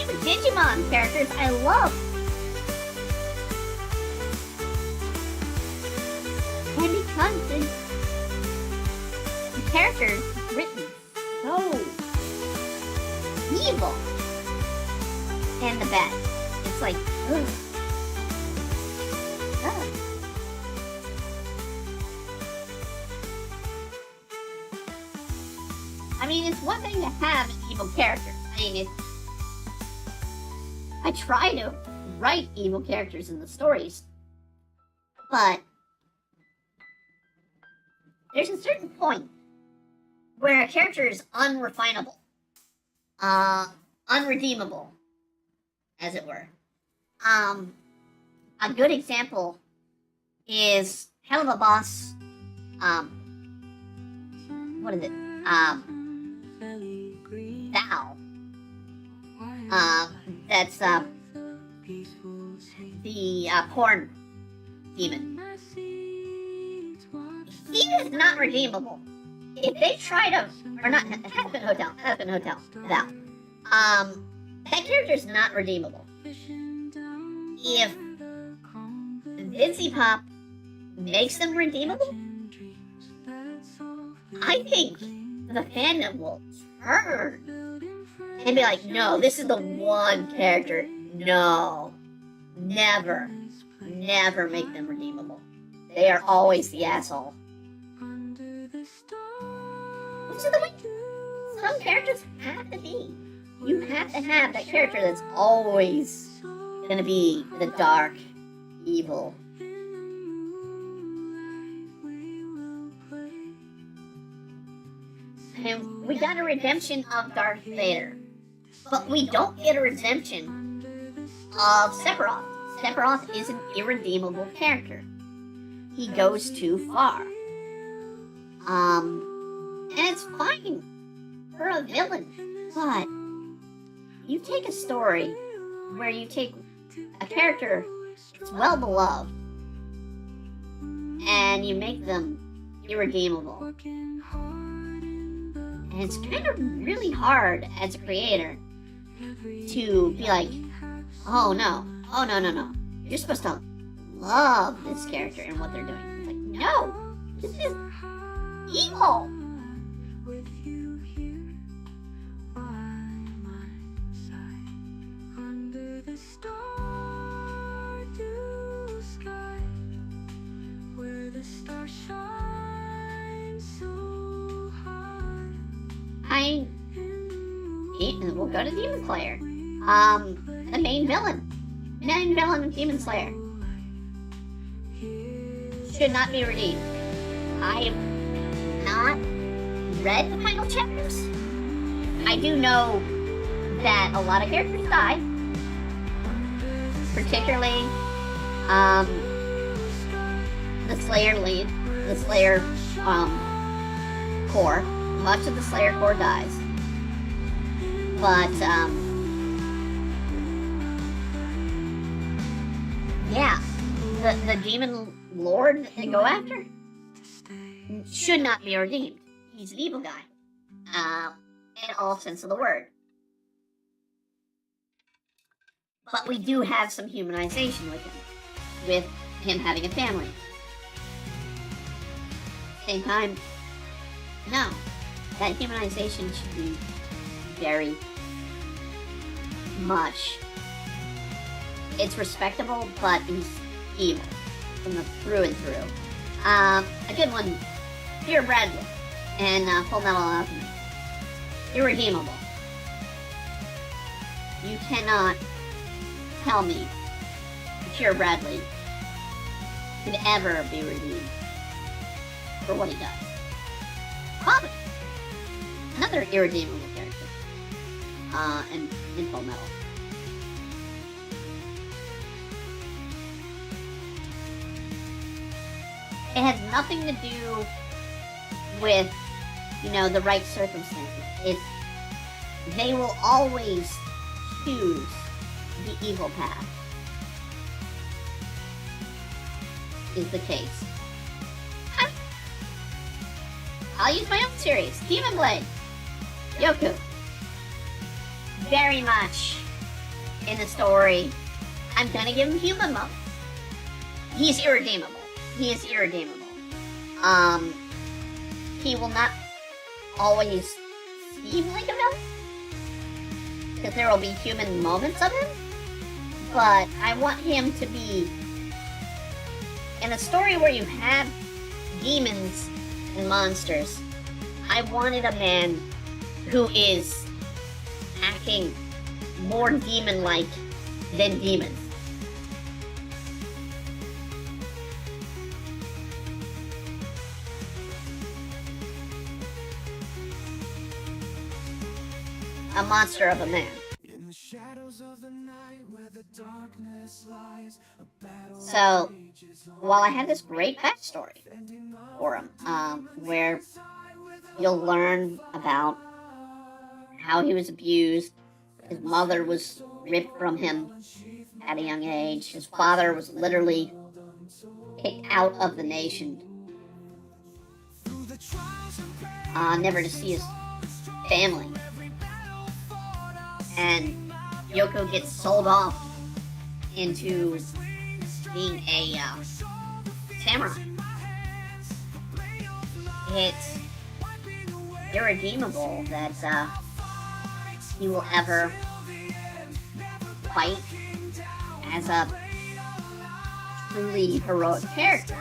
Speaker 2: Even Digimon characters I love. And because the characters written so evil, and the bat, it's like, ugh. Ugh. I mean, it's one thing to have an evil character. I mean, I try to write evil characters in the stories, but there's a certain point where a character is unrefinable, unredeemable, as it were. A good example is Helluva Boss, what is it? Thou. That's the porn demon. He is not redeemable. If they try to, or not, Husband Hotel, Thou. That character's not redeemable. If Vincy Pop makes them redeemable, I think the fandom will turn and be like, no, this is the one character. No. Never make them redeemable. They are always the asshole. Which is the way some characters have to be. You have to have that character that's always gonna be the dark, evil. And we got a redemption of Darth Vader. But we don't get a redemption of Sephiroth. Sephiroth is an irredeemable character. He goes too far. And it's fine for a villain, but you take a story where you take a character that's well beloved and you make them irredeemable. And it's kind of really hard as a creator to be like, oh no. You're supposed to love this character and what they're doing. It's like, no, this is evil.
Speaker 1: Where the stars shine.
Speaker 2: We'll go to Demon Slayer. The main villain of Demon Slayer should not be redeemed. I have not read the final chapters. I do know that a lot of characters die, particularly the Slayer lead, the Slayer core. Much of the Slayer core dies, but yeah, the demon lord that they go after should not be redeemed. He's an evil guy, in all sense of the word. But we do have some humanization with him having a family. Same time, no, that humanization should be very much. It's respectable, but he's evil from the through and through. A good one, Peter Bradley and Full Metal Alchemist. Irredeemable. You cannot tell me Peter Bradley could ever be redeemed for what he does. Bobby, another irredeemable character, in Full Metal. It has nothing to do with, the right circumstances. They will always choose the evil path, is the case. I'll use my own series, Demon Blade. Yoku. Very much in the story, I'm gonna give him human moments. He's irredeemable. He is irredeemable. He will not always seem like a villain, because there will be human moments of him, but I want him to be, in a story where you have demons and monsters, I wanted a man who is acting more demon-like than demons. A monster of a man. So, while I have this great backstory for him, where you'll learn about how he was abused, his mother was ripped from him at a young age, his father was literally kicked out of the nation, never to see his family. And Yoko gets sold off into being a samurai. It's irredeemable that he will ever fight as a truly heroic character.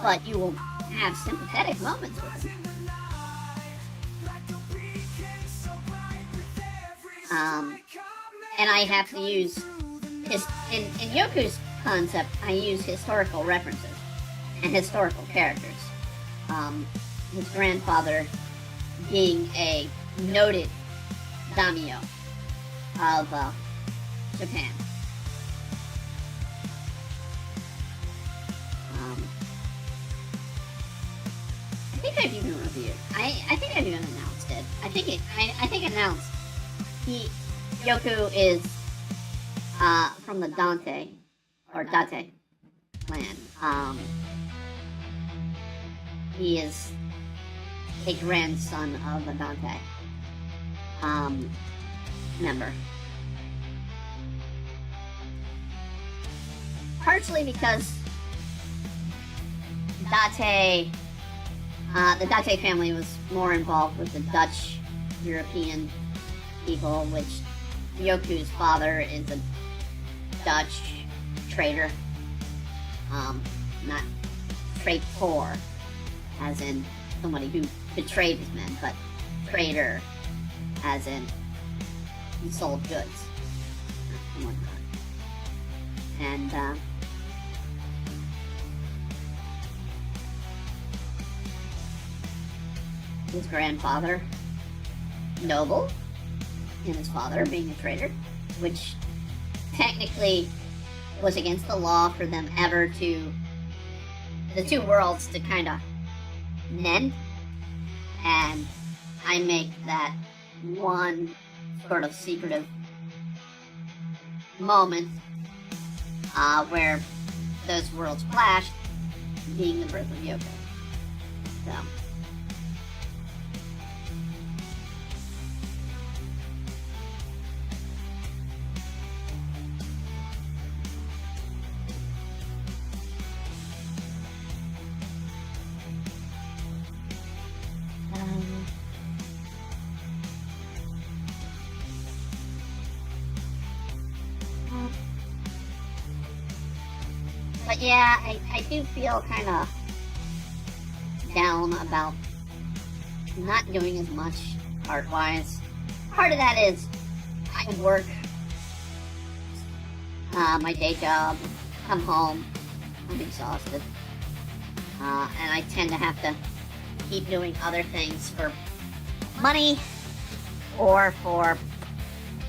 Speaker 2: But you will have sympathetic moments with him. And I have to use in Yoku's concept, I use historical references and historical characters. His grandfather being a noted daimyo of Japan. I think I've even reviewed. I think I've even announced it. I think announced. Yoku is from the Date clan. He is a grandson of a Date member. Partially because the Date family was more involved with the Dutch European people, which Yoku's father is a Dutch traitor. Not traitor, as in somebody who betrayed his men, but trader, as in he sold goods and whatnot. And his grandfather, noble, and his father being a trader, which technically was against the law for them ever to, the two worlds to kind of mend. And I make that one sort of secretive moment where those worlds clashed, being the birth of Yoko. So. But yeah, I do feel kind of down about not doing as much art-wise. Part of that is I work my day job, come home, I'm exhausted, and I tend to have to keep doing other things for money or for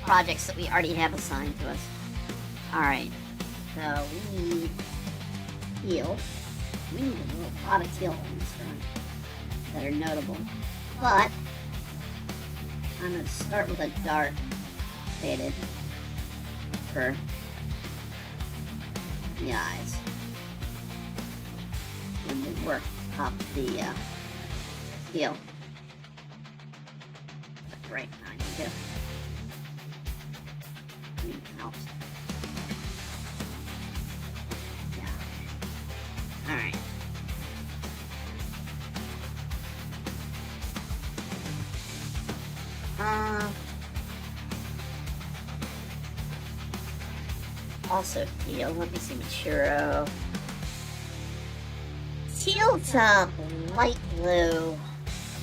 Speaker 2: projects that we already have assigned to us. Alright, so we need heal. We need a lot of heal on this run that are notable. But I'm going to start with a dark faded for the eyes. And we work up the heal. Right, I need to clean out. Alright. Also teal. Let me see Muichiro. Teal to light blue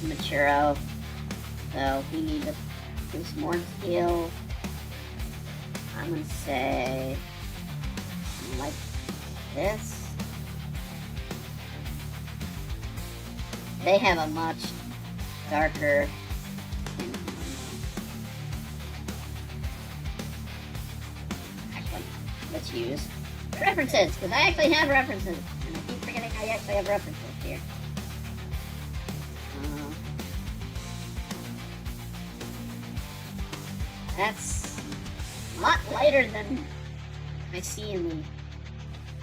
Speaker 2: Muichiro. So we need to do some more teal. I'm gonna say like this. They have a much darker. Actually, let's use references, because I actually have references. And I keep forgetting I actually have references here. That's a lot lighter than I see in the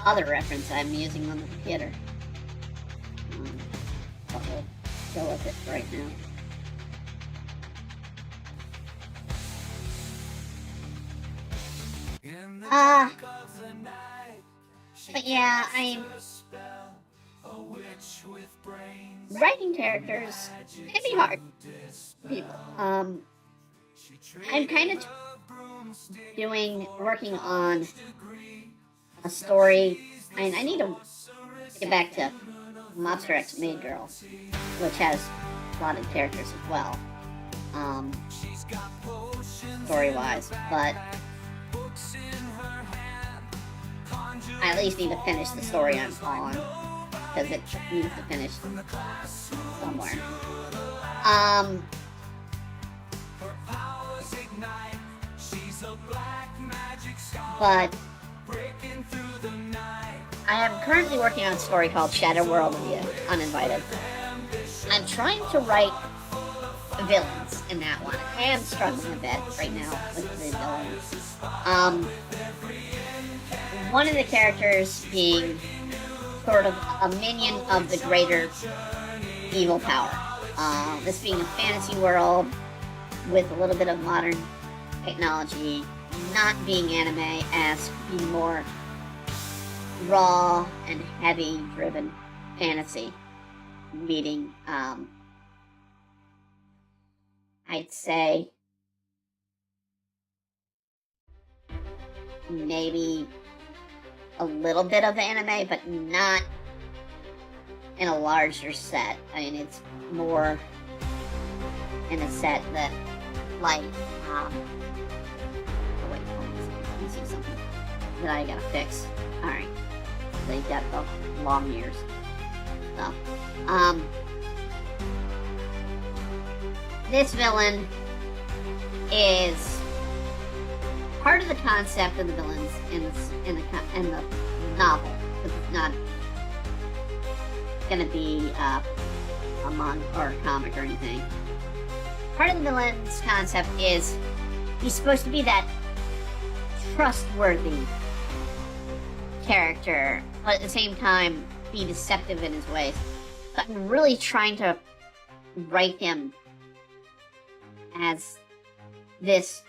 Speaker 2: other reference I'm using on the computer. But we'll go with it right now. But yeah, I'm writing characters can be hard, people. I'm kind of working on a story. I need to get back to Monster X Maid Girl, which has a lot of characters as well, story-wise, but I at least need to finish the story I'm on, because it needs to finish somewhere. But I am currently working on a story called Shadow World of the Uninvited. I'm trying to write villains in that one. I am struggling a bit right now with the villains. One of the characters being sort of a minion of the greater evil power. This being a fantasy world with a little bit of modern technology, not being anime-esque, being more raw and heavy driven fantasy, meeting I'd say maybe a little bit of anime, but not in a larger set. I mean, it's more in a set that, like, oh wait, hold on a second. Let me see something that I gotta fix. Alright. They got the long ears stuff. This villain is part of the concept of the villains in the novel, but it's not gonna be a manga or a comic or anything. Part of the villain's concept is he's supposed to be that trustworthy character, but at the same time be deceptive in his ways. So I'm really trying to write him as this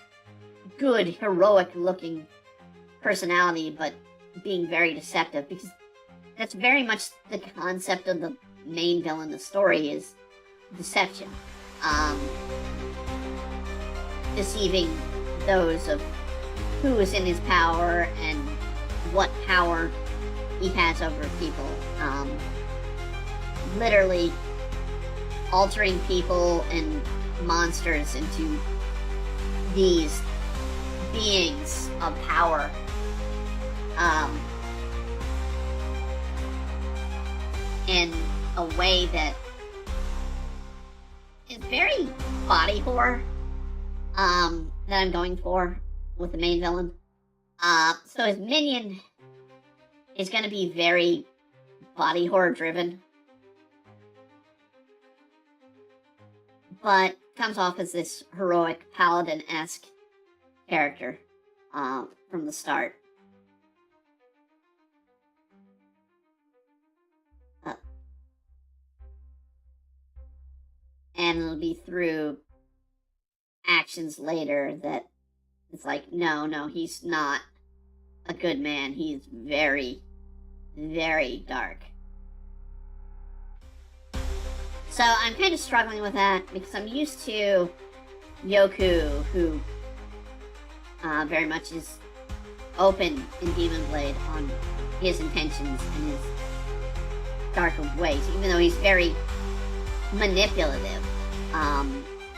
Speaker 2: good, heroic-looking personality, but being very deceptive, because that's very much the concept of the main villain in the story is deception. Deceiving those of who is in his power and what power he has over people. Literally altering people and monsters into these beings of power. In a way that is very body horror, that I'm going for with the main villain. So his minion is going to be very body horror driven, but comes off as this heroic paladin-esque character from the start. And it'll be through actions later that it's like, no, he's not a good man. He's very, very dark. So I'm kind of struggling with that because I'm used to Yoku, who very much is open in Demon Blade on his intentions and his darker ways, even though he's very manipulative,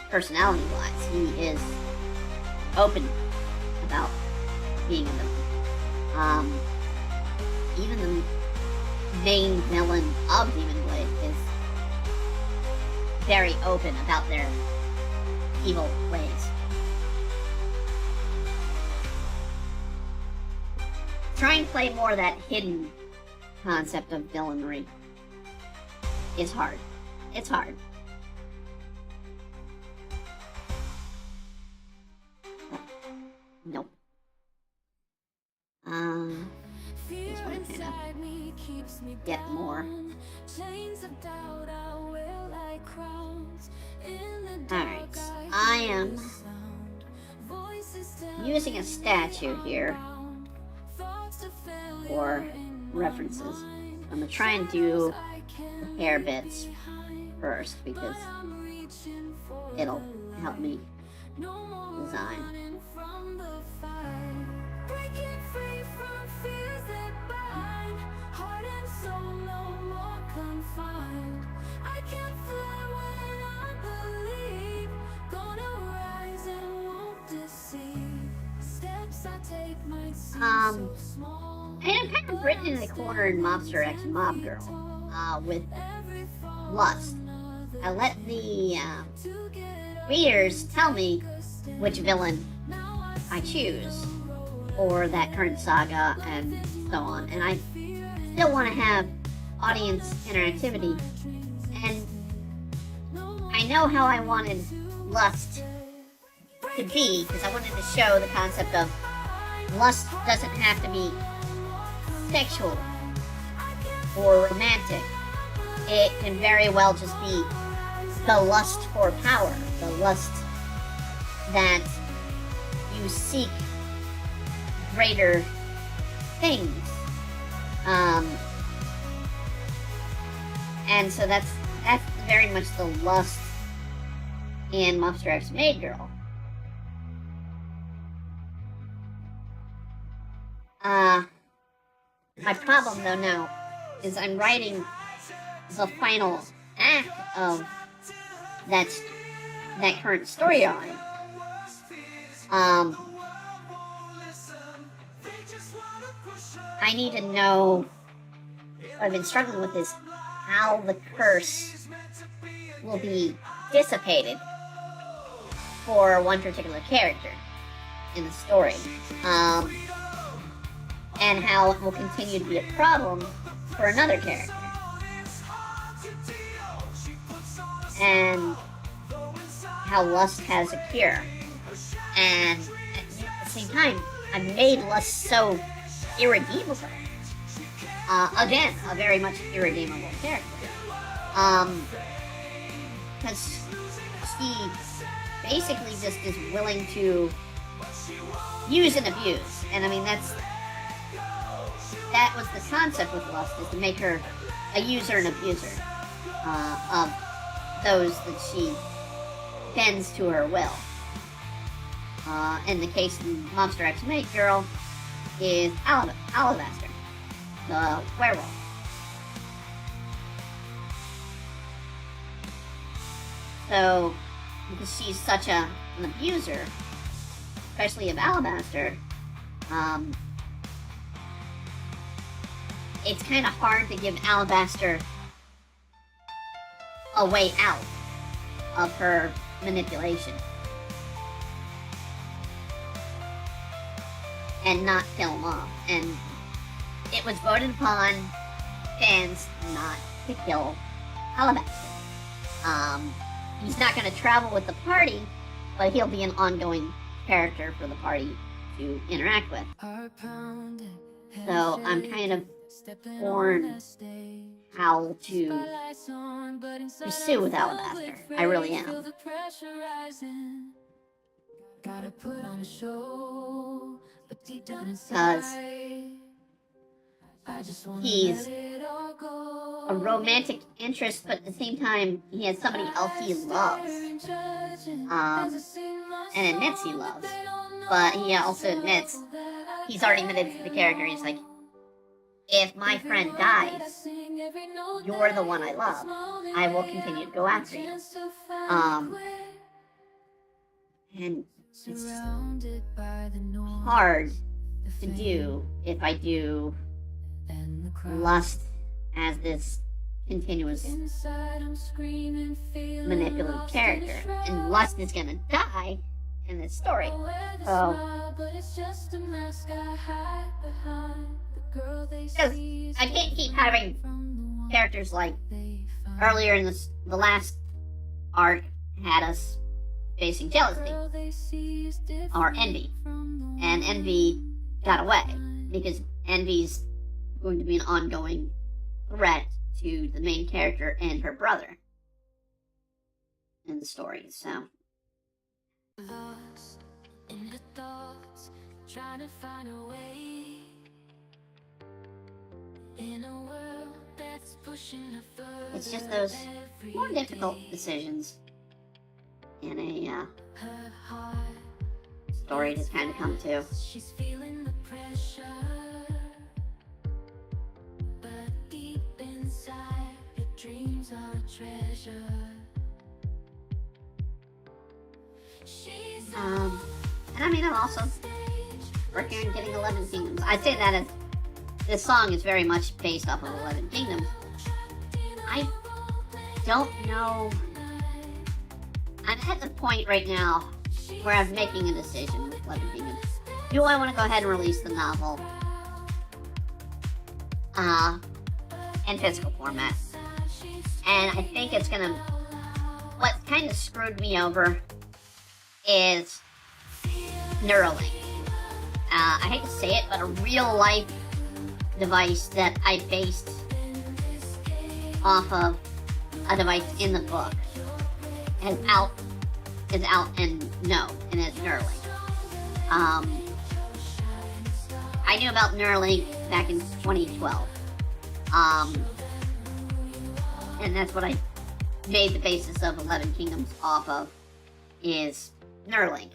Speaker 2: personality-wise. He is open about being a villain. Even the main villain of Demon Blade is very open about their evil ways. Try and play more of that hidden concept of villainry is hard. It's hard. Nope. Just want to kind of get more. Alright, I am using a statue here for references. I'm going to try and do the hair bits first because it'll help me design. And I'm kind of written in the corner in Mobster X Mob Girl, with lust. I let the readers tell me which villain I choose for that current saga and so on. And I still want to have audience interactivity. And I know how I wanted lust to be, because I wanted to show the concept of lust doesn't have to be sexual or romantic. It can very well just be the lust for power, the lust that you seek greater things. And so that's very much the lust in Monster X Maid Girl. My problem though now is I'm writing the final act of that that current storyline. I need to know, what I've been struggling with is how the curse will be dissipated for one particular character in the story. And how it will continue to be a problem for another character. And how lust has a cure. And at the same time, I've made lust so irredeemable. Again, a very much irredeemable character. Because she basically just is willing to use and abuse. And I mean, that was the concept with lust, is to make her a user and abuser of those that she bends to her will. In the case of Monster X Muichiro is Alabaster, the werewolf. So, because she's such an abuser, especially of Alabaster, it's kind of hard to give Alabaster a way out of her manipulation and not kill him off. And it was voted upon fans not to kill Alabaster. He's not going to travel with the party, but he'll be an ongoing character for the party to interact with. So I'm kind of torn how to pursue with Alabaster. I really am. Because he's a romantic interest, but at the same time, he has somebody else he loves. And admits he loves. But he also admits he's already admitted to the character. He's like, if my friend dies, you're the one I love. I will continue to go after you. And it's hard to do if I do lust as this continuous manipulative character. And lust is gonna die in this story. So, because I can't keep having characters like earlier in the last arc had us facing jealousy or envy, and envy got away because envy's going to be an ongoing threat to the main character and her brother in the story. So lost in the thoughts, trying to find a way in a world that's pushing her further. It's just those more difficult decisions in a story to kind of come to. She's feeling the pressure, but deep inside, your dreams are a treasure. And I mean, I'm also working on getting 11 Kingdoms. I'd say that this song is very much based off of 11 Kingdoms. I don't know. I'm at the point right now where I'm making a decision with 11 Kingdoms. Do I want to go ahead and release the novel in physical format? And I think it's gonna. What kind of screwed me over is Neuralink. I hate to say it, but a real life device that I based off of a device in the book is out and it's Neuralink. I knew about Neuralink back in 2012. And that's what I made the basis of 11 Kingdoms off of, is Neuralink.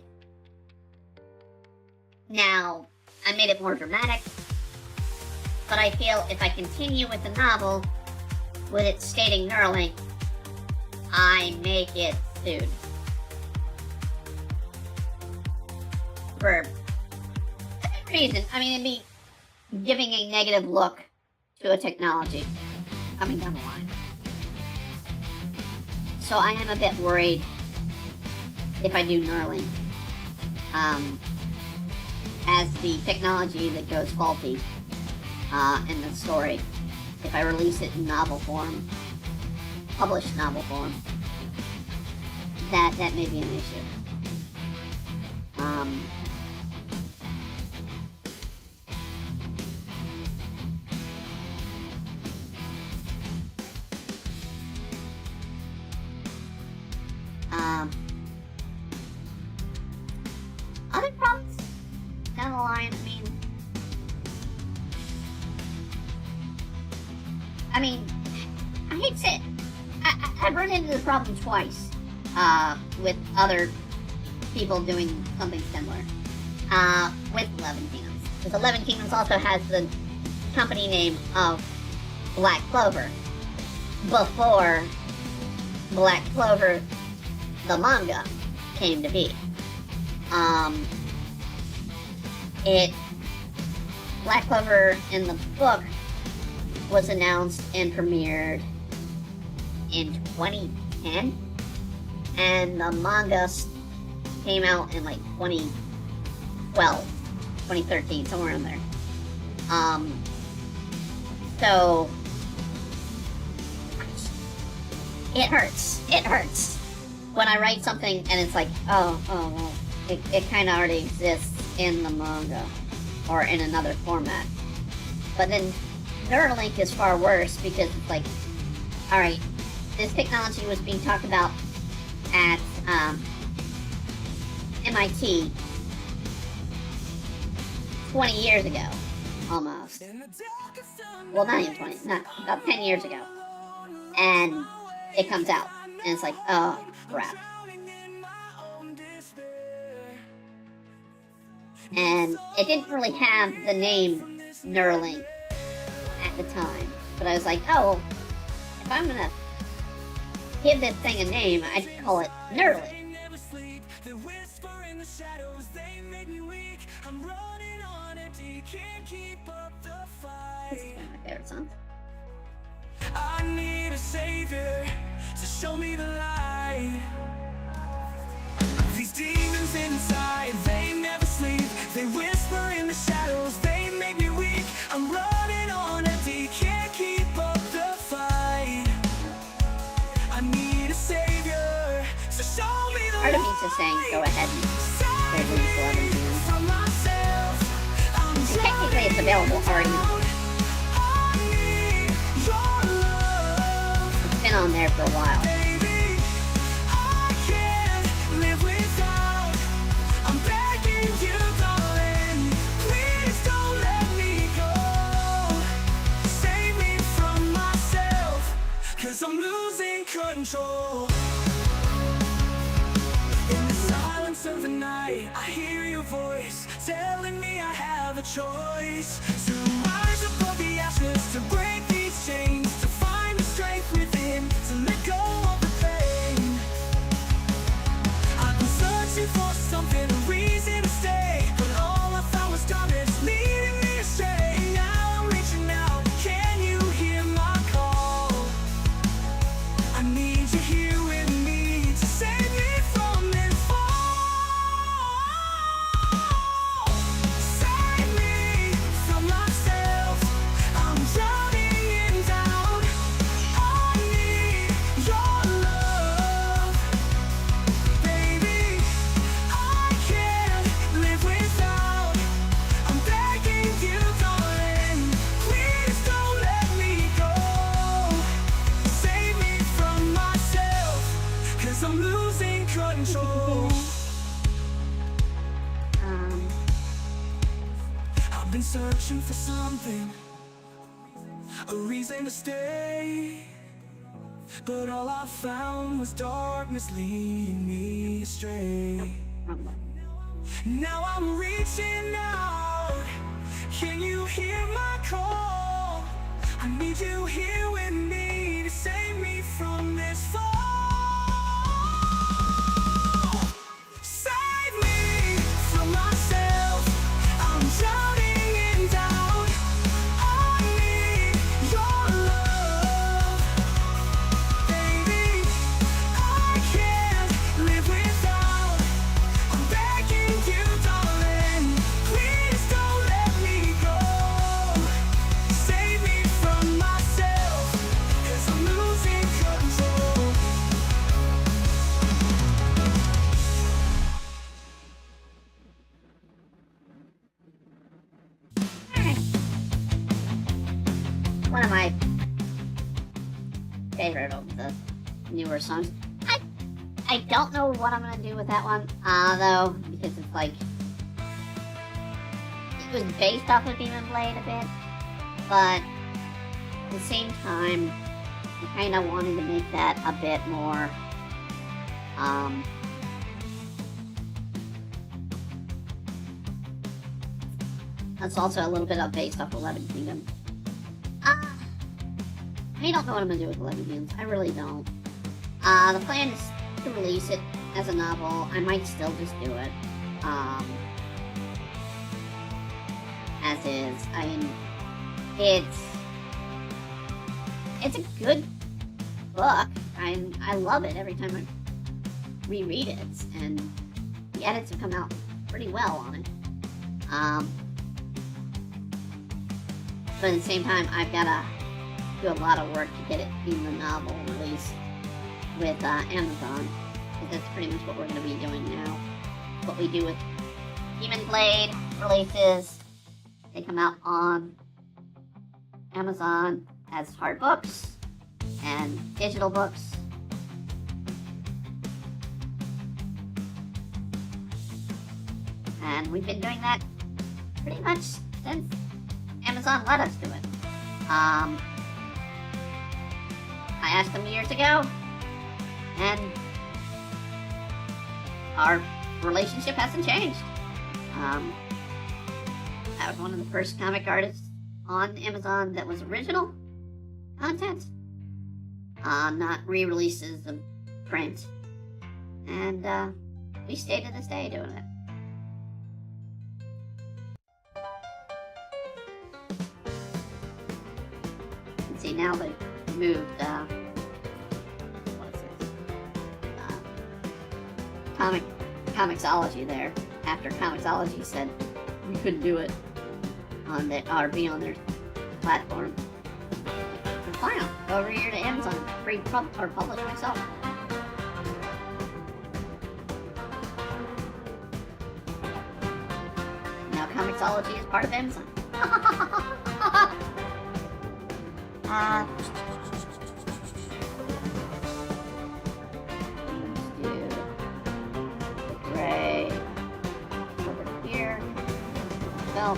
Speaker 2: Now, I made it more dramatic, but I feel if I continue with the novel with it stating Neuralink, I make it sued. for a good reason. I mean, it'd be giving a negative look to a technology coming down the line. So I am a bit worried if I do Neuralink, as the technology that goes faulty in the story. If I release it in novel form, published novel form, that may be an issue. Other problems down the line, I mean, I hate to say it, I've run into the problem twice with other people doing something similar with 11 Kingdoms. Because 11 Kingdoms also has the company name of Black Clover before Black Clover, the manga, came to be. Black Clover in the book was announced and premiered in 2010, and the manga came out in like 2012, 2013, somewhere in there. So it hurts when I write something and it's like, well, it kind of already exists in the manga or in another format. But then Neuralink is far worse because it's like, alright, this technology was being talked about at MIT 20 years ago, almost. Well, not even 20, about 10 years ago. And it comes out, and it's like, oh, crap. And it didn't really have the name Neuralink at the time. But I was like, oh, if I'm gonna give this thing a name, I'd call it Neuralink. This is one of my favorite songs.
Speaker 1: I need a savior to show me the light. These demons inside, they never sleep. They whisper in the shadows, they make me weak. I'm running on empty, can't keep up the fight. I need a savior to show me the light.
Speaker 2: Part of me is just saying, go ahead and release 11 Kingdoms. And technically it's available already. It's been on there for a while.
Speaker 1: I'm losing control. In the silence of the night, I hear your voice telling me I have a choice to rise above the ashes, to break these chains, to find the strength within, to let go of the pain. I've been searching for something, a reason to stay, but all I found was darkness leading me astray. Now I'm reaching out, can you hear my call? I need you here with me to save me from this fall. Save me from myself. I'm drowning in doubt. I need your love, baby. I can't live without. I'm begging you, darling, please don't let me go. Save me from myself, 'cause I'm losing control. I've been searching for something, a reason to stay, but all I found was darkness leading me astray. Now I'm reaching out, can you hear my call? I need you here with me to save me from this fall. Save me from myself.
Speaker 2: of my favorite of the newer songs. I don't know what I'm gonna do with that one, though, because it's like it was based off of Demon Blade a bit, but at the same time, I kind of wanted to make that a bit more, that's also a little bit based off 11 Kingdom. I don't know what I'm gonna do with 11 Kingdoms. I really don't. The plan is to release it as a novel. I might still just do it, as is. I mean, it's a good book. I love it every time I reread it, and the edits have come out pretty well on it. But at the same time, I've gotta do a lot of work to get it in the novel release with Amazon, because that's pretty much what we're going to be doing now. What we do with Demon Blade releases, they come out on Amazon as hard books and digital books. And we've been doing that pretty much since Amazon let us do it. I asked them years ago, and our relationship hasn't changed. I was one of the first comic artists on Amazon that was original content, not re-releases of print. And we stay to this day doing it. And see, now they moved, what is this? Comixology there, after Comixology said we couldn't do it on the, or be on their platform. So fine, I'll go over here to Amazon, or publish myself. Now Comixology is part of Amazon. Let's do the gray over here. Well,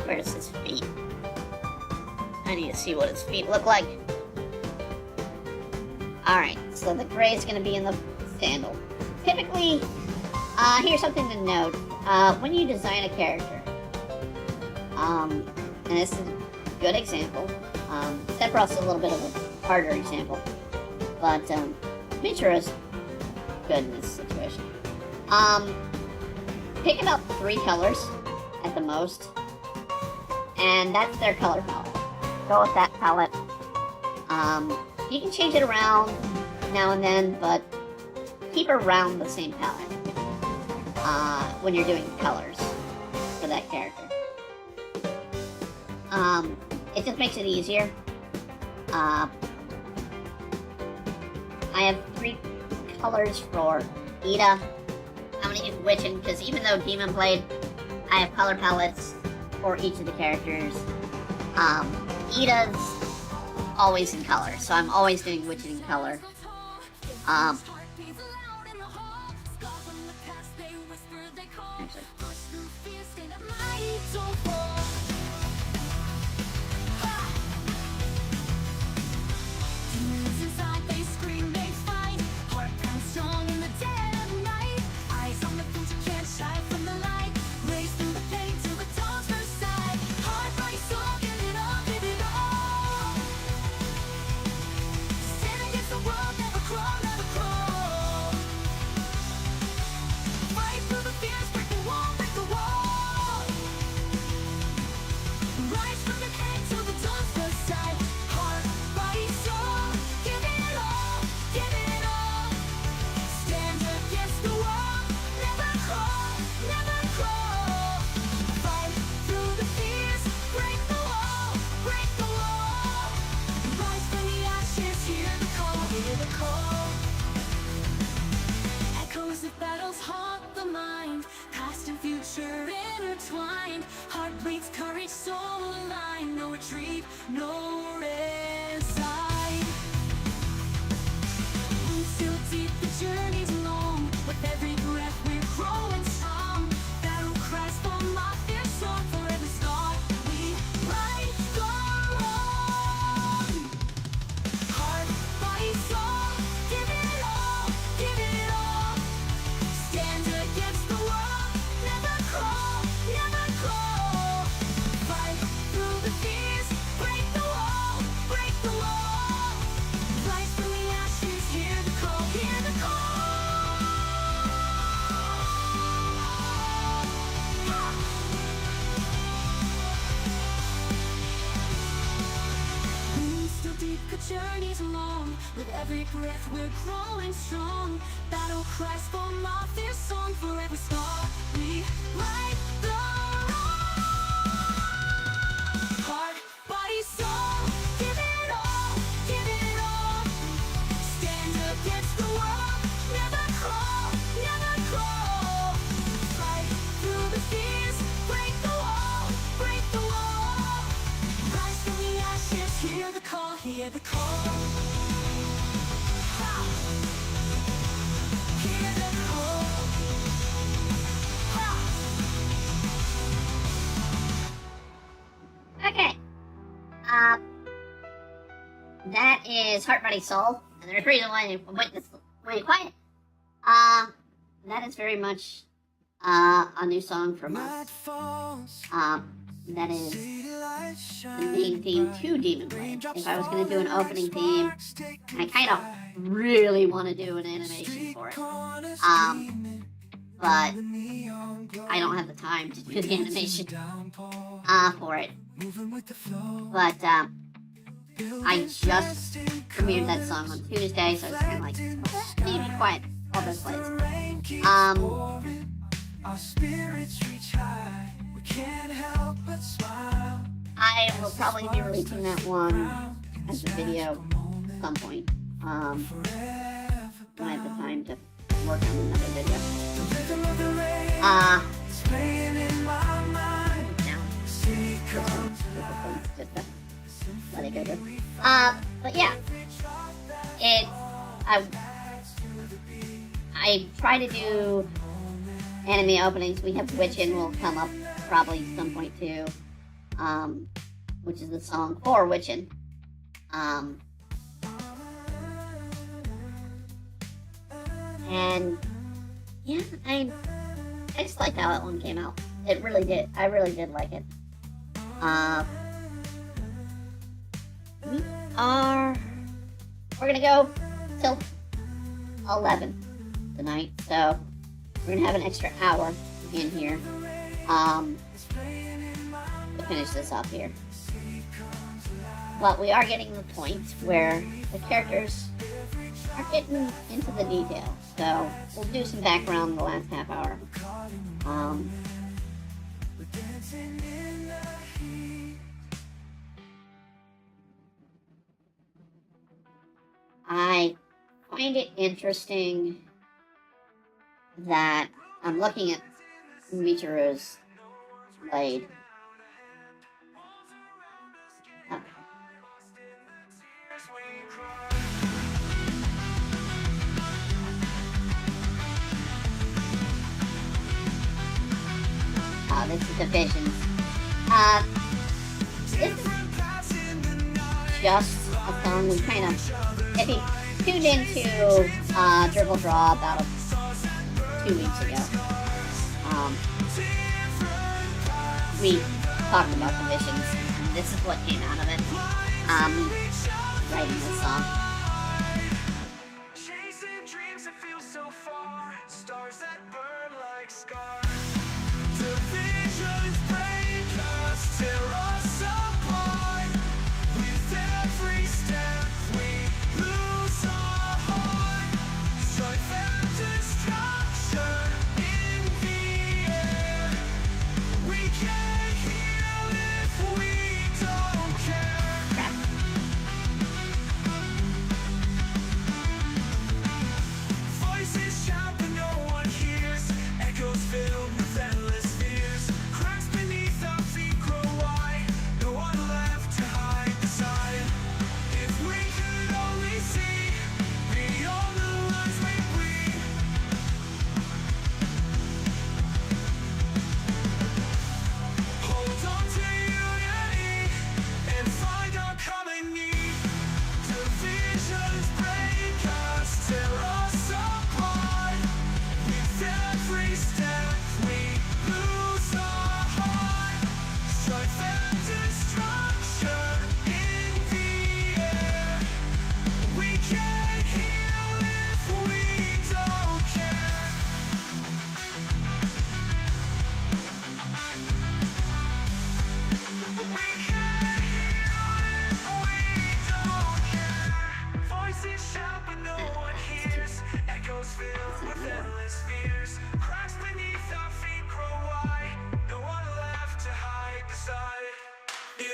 Speaker 2: where's his feet? I need to see what his feet look like. Alright, so the gray is going to be in the sandal. Typically, here's something to note. When you design a character, and this is a good example, Sephiroth's a little bit of a harder example, but Muichiro's good in this situation. Pick about 3 colors at the most, and that's their color palette. Go with that palette. You can change it around now and then, but keep around the same palette when you're doing colors for that character. It just makes it easier. I have 3 colors for Ida. I'm gonna use Witchin, because even though Demon Blade, I have color palettes for each of the characters. Ida's always in color, so I'm always doing Witchin in color.
Speaker 1: retreat, no reside. Still deep, the journey's long. With every breath we're growing strong. Battle cries for my fear song. For every star we right the wrong. Heart, body, soul, give it all, give it all. Stand against the world, never crawl, never crawl. Fight through the fears, break the wall, break the wall. Rise from the ashes, hear the call, hear the call. Still deep, the journey's long. With every breath we're growing strong. Battle cries for my fear song. For every star we right the wrong. Heart, body, soul, give it all, give it all. Stand against the world, never crawl, never crawl. Fight through the fears, break the wall, break the wall. Rise from the ashes, hear the call, hear the call. Ha! Hear the call. Ha!
Speaker 2: Okay. That is Heart, Body, Soul. And there's a reason why I went this way quiet. That is very much a new song from us. That is the main theme to Demon Blade. If I was going to do an opening theme, I kind of really want to do an animation for it. But I don't have the time to do the animation for it. But I just premiered that song on Tuesday, so it's kind of like, need to be quiet all those plays.
Speaker 1: Our spirits reach high, we can't help but smile.
Speaker 2: I will probably be releasing that one as a video at some point. When I have the time to work on another video.
Speaker 1: It's playing in my mind.
Speaker 2: Just to let it go through. But yeah, I try to do anime openings. We have Witchin' will come up probably some point too, which is the song for Witchin'. And yeah, I just liked how that one came out. It really did. I really did like it. We're gonna go till 11 tonight, so we're gonna have an extra hour in here to finish this up here. But we are getting to the point where the characters are getting into the detail, so we'll do some background in the last half hour. I find it interesting that I'm looking at Muichiro's blade. This is the Visions. This is just a song we kind of, if you tuned into Dribble Draw about 2 weeks ago, we talked about the Visions, and this is what came out of it, writing this song.
Speaker 1: Chasing dreams that feel so far, stars that burn like scars.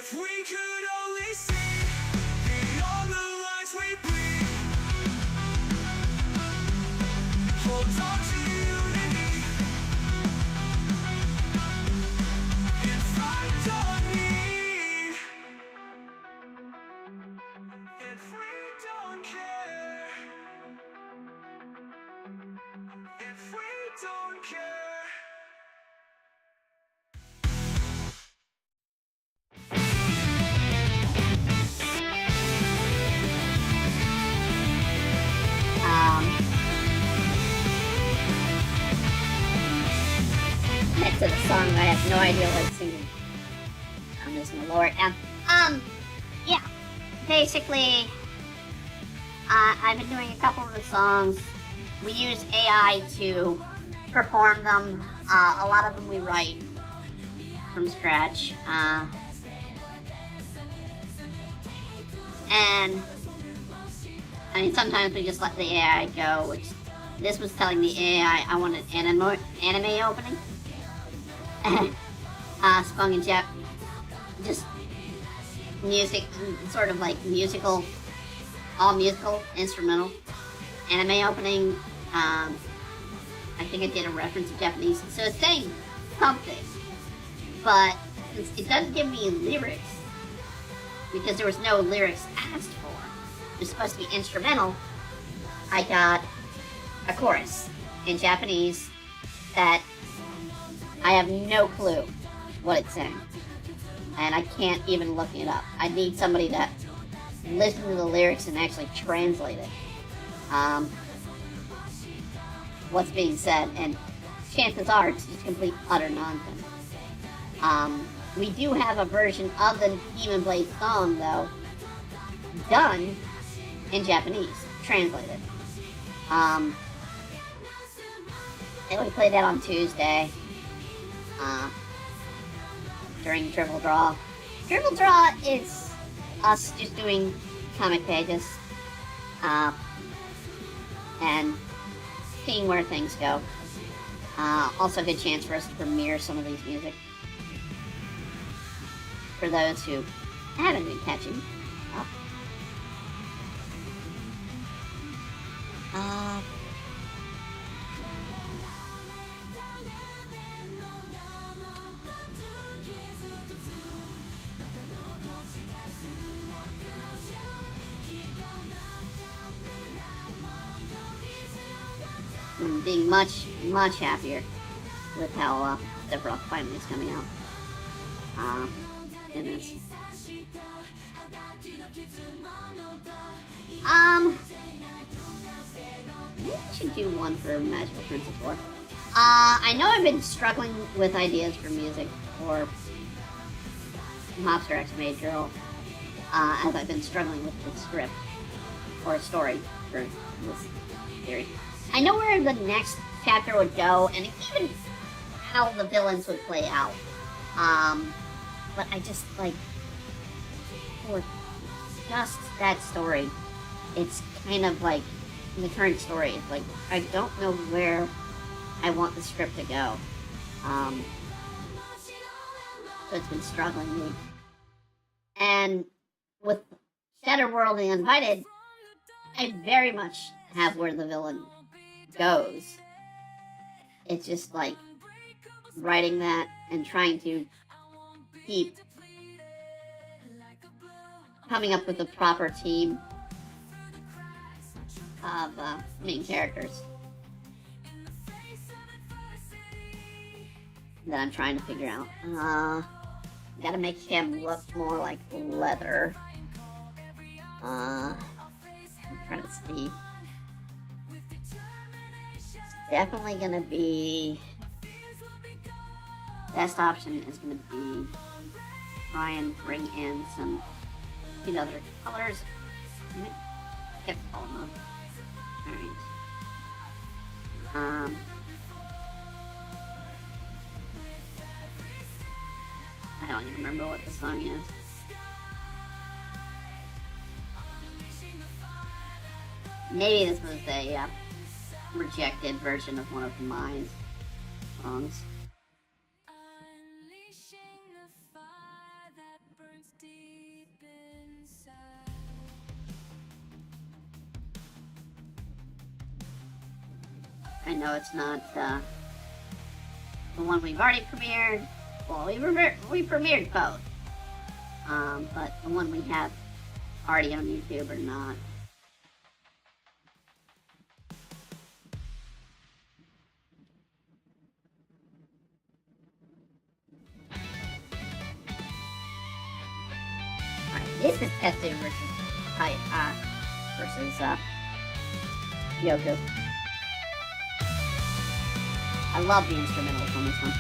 Speaker 1: If we could only see beyond the lines we bleed, hold on to unity. If I don't need, if we don't care, if we don't care.
Speaker 2: Next to the song, I have no idea what it's singing. I'm just gonna lower it down. Yeah. Basically, I've been doing a couple of the songs. We use AI to perform them. A lot of them we write from scratch. And I mean, sometimes we just let the AI go, which this was telling the AI I want an anime opening. Spung and Jeff, just music, sort of like musical, all musical, instrumental anime opening. I think I did a reference to Japanese, so it's saying something, but it doesn't give me lyrics because there was no lyrics asked for. It was supposed to be instrumental. I got a chorus in Japanese that I have no clue what it's saying, and I can't even look it up. I need somebody to listen to the lyrics and actually translate it. What's being said, and chances are it's just complete utter nonsense. We do have a version of the Demon Blade song, though, done in Japanese, translated. And we played that on Tuesday, during Dribble Draw. Dribble Draw is us just doing comic pages, and seeing where things go. Also a good chance for us to premiere some of these music. For those who haven't been catching up. I'm being much happier with how Sephiroth finally is coming out. In this. Maybe I should do one for Magical Princess 4. I know I've been struggling with ideas for music for Mobster X Major, as I've been struggling with the script or story for this series. I know where the next chapter would go, and even how the villains would play out. But I just, like, for just that story, it's kind of like, the current story, it's like, I don't know where I want the script to go. So it's been struggling me. And with Shattered World and Uninvited, I very much have where the villain goes. It's just like writing that and trying to keep coming up with a proper team of main characters that I'm trying to figure out. Gotta make him look more like leather. I'm trying to see. It's definitely gonna be, best option is gonna be try and bring in some other colors. Yep, almost. Alright. I don't even remember what the song is. Maybe this was a rejected version of one of my songs. I know it's not the one we've already premiered. Well, we premiered both. But the one we have already on YouTube or not. Alright, this is Tetsu versus Yoku. I love the instrumentals on this one.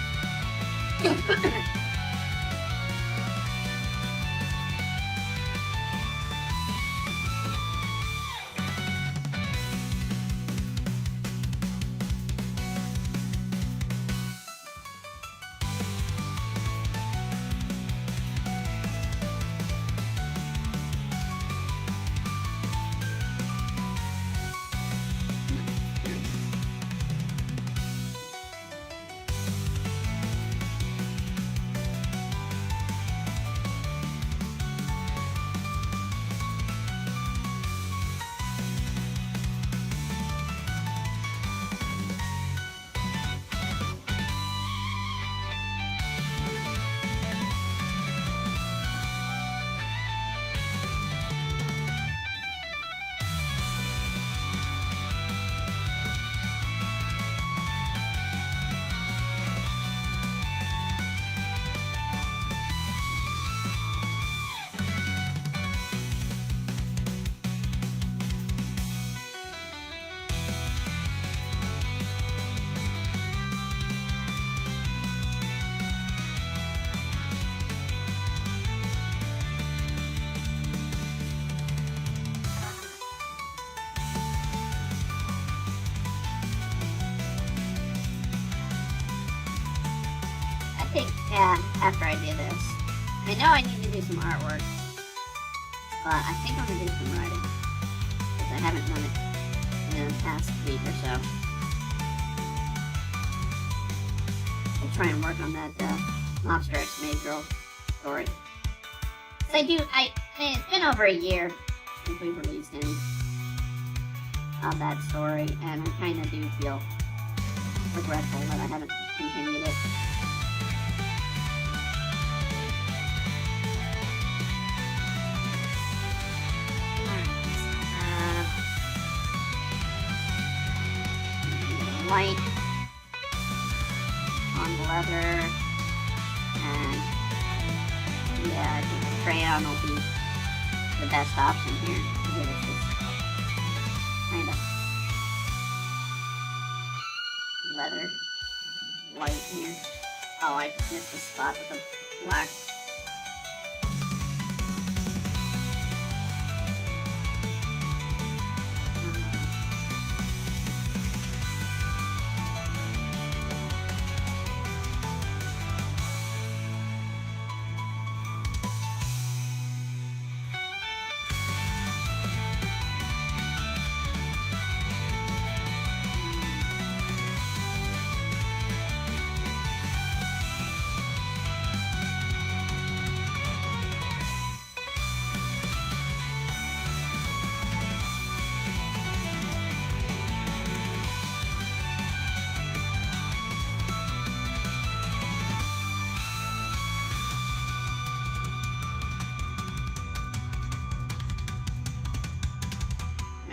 Speaker 2: Yeah, after I do this. I know I need to do some artwork, but I think I'm going to do some writing, because I haven't done it in the past week or so. I'll try and work on that Lobster X Maid Girl story. So it's been over a year since we've released any of that story, and I kind of do feel regretful that I haven't continued it. White on the leather, and yeah, I think the crayon will be the best option here. Give it this kind of leather white here. Oh, I missed the spot with the black.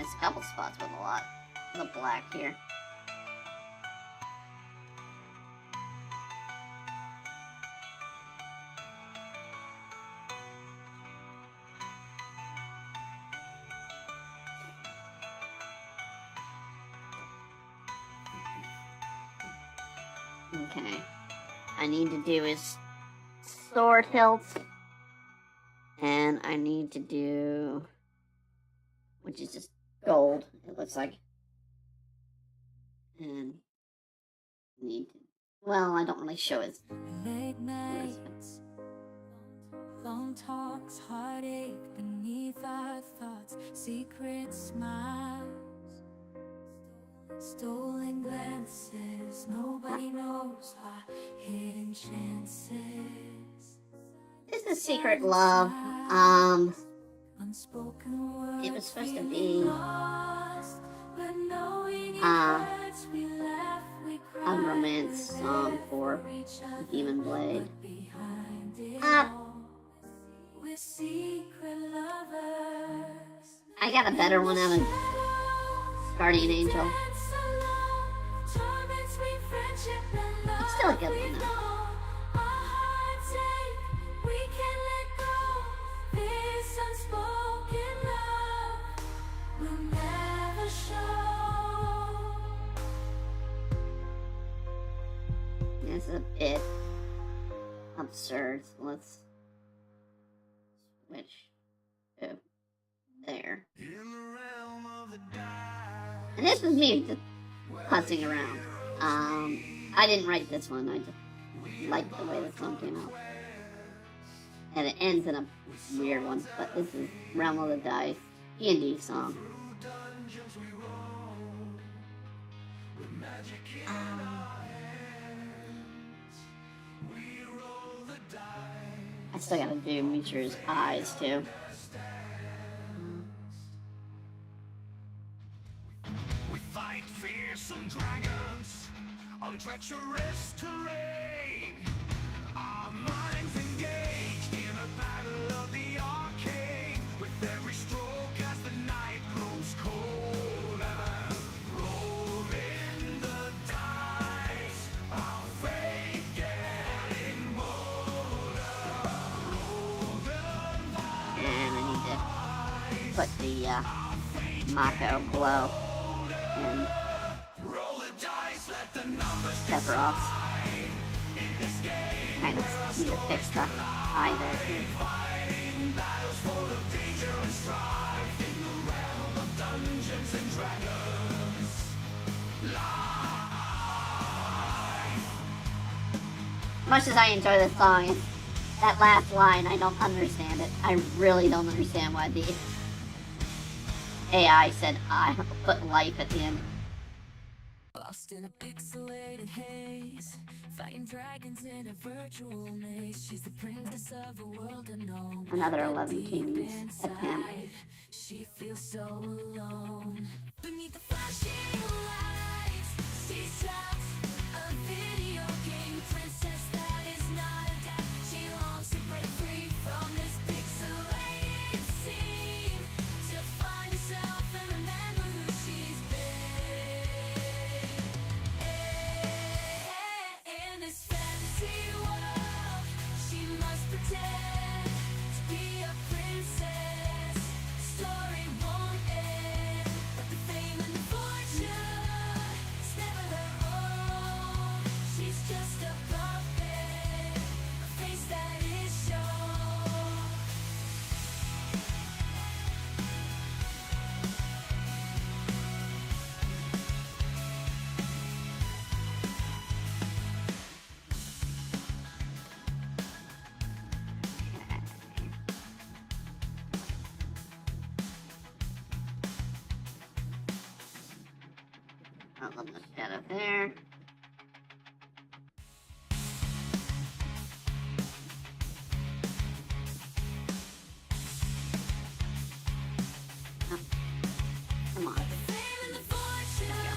Speaker 2: A couple spots with a lot of the black here. Okay. I need to do his sword hilts. And I need to do, which is just gold, it looks like. And need to, well, I don't really show his.
Speaker 1: Late nights, phone talks, heartache beneath our thoughts, secret smiles, stolen glances, nobody knows our hidden chances.
Speaker 2: This is Secret Love. It was supposed to be a romance song for Demon Blade. I got a better one out of Guardian Angel. It's still a good one though. It's a bit absurd. So let's switch to there. And this was me just putzing around. I didn't write this one. I just liked the way the song came out. And it ends in a weird one. But this is Realm of the Dice, D&D song. I still gotta do Muichiro's eyes too.
Speaker 3: We fight fearsome dragons on treacherous terrain. Our minds engaged in a battle of the arcane. With every stroke as the night grows cold and rolling the dice, our fate getting bolder.
Speaker 2: And I need to put the Mako glow and Sephiroth. Kind of need to fix the eye there too. Much as I enjoy this song, that last line, I don't understand it. I really don't understand why the AI said I put life at the end.
Speaker 1: Lost in a pixelated haze, fighting dragons in a virtual maze. She's the princess of a world unknown.
Speaker 2: Another 11 kings attempt.
Speaker 1: She feels so alone. Beneath the flashing lights, she's trapped. A video game princess that is not a death. She longs to break free from this pixelated scene, to find herself and remember who she's been. In this fantasy world, she must pretend to be a princess. Story won't end, but the fame and the fortune is never her own. She's just a puppet, a face that is shown.
Speaker 2: I'll let the shadow there. Oh, come on.
Speaker 1: Fame and the fortune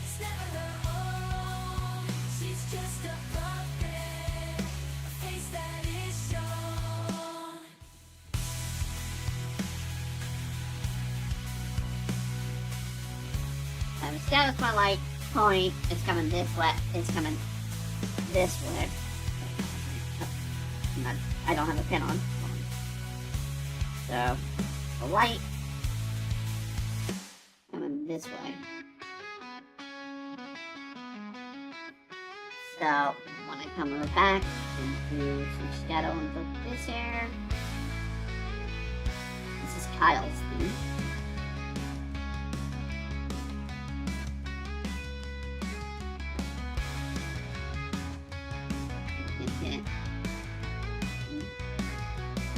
Speaker 1: is never her own. She's just a puppet, a face that is shown.
Speaker 2: Status my light point is coming this way. It's coming this way. I don't have a pin on. So the light coming this way. So when I come on the back and do some shadow and put this here. This is Kyle's thing.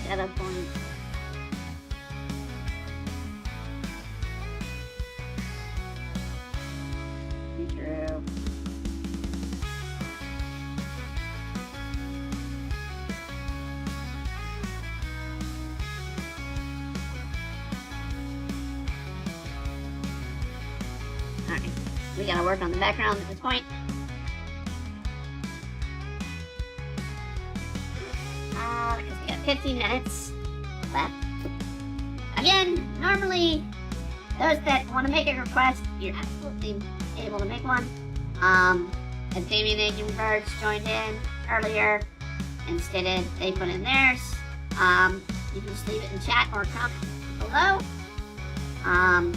Speaker 2: Shadow point. True. we gotta work on the background at this point. Because we got 15 minutes left. Again, normally, those that want to make a request, you're absolutely able to make one. As Damien Agent Birds joined in earlier and stated they put in theirs, you can just leave it in chat or comment below on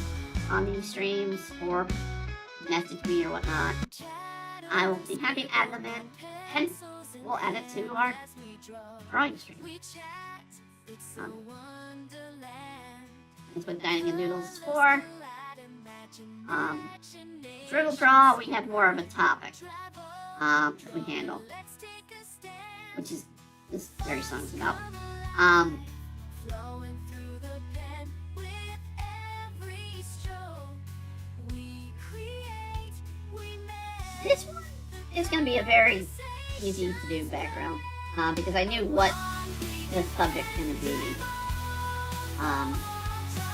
Speaker 2: these streams or message me or whatnot. I will be happy to add them in, and we'll add it to our drawing stream. That's what Dining and Noodles is for. Dribble Draw, we have more of a topic that we handle, which is this very song's about. This one is going to be a very easy to do background because I knew what the subject's going to be,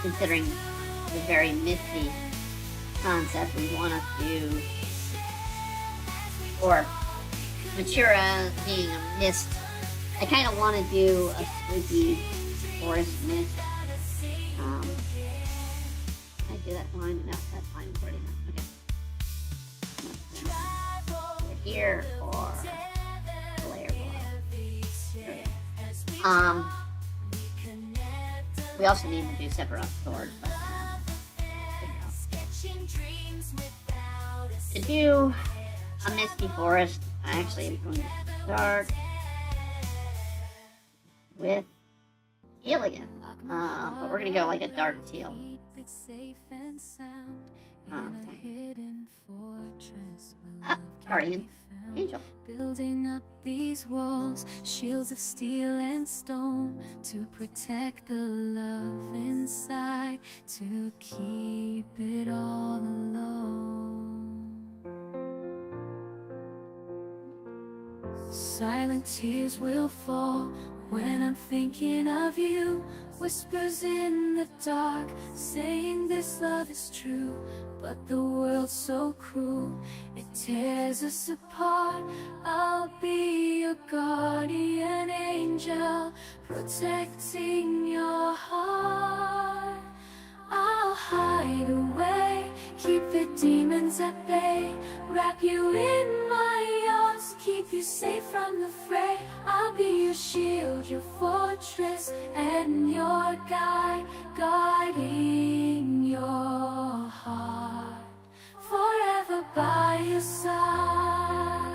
Speaker 2: considering the very misty concept we want to do, or Muichiro being a mist. I kind of want to do a spooky forest mist. Can I do that line? No, that's fine. It's already done. Okay. Here or layer below. We also need to do Sephiroth sword, but to do a misty forest, I actually am going to start with teal again. But we're going to go like a dark teal. Guardian Angel.
Speaker 1: Building up these walls, shields of steel and stone, to protect the love inside, to keep it all alone. Silent tears will fall when I'm thinking of you. Whispers in the dark, saying this love is true. But the world's so cruel, it tears us apart. I'll be your guardian angel, protecting your heart. I'll hide away, keep the demons at bay, wrap you in my arms, keep you safe from the fray. I'll be your shield, your fortress, and your guide, guarding your heart, forever by your side.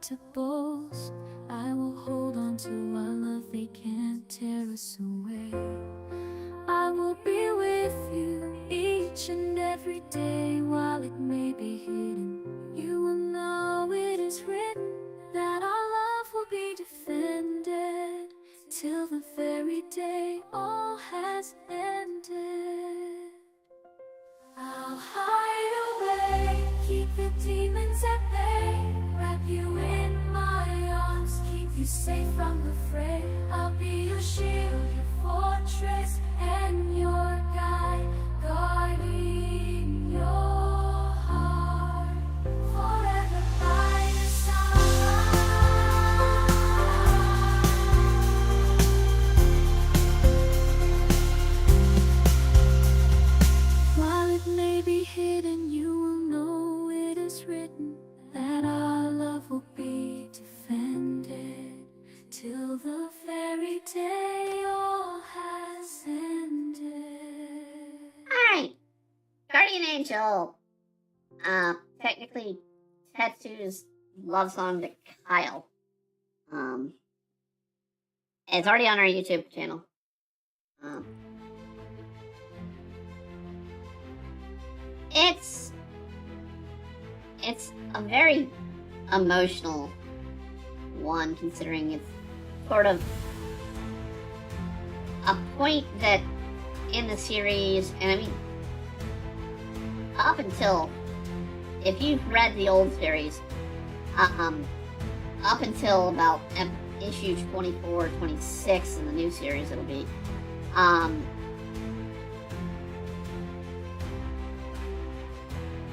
Speaker 1: To boast, I will hold on to our love, they can't tear us away. I will be with you each and every day, while it may be hidden. You will know it is written that our love will be defended till the very day all has ended. I'll hide away, keep the demons at bay, wrap you in my arms, keep you safe from the fray. I'll be your shield, your fortress, and your guide, guarding your heart, forever by your side. While it may be hidden, you will know it is written that our love will be defended till the very day all has ended.
Speaker 2: Alright, Guardian Angel. Technically, Tetsu's love song to Kyle. It's already on our YouTube channel. It's a very emotional one, considering it's sort of a point that in the series, and I mean, up until, if you've read the old series, up until about issue 24, 26 in the new series, it'll be,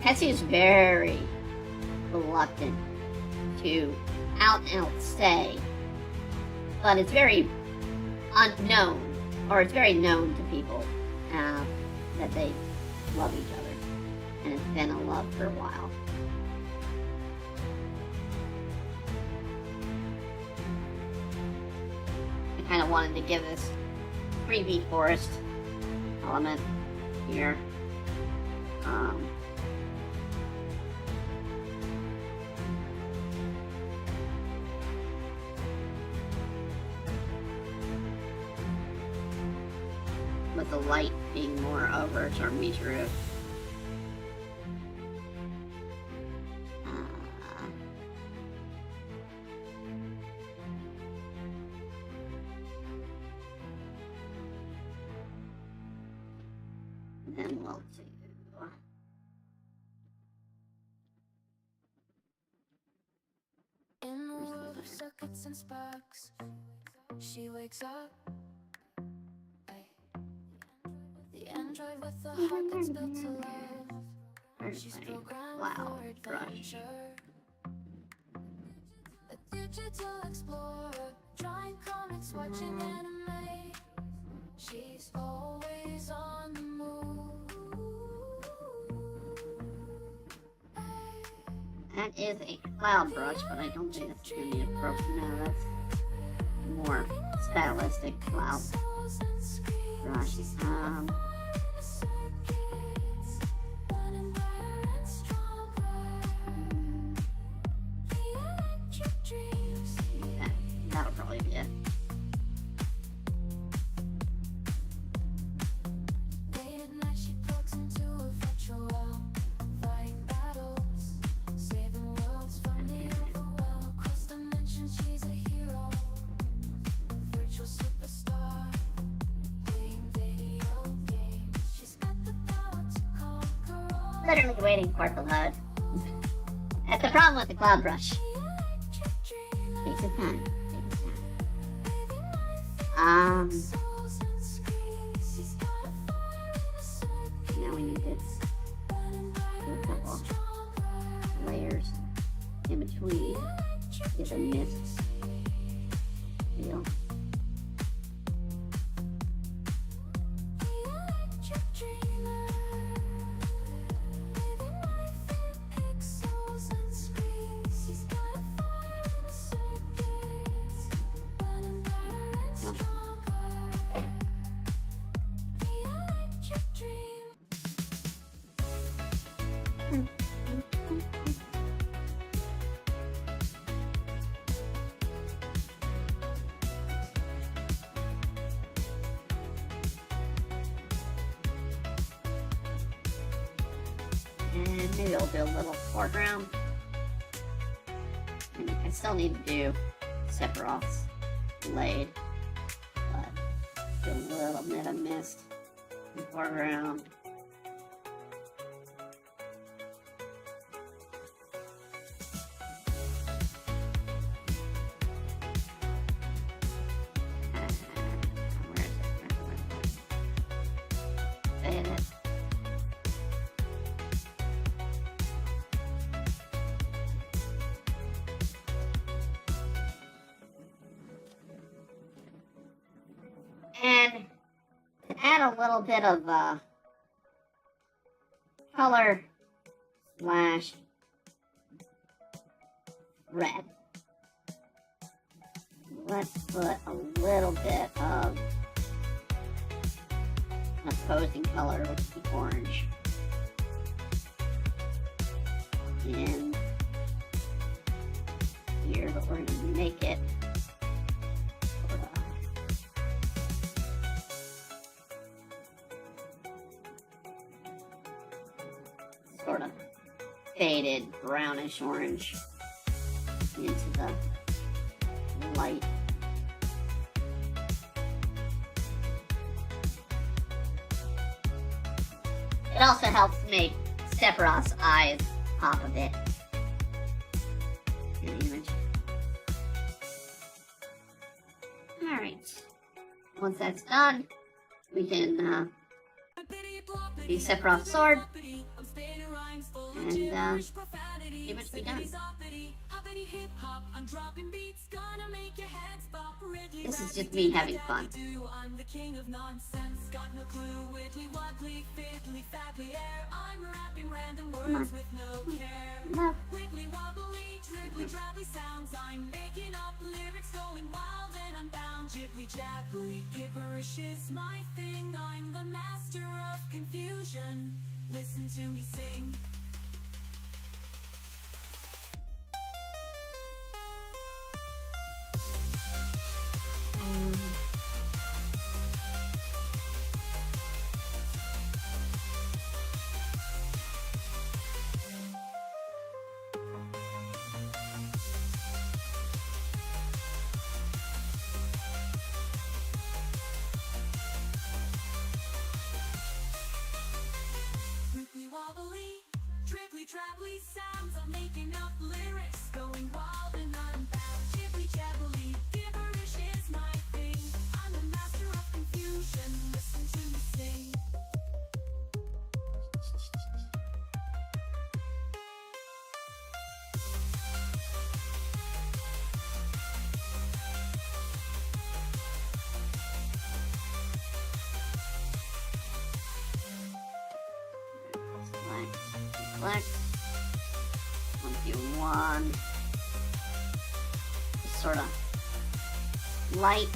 Speaker 2: Tetsu's very reluctant to out and out stay, but it's very unknown, or it's very known to people that they love each other, and it's been a love for a while. I kind of wanted to give this creepy forest element here. With the light being more over to our Muichiro. Then we'll do
Speaker 1: In a world of circuits and sparks, she wakes up. The android with a heart that's built to love. She's programmed
Speaker 2: wow,
Speaker 1: for
Speaker 2: brush.
Speaker 1: adventure. A digital explorer, drawing comics, watching anime. She's always on the move.
Speaker 2: That is a cloud brush, but I don't think that's going to be appropriate. No, that's more stylistic cloud brush. That'll probably be it. Literally waiting for it to load. That's the problem with the cloud brush. Takes some time. Now we need to do a couple layers in between. Get a mist feel. And maybe I'll do a little foreground. And I still need to do Sephiroth's blade, but do a little bit of mist in the foreground. And to add a little bit of color slash red, let's put a little bit of an opposing color, which is the orange, in make it sort of faded brownish orange into the light. It also helps make Sephiroth's eyes pop a bit in the image. Alright. Once that's done, we can use Sephiroth's sword and the image be done. This is just me having fun. No.
Speaker 1: Listen to me sing. Travelly sounds of making up lyrics, going wild and unbound. Jibbly jabbly, gibberish is my thing. I'm the master of confusion. Listen to me sing.
Speaker 2: Select. Let's do one. Just sort of light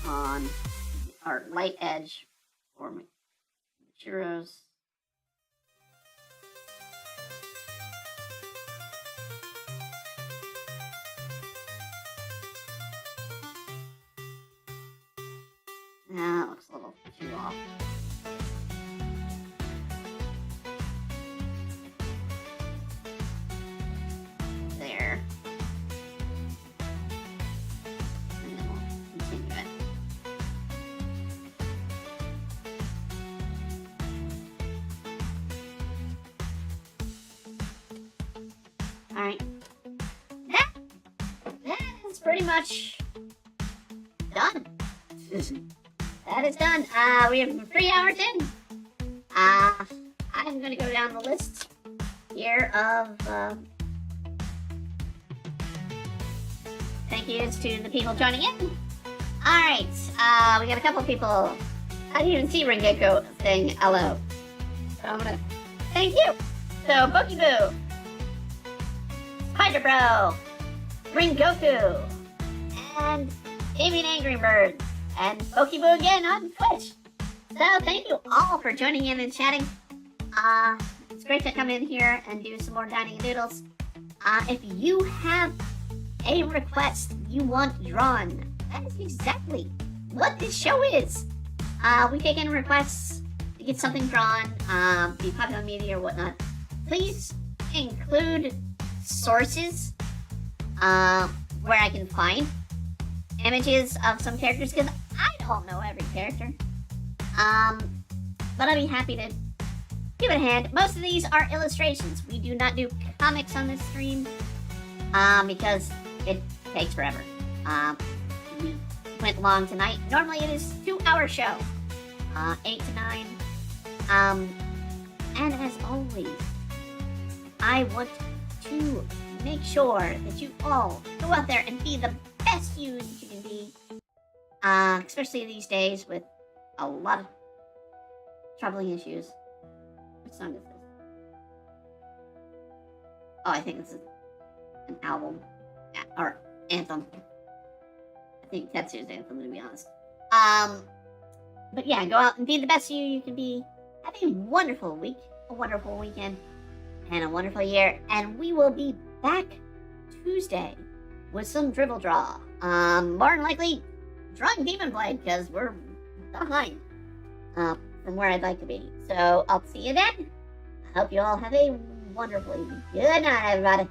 Speaker 2: on, or light edge for Muichiro's. That looks a little too off. There. And then we'll continue it. Alright. That is pretty much done. That is done. We have 3 hours in. I'm gonna go down the list here of thank yous to the people joining in. Alright, we got a couple people. I didn't even see Ringeko saying hello. So I'm gonna thank you. So Pokeboo, Hydra Bro, Ringoku, and Damien Angry Bird, and Pokeboo again on Twitch. So thank you all for joining in and chatting. It's great to come in here and do some more Dining and Doodles. If you have a request you want drawn, that is exactly what this show is. We take in requests to get something drawn, be popular media or whatnot. Please include sources where I can find images of some characters, because I don't know every character. But I'd be happy to give it a hand. Most of these are illustrations. We do not do comics on this stream because it takes forever. We went long tonight. Normally it is a 2-hour show, 8 to 9. And as always, I want to make sure that you all go out there and be the best you that you can be. Especially these days with a lot of troubling issues. What song is this? Oh, I think this is an album. Yeah, or anthem. I think Tetsu's anthem, to be honest. But yeah, go out and be the best you can be. Have a wonderful week, a wonderful weekend, and a wonderful year. And we will be back Tuesday with some dribble draw. More than likely, drawing Demon Blade, because we're behind from where I'd like to be. So I'll see you then. I hope you all have a wonderfully good night, everybody.